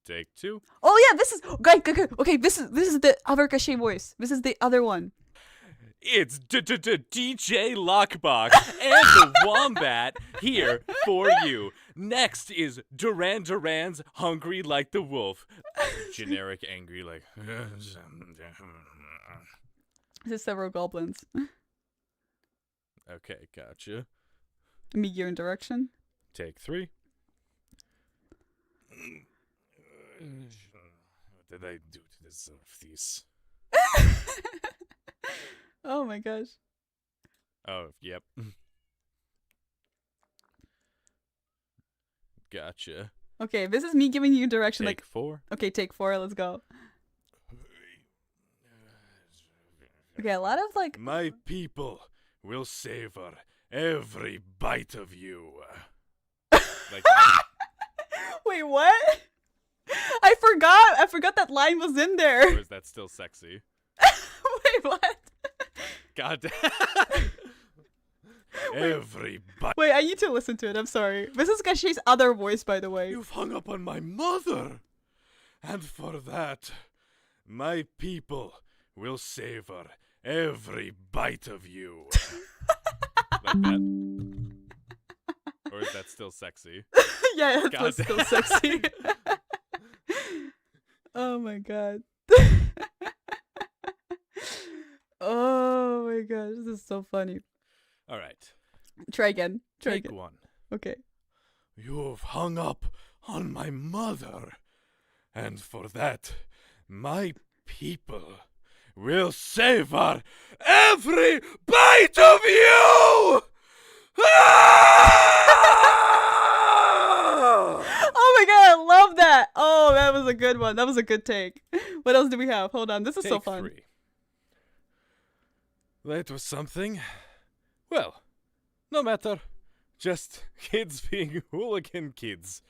Speaker 8: Take two.
Speaker 3: Oh yeah, this is okay. This is the other cachet voice. This is the other one.
Speaker 8: It's DJ Lockbox and the Wombat here for you. Next is Duran Duran's Hungry Like the Wolf. Generic angry like...
Speaker 3: This is several goblins.
Speaker 8: Okay, gotcha.
Speaker 3: Me gear in direction.
Speaker 8: Take three. What did I do to deserve these?
Speaker 3: Oh my gosh.
Speaker 8: Oh, yep. Gotcha.
Speaker 3: Okay, this is me giving you direction.
Speaker 8: Take
Speaker 3: Like,
Speaker 8: four.
Speaker 3: okay, take 4. Let's go. Okay, a lot of like.
Speaker 8: My people will savor every bite of you. Like that.
Speaker 3: Wait, what? I forgot that line was in
Speaker 8: Or
Speaker 3: there.
Speaker 8: is that still sexy?
Speaker 3: Wait, what?
Speaker 8: God damn. Every bite.
Speaker 3: Wait, I need to listen to it. I'm sorry. This is Cachet's other voice, by the way.
Speaker 8: You've hung up on my mother. And for that, my people will savor every bite of you. Like that. Or is that still sexy?
Speaker 3: Yeah, it
Speaker 8: God
Speaker 3: was still
Speaker 8: damn.
Speaker 3: sexy. Oh my god. Oh my gosh, this is so funny.
Speaker 8: All right.
Speaker 3: Try again. Try
Speaker 8: Take
Speaker 3: again.
Speaker 8: one.
Speaker 3: Okay.
Speaker 8: You've hung up on my mother. And for that, my people will savor every bite of you!
Speaker 3: Oh my god, I love that. Oh, that was a good one. That was a good take. What else do we have? Hold on. This is so
Speaker 8: Take
Speaker 3: fun.
Speaker 8: three. That was something. Well, no matter. Just kids being hooligan kids.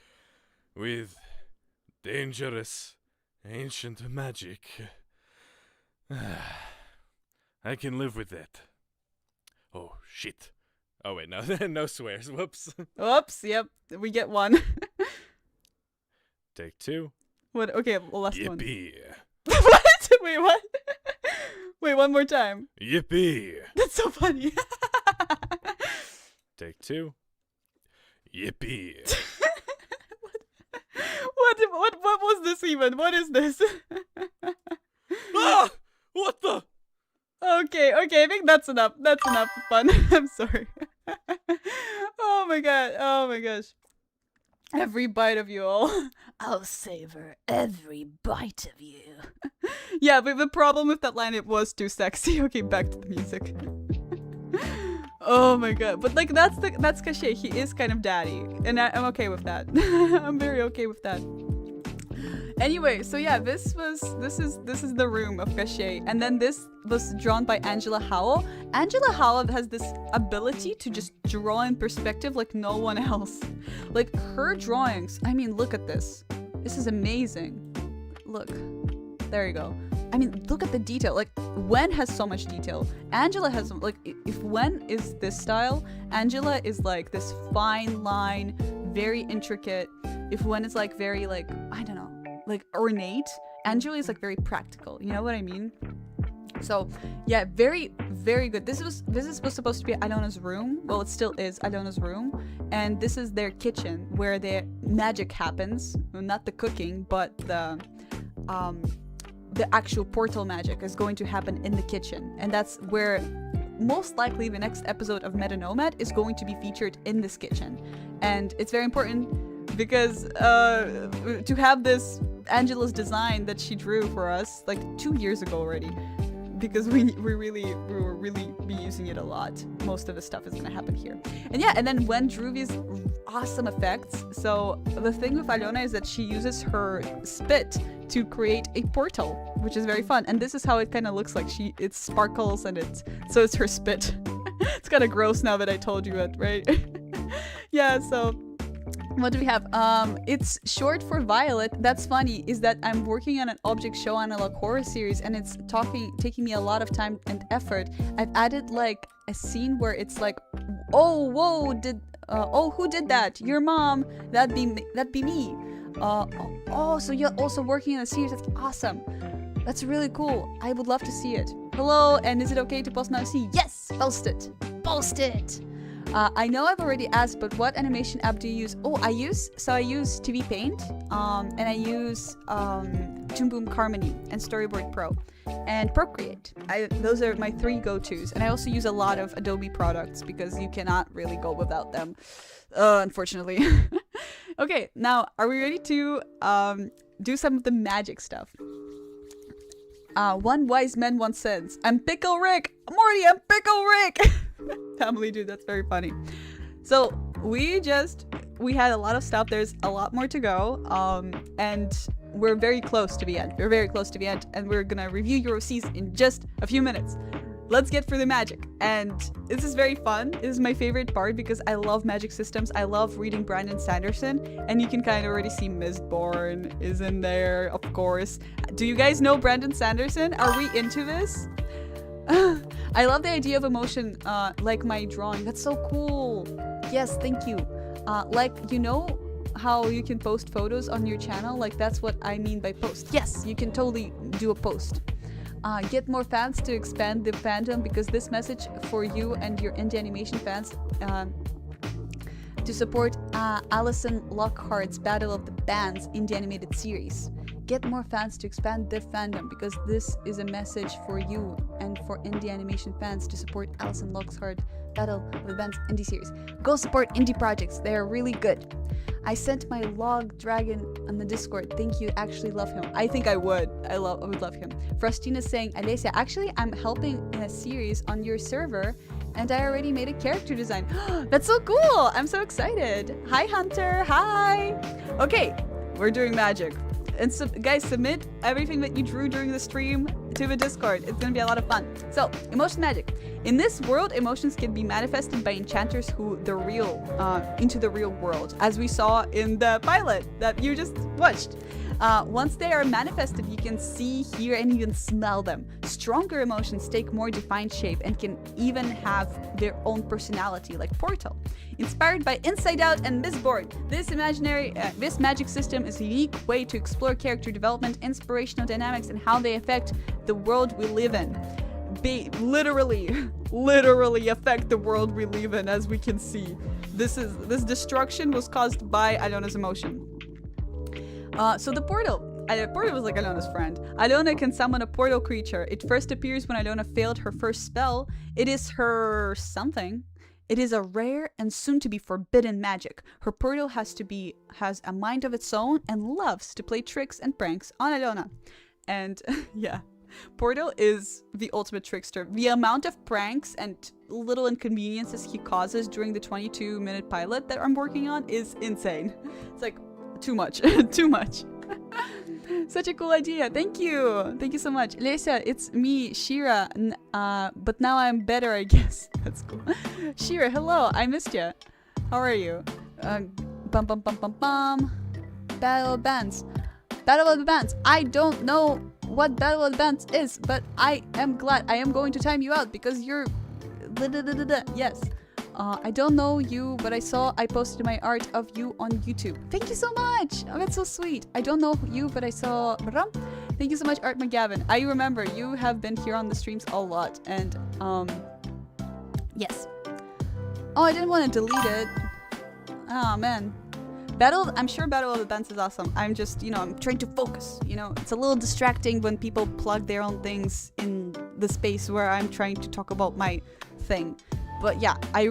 Speaker 8: With dangerous, ancient magic. I can live with that. Oh, shit. Oh, wait, no, no swears. Whoops.
Speaker 3: Oops, yep. We get one.
Speaker 8: Take two.
Speaker 3: What? Okay, last one.
Speaker 8: Yippee.
Speaker 3: What? Wait, what? Wait, one more time.
Speaker 8: Yippee.
Speaker 3: That's so funny.
Speaker 8: Take two. Yippee.
Speaker 3: What was this even? What is this?
Speaker 8: Ah! What the?
Speaker 3: Okay, I think that's enough. That's enough fun. I'm sorry. Oh my god. Oh my gosh. Every bite of you all.
Speaker 1: I'll savor every bite of you.
Speaker 3: Yeah, but the problem with that line, it was too sexy. Okay, back to the music. Oh my god. But like that's Cachet. He is kind of daddy. And I'm okay with that. I'm very okay with that. Anyway, so yeah, this is the room of Cachet, and then this was drawn by Angela Howell. Angela Howell has this ability to just draw in perspective like no one else. Like her drawings, I mean, look at this. This is amazing. Look, there you go. I mean, look at the detail. Like Wen has so much detail. Angela has like, if Wen is this style, Angela is like this fine line, very intricate. If Wen is like very like, I don't know, like ornate, Angela is like very practical, you know what I mean? So yeah, very, very good. This was supposed to be Alona's room. Well, it still is Alona's room, and this is their kitchen where the magic happens. Well, not the cooking, but the actual portal magic is going to happen in the kitchen, and that's where most likely the next episode of Meta Nomad is going to be featured, in this kitchen. And it's very important because to have this Angela's design that she drew for us like 2 years ago already, because we will really be using it a lot. Most of the stuff is gonna happen here. And yeah, and then when drew these awesome effects. So the thing with Alona is that she uses her spit to create a portal, which is very fun. And this is how it kind of looks like. It sparkles and it's her spit. It's kind of gross now that I told you it, right? Yeah, so what do we have? It's short for Violet. That's funny, is that I'm working on an object show analog horror series, and it's taking me a lot of time and effort. I've added like a scene where it's like, oh, whoa, who did that? Your mom. That'd be me. Oh, so you're also working on a series. That's awesome. That's really cool. I would love to see it. Hello, and is it okay to post now? See, yes, post it. Post it. I know I've already asked, but what animation app do you use? Oh, I use TV Paint, and I use Toon Boom Harmony and Storyboard Pro and Procreate. Those are my 3 go-tos, and I also use a lot of Adobe products because you cannot really go without them, unfortunately. Okay, now are we ready to do some of the magic stuff? One wise man once said, "I'm Pickle Rick, Morty, I'm Pickle Rick." Family dude, that's very funny. So we had a lot of stuff. There's a lot more to go, and we're very close to the end. And we're gonna review your receipts in just a few minutes. Let's get through the magic. And this is very fun. This is my favorite part because I love magic systems. I love reading Brandon Sanderson, and you can kind of already see Mistborn is in there, of course. Do you guys know Brandon Sanderson? Are we into this? I love the idea of emotion, like my drawing. That's so cool. Yes, thank you. Like, you know how you can post photos on your channel? Like, that's what I mean by post. Yes, you can totally do a post. Get more fans to expand the fandom, because this message for you and your indie animation fans to support Alison Lockhart's Battle of the Bands indie animated series. Get more fans to expand the fandom, because this is a message for you and for indie animation fans to support Alison Lockhart Battle of the Bands indie series. Go support indie projects, they are really good. I sent my log dragon on the Discord. Thank you. Actually love him. I think I would. I would love him. Frostina's saying, Lesya, actually I'm helping in a series on your server, and I already made a character design. That's so cool. I'm so excited. Hi Hunter. Hi. Okay, we're doing magic. And so, guys, submit everything that you drew during the stream to the Discord. It's gonna be a lot of fun. So, emotion magic. In this world, emotions can be manifested by enchanters into the real world, as we saw in the pilot that you just watched. Once they are manifested, you can see, hear, and even smell them. Stronger emotions take more defined shape and can even have their own personality, like Portal. Inspired by Inside Out and Mistborn, this magic system is a unique way to explore character development, inspirational dynamics, and how they affect the world we live in. Literally affect the world we live in, as we can see. This destruction was caused by Alona's emotion. So the portal. Portal was like Alona's friend. Alona can summon a portal creature. It first appears when Alona failed her first spell. It is her something. It is a rare and soon-to-be forbidden magic. Her portal has a mind of its own and loves to play tricks and pranks on Alona. And yeah, Portal is the ultimate trickster. The amount of pranks and little inconveniences he causes during the 22-minute pilot that I'm working on is insane. It's like too much. Too much. Such a cool idea. Thank you. Thank you so much. Lesya, it's me, Shira. But now I'm better, I guess. That's cool. Shira, hello. I missed you. How are you? Bum bum bum bum bum. Battle of Bands. Battle of the Bands. I don't know what Battle of the Bands is, but I am glad. I am going to time you out because you're... Yes. I don't know you, but I posted my art of you on YouTube. Thank you so much. Oh, that's so sweet. I don't know you, but I saw... Thank you so much, Art McGavin. I remember you have been here on the streams a lot, and yes. Oh, I didn't want to delete it. Oh man. I'm sure Battle of the Bands is awesome. I'm just, I'm trying to focus, It's a little distracting when people plug their own things in the space where I'm trying to talk about my thing. But yeah, I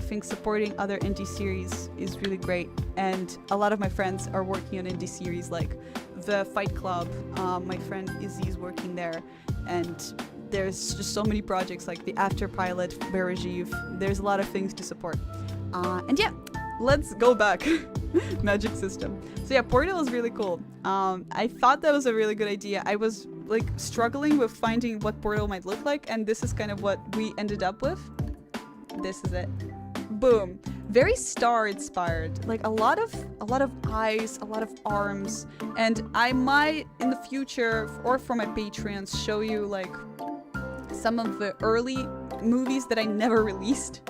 Speaker 3: think supporting other indie series is really great. And a lot of my friends are working on indie series like the Fight Club. My friend Izzy is working there, and there's just so many projects like the After Pilot, Berajiv. There's a lot of things to support. And yeah, let's go back. Magic system. So yeah, Portal is really cool. I thought that was a really good idea. I was like struggling with finding what Portal might look like, and this is kind of what we ended up with. This is it. Boom. Very star inspired. Like a lot of eyes, a lot of arms, and I might in the future or for my Patreons show you like some of the early movies that I never released.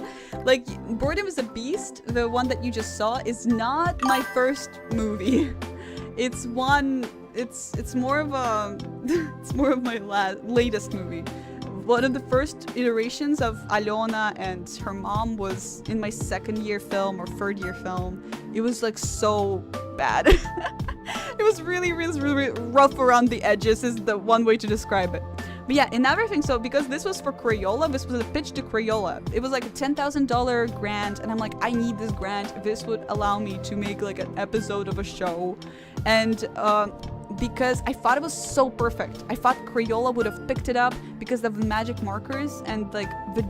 Speaker 3: Like Boredom is a Beast, the one that you just saw, is not my first movie. It's more of a it's more of my latest movie. One of the first iterations of Alona and her mom was in my second year film or third year film. It was like so bad. It was really rough around the edges is the one way to describe it. But yeah, in everything, so because this was for Crayola, this was a pitch to Crayola. It was like a $10,000 grant, and I'm like, I need this grant. This would allow me to make like an episode of a show. And because I thought it was so perfect. I thought Crayola would have picked it up because of the magic markers and like the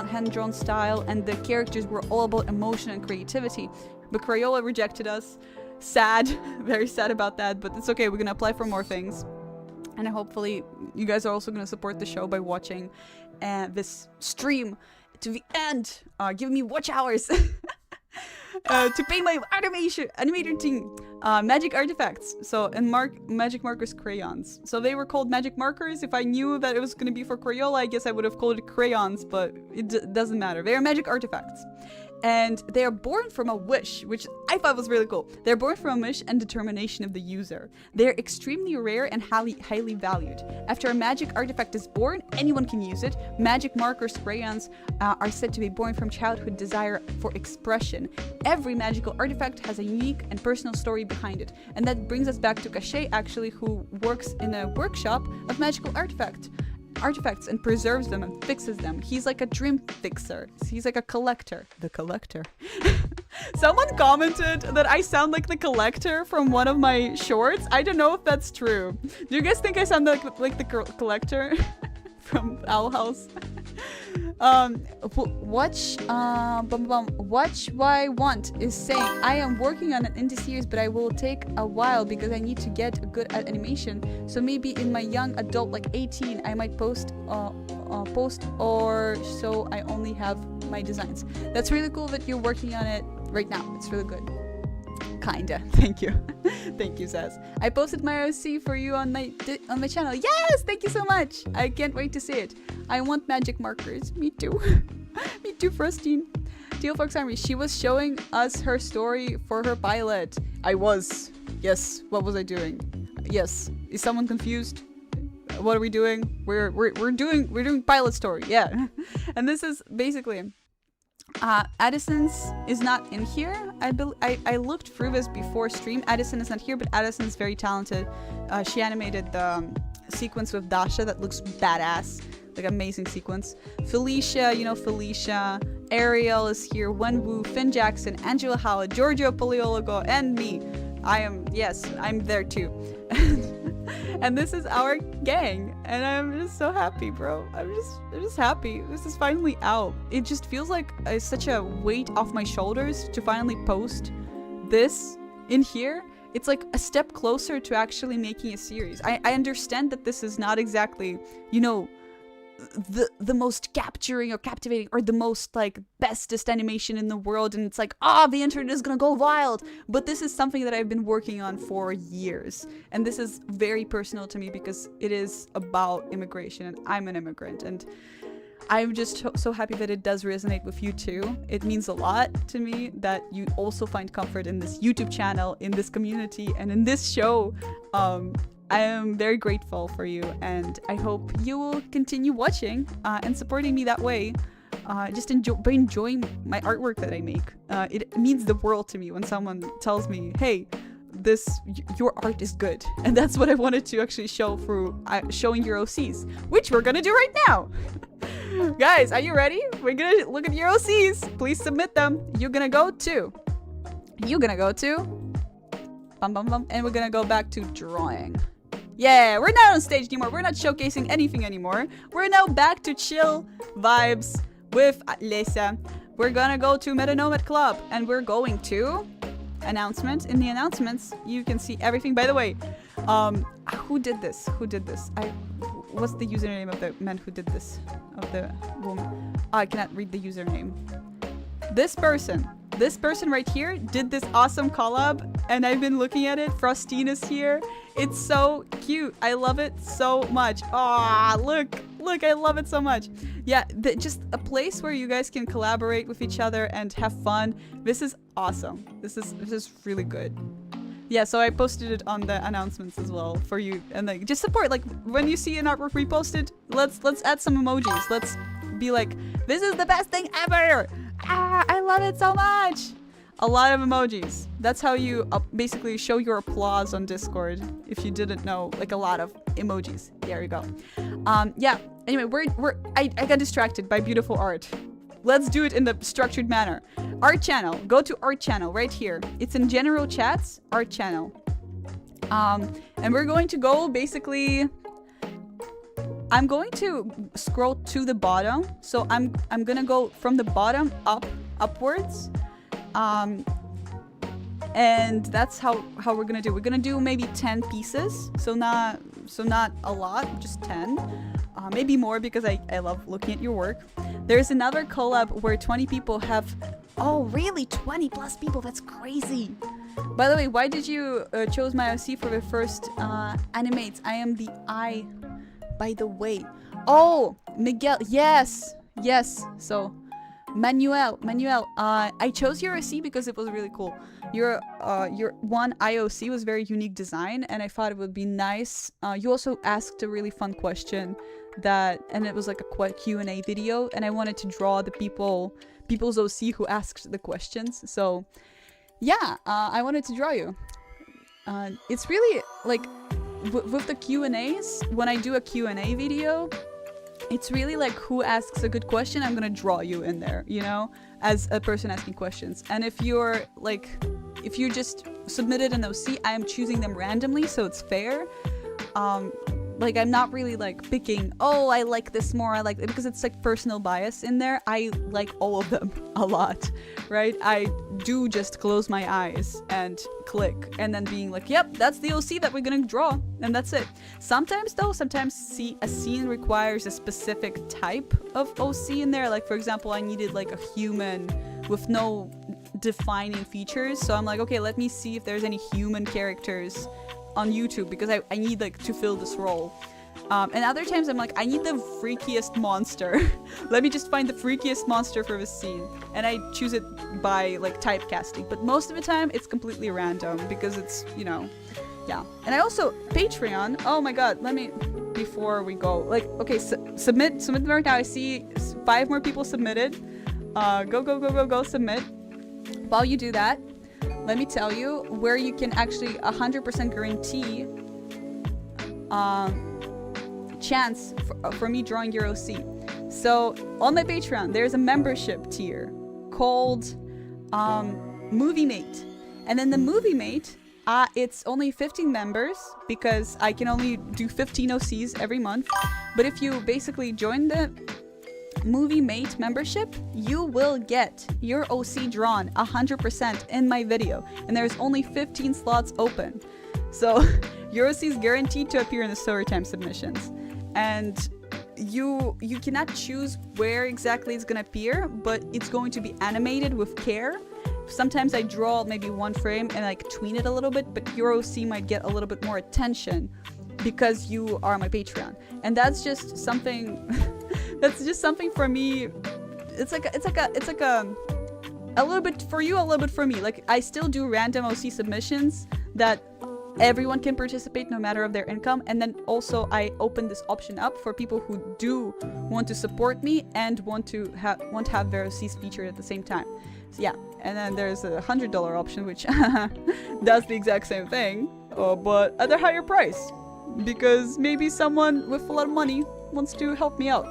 Speaker 3: hand-drawn style, and the characters were all about emotion and creativity. But Crayola rejected us. Sad, very sad about that, but it's okay. We're gonna apply for more things. And hopefully you guys are also going to support the show by watching this stream to the end, giving me watch hours to pay my animator team. Magic artifacts, so and magic markers crayons. So they were called magic markers. If I knew that it was going to be for Crayola, I guess I would have called it crayons, but it doesn't matter. They are magic artifacts. And they are born from a wish, which I thought was really cool. They're born from a wish and determination of the user. They're extremely rare and highly valued. After a magic artifact is born, anyone can use it. Magic markers, crayons are said to be born from childhood desire for expression. Every magical artifact has a unique and personal story behind it. And that brings us back to Cachet, actually, who works in a workshop of magical artifacts and preserves them and fixes them. He's like a dream fixer. He's like a collector. The collector. Someone commented that I sound like the collector from one of my shorts. I don't know if that's true. Do you guys think I sound like the collector from Owl House? Watch Why I Want is saying, I am working on an indie series, but I will take a while because I need to get good at animation. So maybe in my young adult, like 18, I might post or so I only have my designs. That's really cool that you're working on it right now. It's really good. Kinda. Thank you. Thank you, Saz. I posted my OC for you on my channel. Yes! Thank you so much. I can't wait to see it. I want magic markers. Me too. Me too, Frostine. Teal Fox Army. She was showing us her story for her pilot. I was. Yes. What was I doing? Yes. Is someone confused? What are we doing? We're doing pilot story. Yeah. And this is basically Addison's is not in here. I looked through this before stream. Addison is not here, but Addison is very talented. She animated the sequence with Dasha that looks badass, like amazing sequence. Felicia, you know Felicia. Ariel is here. Wenwu, Finn Jackson, Angela Howell, Giorgio Poliologo, and me. I'm there too. And this is our gang, and I'm just so happy, bro. I'm just happy. This is finally out. It just feels like such a weight off my shoulders to finally post this in here. It's like a step closer to actually making a series. I understand that this is not exactly, you know, the most capturing or captivating or the most like bestest animation in the world, and it's like, the internet is gonna go wild, but this is something that I've been working on for years, and this is very personal to me because it is about immigration, and I'm an immigrant, and I'm just so happy that it does resonate with you too. It means a lot to me that you also find comfort in this YouTube channel, in this community, and in this show. I am very grateful for you, and I hope you will continue watching and supporting me that way. Just enjoying my artwork that I make. It means the world to me when someone tells me, hey, your art is good. And that's what I wanted to actually show through showing your OCs, which we're gonna do right now. Guys, are you ready? We're gonna look at your OCs. Please submit them. You're gonna go to Bum, bum, bum. And we're gonna go back to drawing. Yeah, we're not on stage anymore. We're not showcasing anything anymore. We're now back to chill vibes with Lesya. We're gonna go to Metanomad Club and we're going to announcements. In the announcements, you can see everything. By the way, who did this? Who did this? What's the username of the man who did this? Of the woman? Oh, I cannot read the username. This person right here did this awesome collab and I've been looking at it. Frostina's here. It's so cute. I love it so much. Ah, look, I love it so much. Yeah, just a place where you guys can collaborate with each other and have fun. This is awesome. This is really good. Yeah, so I posted it on the announcements as well for you, and like just support. Like when you see an artwork reposted, let's add some emojis. Let's be like, this is the best thing ever. Ah, I love it so much. A lot of emojis. That's how you basically show your applause on Discord. If you didn't know, like a lot of emojis. There you go. Yeah. Anyway, I got distracted by beautiful art. Let's do it in the structured manner. Art channel. Go to art channel right here. It's in general chats. Art channel. And we're going to go basically. I'm going to scroll to the bottom. So I'm gonna go from the bottom upwards. And that's how we're gonna do. We're gonna do maybe 10 pieces. So not a lot, just 10. Maybe more because I love looking at your work. There's another collab where 20 people have. Oh, really? 20 plus people? That's crazy. By the way, why did you chose my OC for the first animates? I am the I, by the way. Oh, Miguel. Yes. So, Manuel. I chose your OC because it was really cool. Your one IOC was very unique design, and I thought it would be nice. You also asked a really fun question and it was like a Q&A video, and I wanted to draw the people's OC who asked the questions. So yeah, I wanted to draw you. It's really like with the Q&As, when I do a Q&A video, it's really like who asks a good question, I'm gonna draw you in there, you know, as a person asking questions. And if you just submitted an OC, I am choosing them randomly, so it's fair. Like I'm not really like picking, oh, I like this more, I like it, because it's like personal bias in there. I like all of them a lot, right? I do just close my eyes and click and then being like, yep, that's the OC that we're gonna draw, and that's it. Sometimes though, a scene requires a specific type of OC in there. Like for example, I needed like a human with no defining features, so I'm like, okay, let me see if there's any human characters on YouTube, because I need like to fill this role. And other times I'm like, I need the freakiest monster. Let me just find the freakiest monster for this scene, and I choose it by like typecasting. But most of the time it's completely random because it's, you know, yeah. And I also Patreon. Oh my god, let me, before we go, like, okay, submit right now. I see 5 more people submitted. Go submit. While you do that, let me tell you where you can actually 100% guarantee chance for me drawing your OC. So on my Patreon, there's a membership tier called Movie Mate. And then the Movie Mate, it's only 15 members because I can only do 15 OCs every month. But if you basically join the Movie Mate membership, you will get your OC drawn 100% in my video, and there's only 15 slots open, so your OC is guaranteed to appear in the Storytime submissions. And you cannot choose where exactly it's gonna appear, but it's going to be animated with care. Sometimes I draw maybe one frame and like tween it a little bit, but your OC might get a little bit more attention because you are my Patreon, and that's just something. That's just something for me. It's like a little bit for you, a little bit for me. Like I still do random OC submissions that everyone can participate no matter of their income, and then also I open this option up for people who do want to support me and want to have their OCs featured at the same time. So yeah, and then there's a $100 option which does the exact same thing, but at a higher price, because maybe someone with a lot of money wants to help me out.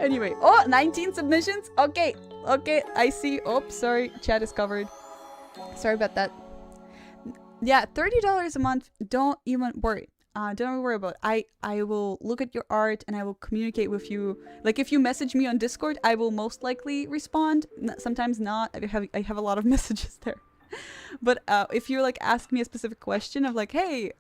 Speaker 3: Anyway, 19 submissions. Okay, I see. Oh, sorry, chat is covered. Sorry about that. Yeah, $30 a month. Don't even worry. Don't worry about it. I will look at your art and I will communicate with you. Like if you message me on Discord, I will most likely respond. Sometimes not. I have a lot of messages there. But if you like ask me a specific question of like, hey,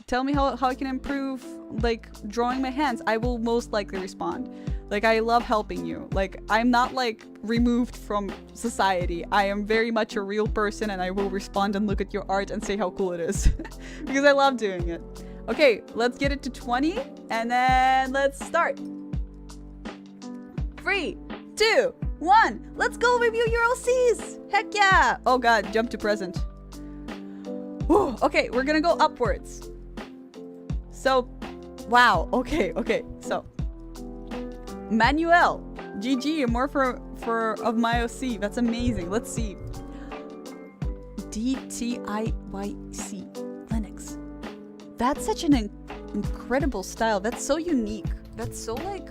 Speaker 3: tell me how I can improve like drawing my hands, I will most likely respond. Like I love helping you. Like I'm not like removed from society. I am very much a real person and I will respond and look at your art and say how cool it is. Because I love doing it. Okay, let's get it to 20 and then let's start. 3, 2, 1, let's go review your LCs! Heck yeah! Oh god, jump to present. Whew. Okay, we're gonna go upwards. So, wow, okay, so. Manuel, GG, more of my OC, that's amazing. Let's see. DTIYC, Linux. That's such an incredible style. That's so unique. That's so like,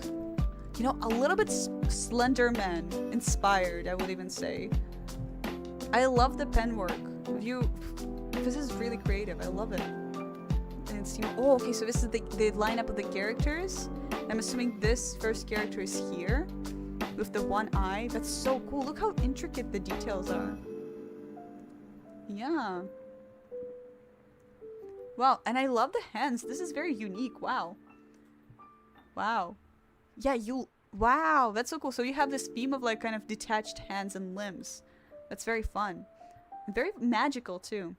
Speaker 3: you know, a little bit Slenderman inspired, I would even say. I love the pen work. This is really creative. I love it. And it's, oh, okay, so this is the lineup of the characters. I'm assuming this first character is here with the one eye. That's so cool. Look how intricate the details are. Yeah. Wow, and I love the hands. This is very unique. Wow. Wow. Yeah, wow, that's so cool. So you have this theme of like kind of detached hands and limbs. That's very fun. Very magical too.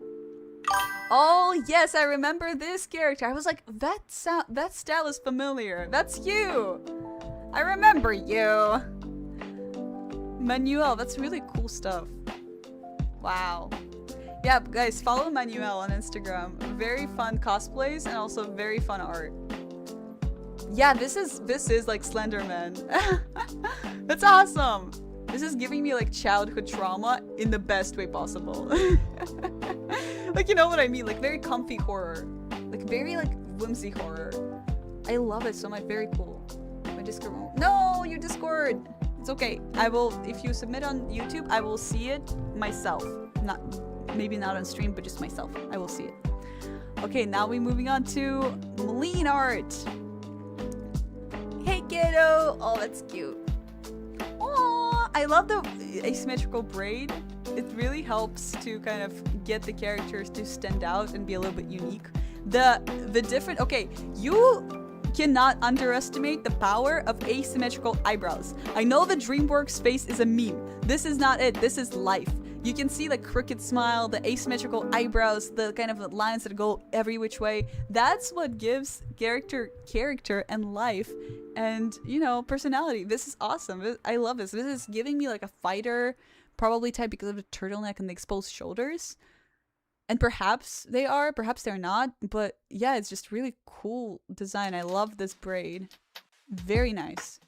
Speaker 3: Oh yes, I remember this character. I was like, that style is familiar. That's you. I remember you. Manuel, that's really cool stuff. Wow. Yeah, guys, follow Manuel on Instagram. Very fun cosplays and also very fun art. Yeah, this is like Slenderman. That's awesome. This is giving me like childhood trauma in the best way possible. Like, you know what I mean? Like very comfy horror. Like very like whimsy horror. I love it so much. Very cool. My Discord won't. No, your Discord. It's okay. I will, if you submit on YouTube, I will see it myself. Maybe not on stream, but just myself. I will see it. Okay, now we're moving on to Meline art. Hey kiddo! Oh, that's cute. Oh, I love the asymmetrical braid. It really helps to kind of get the characters to stand out and be a little bit unique. The different, okay, you cannot underestimate the power of asymmetrical eyebrows. I know the DreamWorks face is a meme. This is not it. This is life. You can see the crooked smile, the asymmetrical eyebrows, the kind of lines that go every which way. That's what gives character and life and, you know, personality. This is awesome. I love this. This is giving me like a fighter probably type because of the turtleneck and the exposed shoulders. And perhaps they are, perhaps they're not. But yeah, it's just really cool design. I love this braid. Very nice.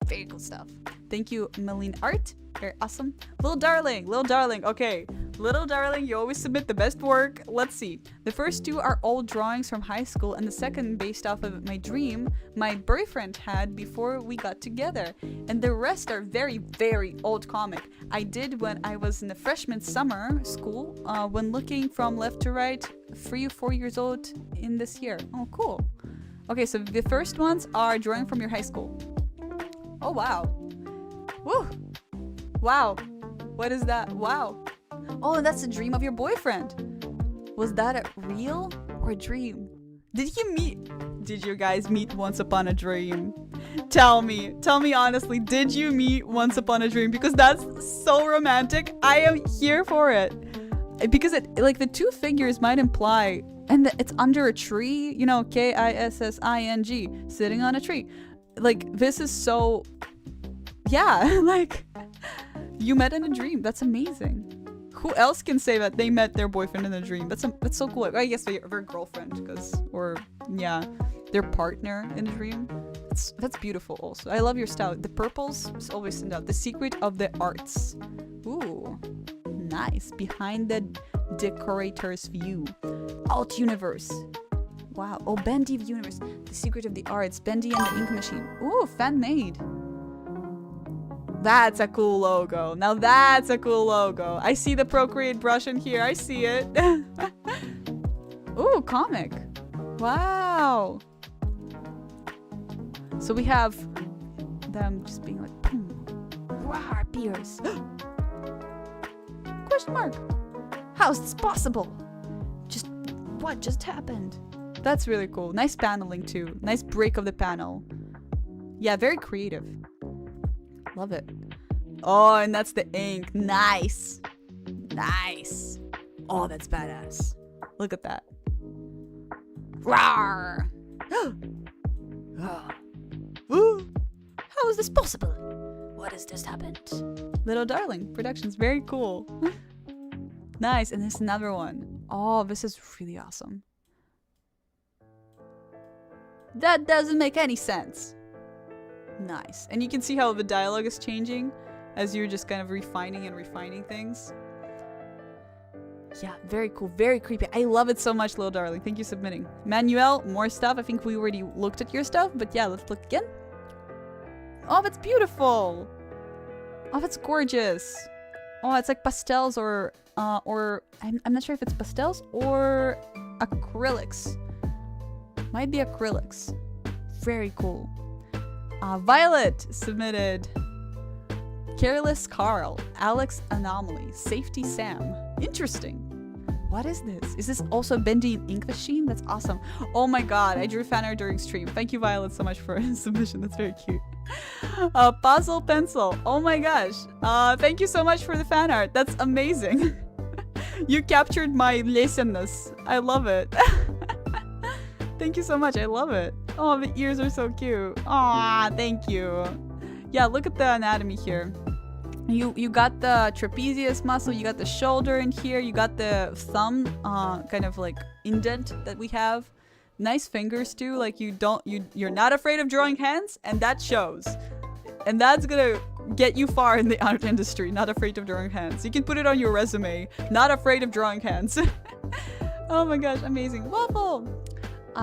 Speaker 3: Very cool stuff. Thank you, Meline Art. Very awesome. Little darling, okay. Little darling, you always submit the best work. Let's see. The first two are old drawings from high school, and the second based off of my dream my boyfriend had before we got together. And the rest are very, very old comic I did when I was in the freshman summer school, when looking from left to right, 3 or 4 years old in this year. Oh, cool. Okay, so the first ones are drawing from your high school. Oh, wow. Woo! Wow. What is that? Wow. Oh, and that's the dream of your boyfriend. Was that a real or a dream? Did you guys meet once upon a dream? Tell me honestly, did you meet once upon a dream? Because that's so romantic. I am here for it. Because it, like, the two figures might imply, and it's under a tree, you know, Kissing, sitting on a tree. Like, this is so, yeah, like, you met in a dream. That's amazing. Who else can say that they met their boyfriend in a dream? That's so cool. I guess their girlfriend, or yeah, their partner in a dream. That's beautiful also. I love your style. The purples always stand out. The secret of the arts. Ooh, nice. Behind the decorator's view. Alt universe. Wow. Oh, Bendy universe. The secret of the arts. Bendy and the ink machine. Ooh, fan made. That's a cool logo. Now that's a cool logo. I see the Procreate brush in here. I see it. Ooh, comic. Wow. So we have them just being like, boom. Rawr, beers. Question mark. How's this possible? What just happened? That's really cool. Nice paneling too. Nice break of the panel. Yeah, very creative. Love it. Oh, and that's the ink. Nice. Nice. Oh, that's badass. Look at that. Rawr. Woo. How is this possible? What has just happened? Little Darling Productions. Very cool. Nice. And there's another one. Oh, this is really awesome. That doesn't make any sense. Nice. And you can see how the dialogue is changing as you're just kind of refining and refining things. Yeah, very cool. Very creepy. I love it so much, Little Darling. Thank you for submitting. Manuel, more stuff. I think we already looked at your stuff, but yeah, let's look again. Oh, that's beautiful. Oh, that's gorgeous. Oh, it's like pastels or I'm not sure if it's pastels or acrylics. Might be acrylics. Very cool. Violet submitted Careless Carl, Alex Anomaly, Safety Sam. Interesting. What is this? Is this also a bendy ink machine? That's awesome. Oh my god, I drew fan art during stream. Thank you, Violet, so much for submission. That's very cute. Puzzle pencil. Oh my gosh. Thank you so much for the fan art. That's amazing. You captured my Lesya-ness. I love it. Thank you so much. I love it. Oh, the ears are so cute. Aw, thank you. Yeah, look at the anatomy here. You got the trapezius muscle, you got the shoulder in here, you got the thumb kind of like indent that we have. Nice fingers too, like you're not afraid of drawing hands, and that shows. And that's gonna get you far in the art industry, not afraid of drawing hands. You can put it on your resume, not afraid of drawing hands. Oh my gosh, amazing. Waffle!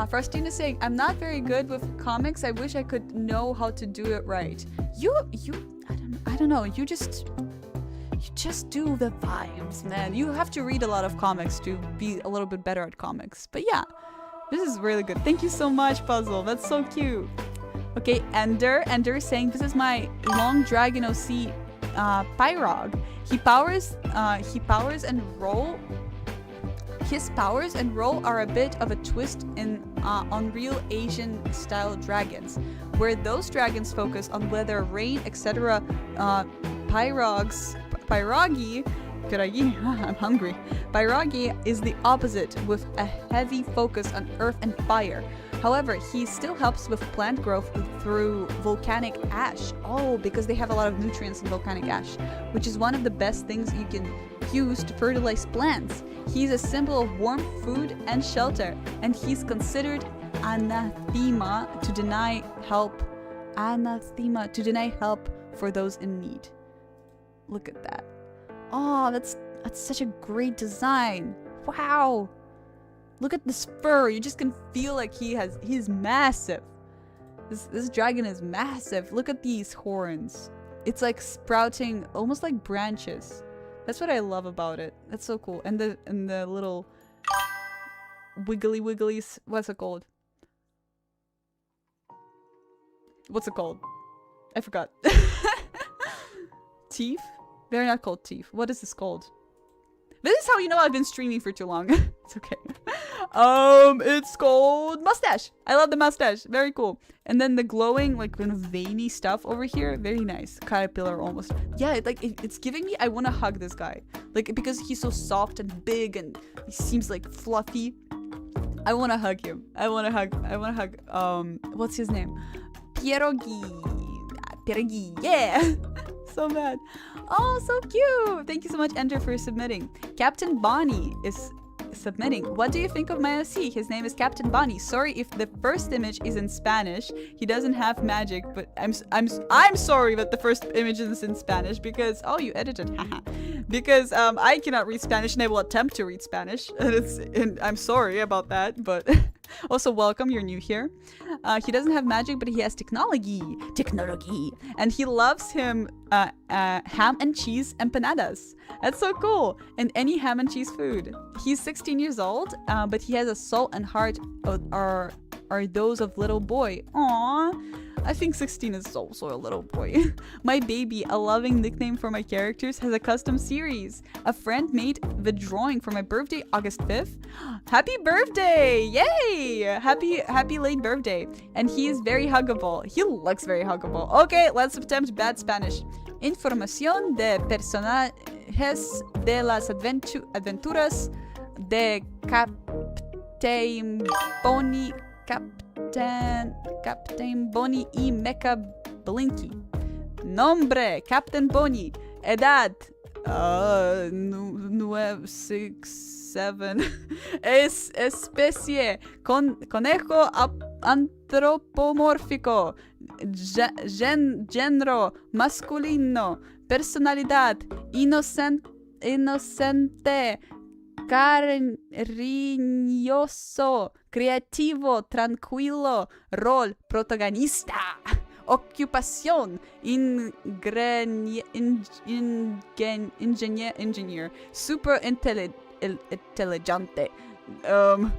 Speaker 3: Frostina saying, I'm not very good with comics. I wish I could know how to do it right. I don't know. You just do the vibes, man. You have to read a lot of comics to be a little bit better at comics. But yeah, this is really good. Thank you so much, Puzzle. That's so cute. Okay, Ender is saying, this is my long Dragon OC Pyrog. His powers and role are a bit of a twist in on real Asian style dragons, where those dragons focus on weather, rain, etc. Pyrogi, I'm hungry. Pyrogi is the opposite, with a heavy focus on earth and fire. However, he still helps with plant growth through volcanic ash. Oh, because they have a lot of nutrients in volcanic ash, which is one of the best things you can use to fertilize plants. He's a symbol of warmth, food, and shelter, and he's considered anathema to deny help. Anathema to deny help for those in need. Look at that. Oh, that's such a great design. Wow. Look at this fur. You just can feel like he's massive. This dragon is massive. Look at these horns. It's like sprouting almost like branches. That's what I love about it. That's so cool. And the little wigglies. What's it called? What's it called? I forgot. Teeth? They're not called teeth. What is this called? This is how you know I've been streaming for too long. It's okay. It's called mustache. I love the mustache. Very cool. And then the glowing, like kind of veiny stuff over here. Very nice. Caterpillar almost. Yeah, it's giving me, I want to hug this guy. Like, because he's so soft and big and he seems like fluffy. I want to hug him. I want to hug, what's his name? Pierogi, yeah. So bad. Oh, so cute. Thank you so much, Ender, for submitting. Captain Bonnie is submitting. What do you think of my OC? His name is Captain Bonnie. Sorry if the first image is in Spanish. He doesn't have magic, but I'm sorry that the first image is in Spanish because you edited. Because I cannot read Spanish and I will attempt to read Spanish. And I'm sorry about that, but Also, welcome, you're new here. He doesn't have magic, but he has technology. Technology. And he loves him ham and cheese empanadas. That's so cool. And any ham and cheese food. He's 16 years old, but he has a soul and heart are those of little boy. Aww. I think 16 is also a little boy. My baby, a loving nickname for my characters, has a custom series. A friend made the drawing for my birthday, August 5th. Happy birthday! Yay! Happy late birthday. And he is very huggable. He looks very huggable. Okay, let's attempt bad Spanish. Información de personajes de las aventuras de Captain Bonnie. Captain Bonnie y Mecha Blinky. Nombre, Captain Bonnie. Edad, 967. Especie, conejo antropomórfico. Género, masculino. Personalidad, inocente. Cariñoso, creativo, tranquilo, rol, protagonista, ocupación, ingenier, super inteligente,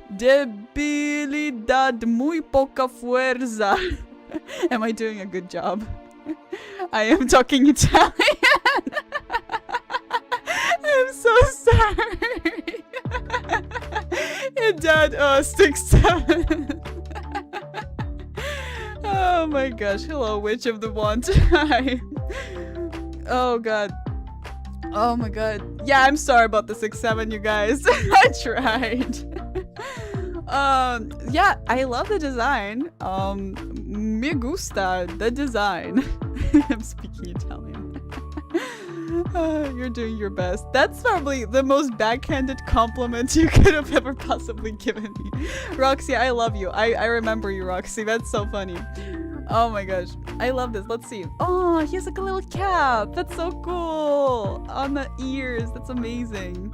Speaker 3: debilidad, muy poca fuerza. Am I doing a good job? I am talking Italian. I'm so sorry. Dad, 6'7". Oh my gosh. Hello, Witch of the Wand. Hi. Oh god. Oh my god. Yeah, I'm sorry about the 6'7", you guys. I tried. Yeah, I love the design. Me gusta the design. I'm speaking Italian. You're doing your best. That's probably the most backhanded compliment you could have ever possibly given me. Roxy, I love you. I remember you, Roxy. That's so funny. Oh my gosh. I love this. Let's see. Oh, he has like a little cap. That's so cool. On the ears. That's amazing.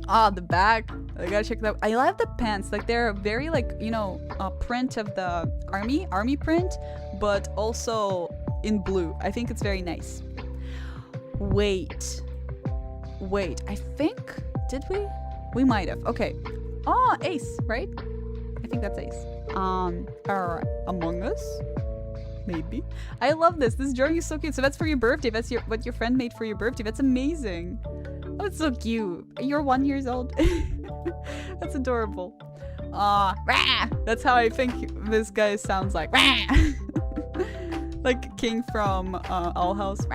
Speaker 3: Ah, the back. I gotta check that out. I love the pants. Like they're very like, you know, print of the army print, but also in blue. I think it's very nice. Wait, I think, did we? We might have. Okay. Oh, Ace, right? I think that's Ace. Or Among Us? Maybe. I love this. This drawing is so cute. So that's for your birthday. That's what your friend made for your birthday. That's amazing. Oh, it's so cute. You're 1 year old. That's adorable. That's how I think this guy sounds like. Like King from Owl House.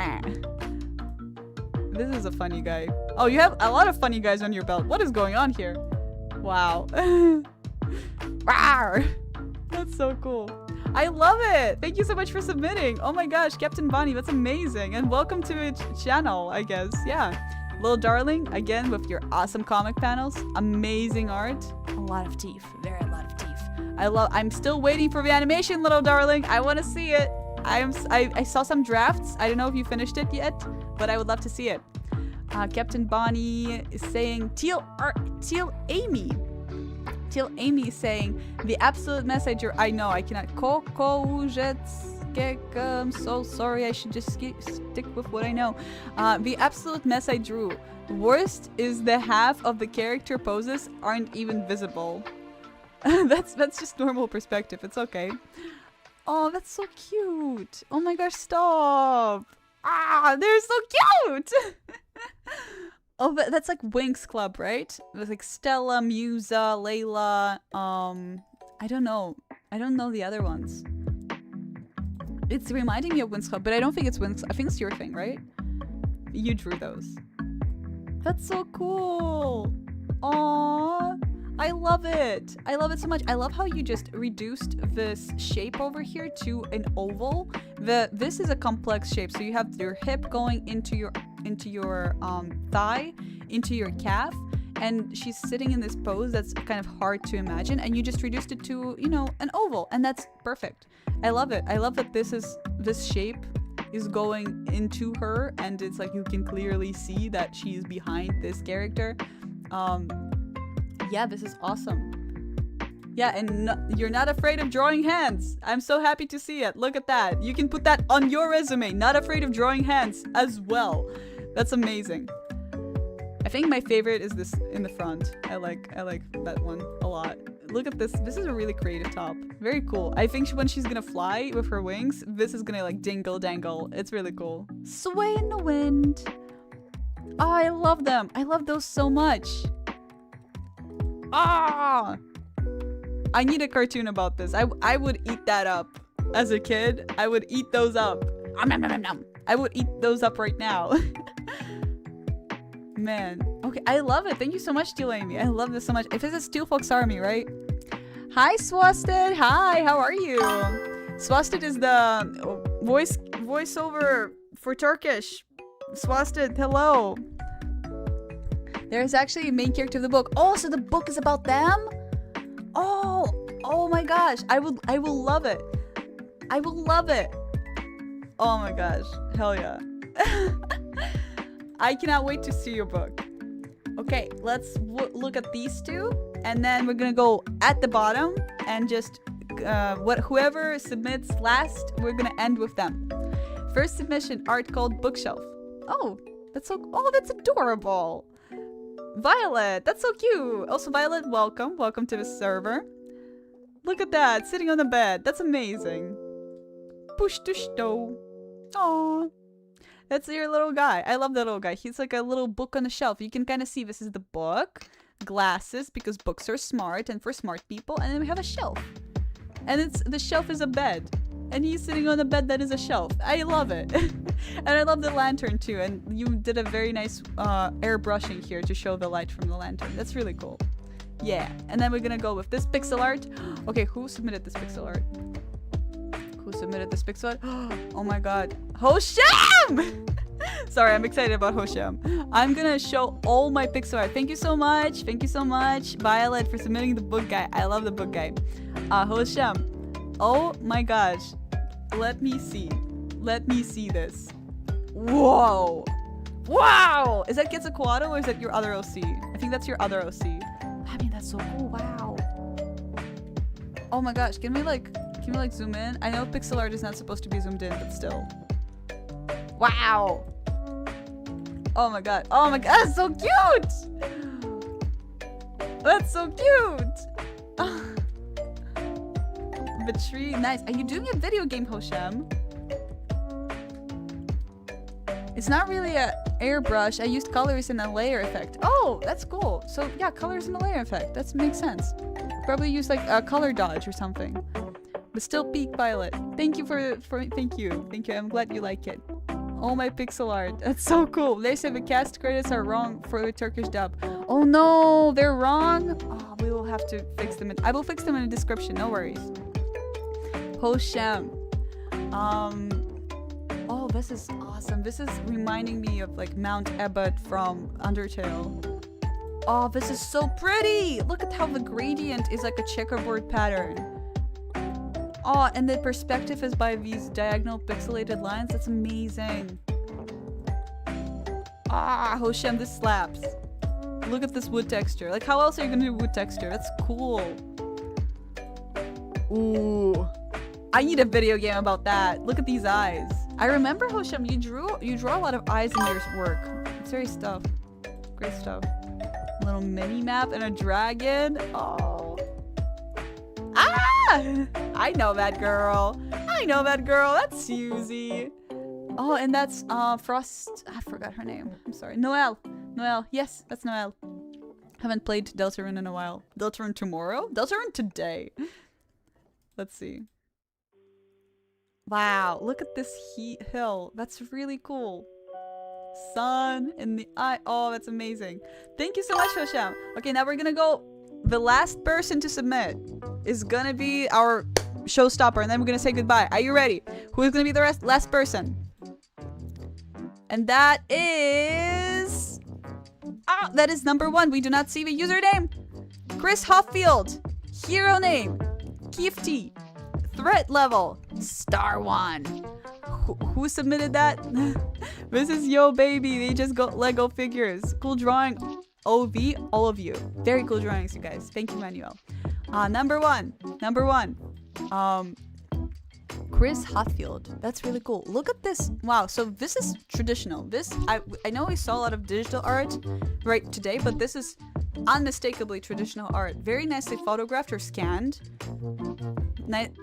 Speaker 3: This is a funny guy. Oh, you have a lot of funny guys on your belt. What is going on here? Wow. That's so cool. I love it. Thank you so much for submitting. Oh my gosh, Captain Bonnie, that's amazing. And welcome to the channel, I guess. Yeah. Little darling, again, with your awesome comic panels. Amazing art. A lot of teeth. Very a lot of teeth. I'm still waiting for the animation, little darling. I want to see it. I saw some drafts. I don't know if you finished it yet, but I would love to see it. Captain Bonnie is saying, Teal Amy is saying, the absolute message, I know, I cannot. I'm so sorry, I should just stick with what I know. The absolute mess I drew. Worst is the half of the character poses aren't even visible. That's just normal perspective, it's okay. Oh, that's so cute. Oh my gosh, stop. They're so cute. Oh, but that's like Winx Club, right? There's like Stella, Musa, Layla. I don't know. I don't know the other ones. It's reminding me of Winx Club, but I don't think it's Winx. I think it's your thing, right? You drew those. That's so cool. Aww. I love it. I love it so much. I love how you just reduced this shape over here to an oval. This is a complex shape. So you have your hip going into your thigh, into your calf, and she's sitting in this pose that's kind of hard to imagine, and you just reduced it to, you know, an oval, and that's perfect. I love it. I love that this shape is going into her, and it's like you can clearly see that she's behind this character. Yeah, this is awesome. Yeah, and you're not afraid of drawing hands. I'm so happy to see it. Look at that. You can put that on your resume. Not afraid of drawing hands as well. That's amazing. I think my favorite is this in the front. I like that one a lot. Look at this. This is a really creative top. Very cool. I think when she's gonna fly with her wings, this is gonna like dingle dangle. It's really cool. Sway in the wind. Oh, I love them. I love those so much. Ah! I need a cartoon about this. I would eat that up. As a kid, I would eat those up. I would eat those up right now. Man. Okay, I love it. Thank you so much, Steel Amy. I love this so much. If this is Steel Fox Army, right? Hi, Swasted. Hi, how are you? Swasted is the voiceover for Turkish. Swasted, hello. There's actually a main character of the book. Oh, so the book is about them? Oh my gosh. I will love it. I will love it. Oh my gosh. Hell yeah. I cannot wait to see your book. Okay, let's look at these two, and then we're gonna go at the bottom and just whoever submits last, we're gonna end with them. First submission, art called Bookshelf. Oh, that's adorable. Violet, that's so cute. Also, Violet, welcome to the server. Look at that, sitting on the bed. That's amazing. Push to stow. Aww. That's your little guy. I love that little guy. He's like a little book on the shelf. You can kind of see this is the book. Glasses, because books are smart and for smart people. And then we have a shelf. And the shelf is a bed. And he's sitting on a bed that is a shelf. I love it. And I love the lantern too. And you did a very nice airbrushing here to show the light from the lantern. That's really cool. Yeah. And then we're gonna go with this pixel art. Okay, who submitted this pixel art? Who submitted this pixel art? Oh my god. Hosham! Sorry, I'm excited about Hosham. I'm gonna show all my pixel art. Thank you so much. Thank you so much, Violet, for submitting the book guy. I love the book guy. Hosham. Oh my gosh. Let me see. Let me see this. Whoa. Wow! Is that Quetzalcoatl or is that your other OC? I think that's your other OC. I mean, that's so cool. Wow. Oh my gosh. Can we zoom in? I know pixel art is not supposed to be zoomed in, but still. Wow. Oh my god. Oh my god. That's so cute. That's so cute. The tree. Nice. Are you doing a video game, Hosham? It's not really a airbrush. I used colors and a layer effect. Oh, that's cool. So yeah, colors and a layer effect. That makes sense. Probably use like a color dodge or something. But still peak Violet. Thank you thank you. I'm glad you like it. Oh my pixel art. That's so cool. They say the cast credits are wrong for the Turkish dub. Oh no, they're wrong. Oh, we will have to fix them. I will fix them in the description. No worries. Hosham. Oh, this is awesome. This is reminding me of like Mount Ebott from Undertale. Oh, this is so pretty. Look at how the gradient is like a checkerboard pattern. Oh, and the perspective is by these diagonal pixelated lines. That's amazing. Ah, Hosham, this slaps. Look at this wood texture. Like, how else are you gonna do wood texture? That's cool. Ooh. I need a video game about that. Look at these eyes. I remember, Hosham, you draw a lot of eyes in your work. It's very stuff. Great stuff. A little mini map and a dragon. Oh. Ah! I know that girl. I know that girl. That's Susie. Oh, and that's Frost. I forgot her name. I'm sorry. Noelle. Noelle. Yes, that's Noelle. Haven't played Deltarune in a while. Deltarune tomorrow? Deltarune today. Let's see. Wow, look at this hill. That's really cool. Sun in the eye. Oh, that's amazing. Thank you so much, Hosham. Okay, now we're gonna go. The last person to submit is gonna be our showstopper, and then we're gonna say goodbye. Are you ready? Who is gonna be the last person? And that is... Ah, that is number 1. We do not see the username. Chris Hoffield. Hero name. Kifty. Threat level. Star 1. Who submitted that? This is Yo Baby. They just got Lego figures. Cool drawing. OV, all of you. Very cool drawings, you guys. Thank you, Manuel. Number one. Chris Hatfield. That's really cool. Look at this. Wow. So this is traditional. This I know we saw a lot of digital art right today, but this is unmistakably traditional art. Very nicely photographed or scanned.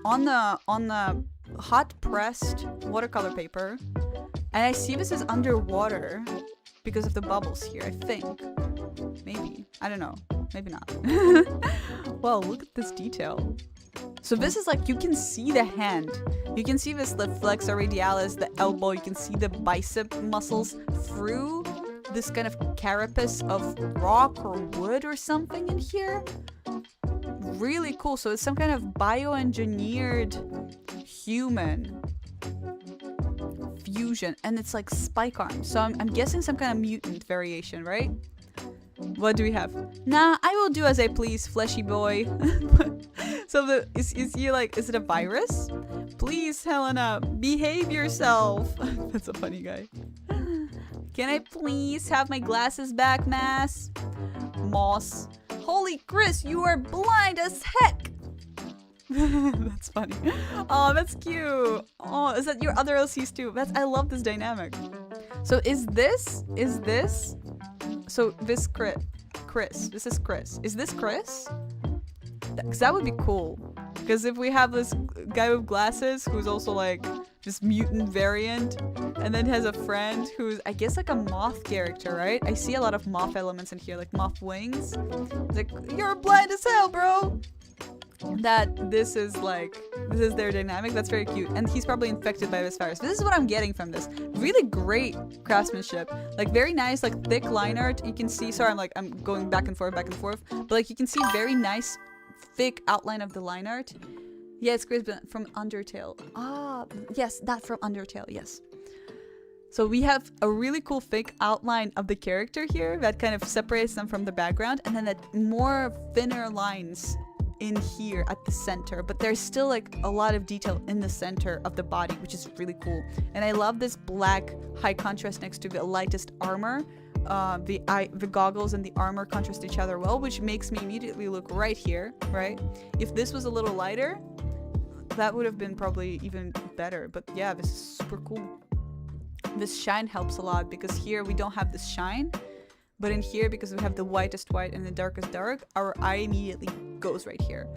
Speaker 3: On the hot pressed watercolor paper. And I see this is underwater because of the bubbles here, I think. Maybe. I don't know. Maybe not. Well, look at this detail. So this is like, you can see the hand. You can see this, the flexor radialis, the elbow. You can see the bicep muscles through this kind of carapace of rock or wood or something in here. Really cool. So it's some kind of bioengineered human fusion. And it's like spike arms. So I'm guessing some kind of mutant variation, right? What do we have? Nah, I will do as I please, fleshy boy. So is he like, is it a virus? Please, Helena, behave yourself. That's a funny guy. Can I please have my glasses back, Moss? Holy Chris, you are blind as heck. That's funny. Oh, that's cute. Oh, is that your other LCs too? I love this dynamic. So is this? So this Chris. This is Chris. Is this Chris? Because that would be cool. Because if we have this guy with glasses who's also like this mutant variant, and then has a friend who's, I guess, like a moth character, right? I see a lot of moth elements in here, like moth wings. It's like, you're blind as hell, bro! This is their dynamic. That's very cute. And he's probably infected by this virus. This is what I'm getting from this. Really great craftsmanship. Like very nice, like thick line art. You can see, sorry, I'm going back and forth. But like you can see very nice, thick outline of the line art. Yeah, it's great from Undertale. Ah, yes, that from Undertale, yes. So we have a really cool thick outline of the character here that kind of separates them from the background. And then that more thinner lines in here at the center, but there's still like a lot of detail in the center of the body, which is really cool. And I love this black high contrast next to the lightest armor. The goggles and the armor contrast each other well, which makes me immediately look right here, right? If this was a little lighter, that would have been probably even better. But yeah, this is super cool. This shine helps a lot because here we don't have this shine. But in here, because we have the whitest white and the darkest dark, our eye immediately goes right here.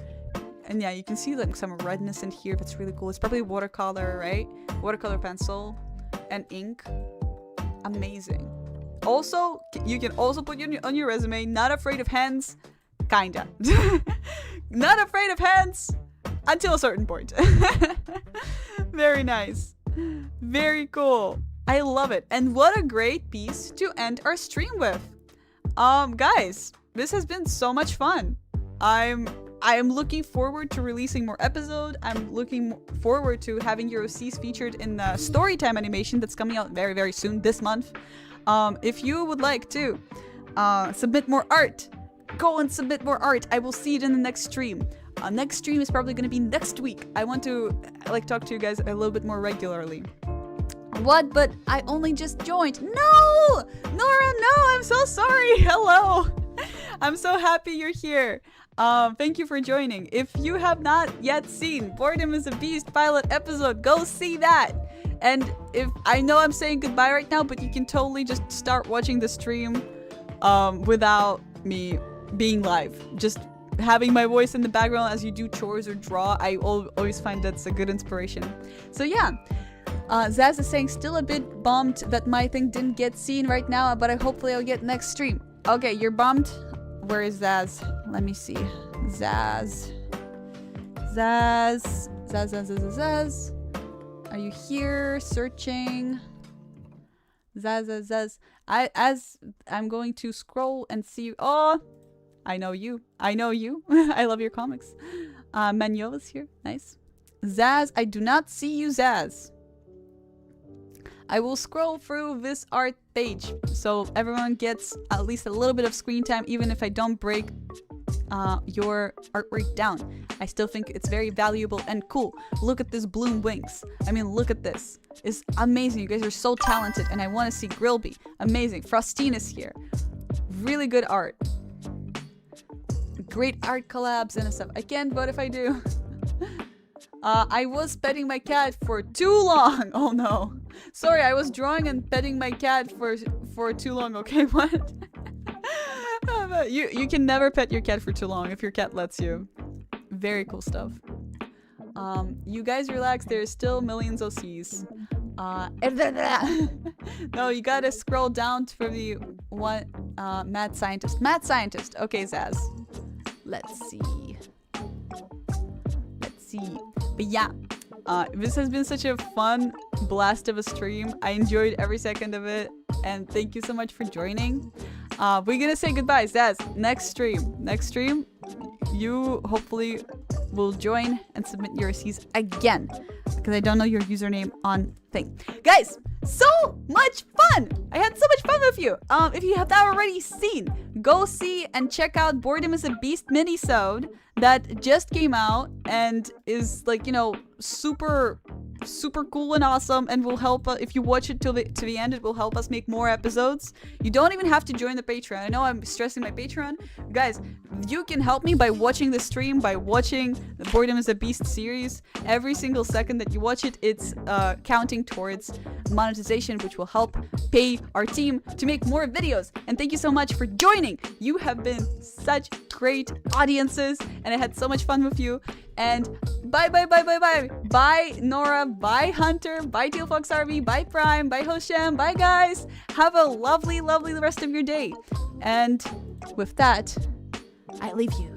Speaker 3: And yeah, you can see like some redness in here. That's really cool. It's probably watercolor, right? Watercolor pencil and ink. Amazing. Also, you can also put on your resume, not afraid of hands, kinda. Not afraid of hands until a certain point. Very nice. Very cool. I love it. And what a great piece to end our stream with. Guys, this has been so much fun. I am looking forward to releasing more episodes. I'm looking forward to having your OCs featured in the Storytime animation that's coming out very, very soon this month. If you would like to submit more art, go and submit more art. I will see it in the next stream. Next stream is probably going to be next week. I want to talk to you guys a little bit more regularly. What? But I only just joined. No! Nora, no! I'm so sorry. Hello. I'm so happy you're here. Thank you for joining. If you have not yet seen Boredom is a Beast pilot episode, go see that. And if I know I'm saying goodbye right now, but you can totally just start watching the stream without me being live. Just having my voice in the background as you do chores or draw. I always find that's a good inspiration. So yeah. Zaz is saying still a bit bummed that my thing didn't get seen right now, but hopefully I'll get next stream. Okay, you're bummed? Where is Zaz? Let me see. Zaz. Are you here? Searching. Zaz. As I'm going to scroll and see. Oh, I know you. I love your comics. Manuel is here. Nice. Zaz, I do not see you, Zaz. I will scroll through this art page so everyone gets at least a little bit of screen time, even if I don't break your artwork down. I still think it's very valuable and cool. Look at this bloom wings. I mean, look at this. It's amazing. You guys are so talented and I want to see Grillby. Amazing. Frostine is here. Really good art. great art collabs and stuff. I can't vote if I do. I was petting my cat for too long. Oh no. Sorry, I was drawing and petting my cat for too long. Okay, what? You can never pet your cat for too long if your cat lets you. Very cool stuff. You guys relax, there's still millions of C's. No, you gotta scroll down for the one mad scientist. Mad scientist. Okay, Zaz. Let's see. But yeah, this has been such a fun blast of a stream. I enjoyed every second of it, and thank you so much for joining. We're gonna say goodbye, Zaz. Next stream, you hopefully will join and submit your C's again, because I don't know your username on thing. Guys, so much fun! I had so much fun with you. If you have not already seen, go see and check out Boredom is a Beast minisode that just came out and is like, you know, super cool and awesome, and will help if you watch it to the end, it will help us make more episodes. You don't even have to join the Patreon. I know I'm stressing my Patreon. Guys, you can help me by watching the stream, by watching the Boredom is a Beast series. Every single second that you watch it, it's counting towards monetization, which will help pay our team to make more videos. And thank you so much for joining. You have been such great audiences, and I had so much fun with you. And bye Nora, bye Hunter, bye Teal Fox Army, bye Prime, bye Hoshem, bye guys. Have a lovely rest of your day. And with that, I leave you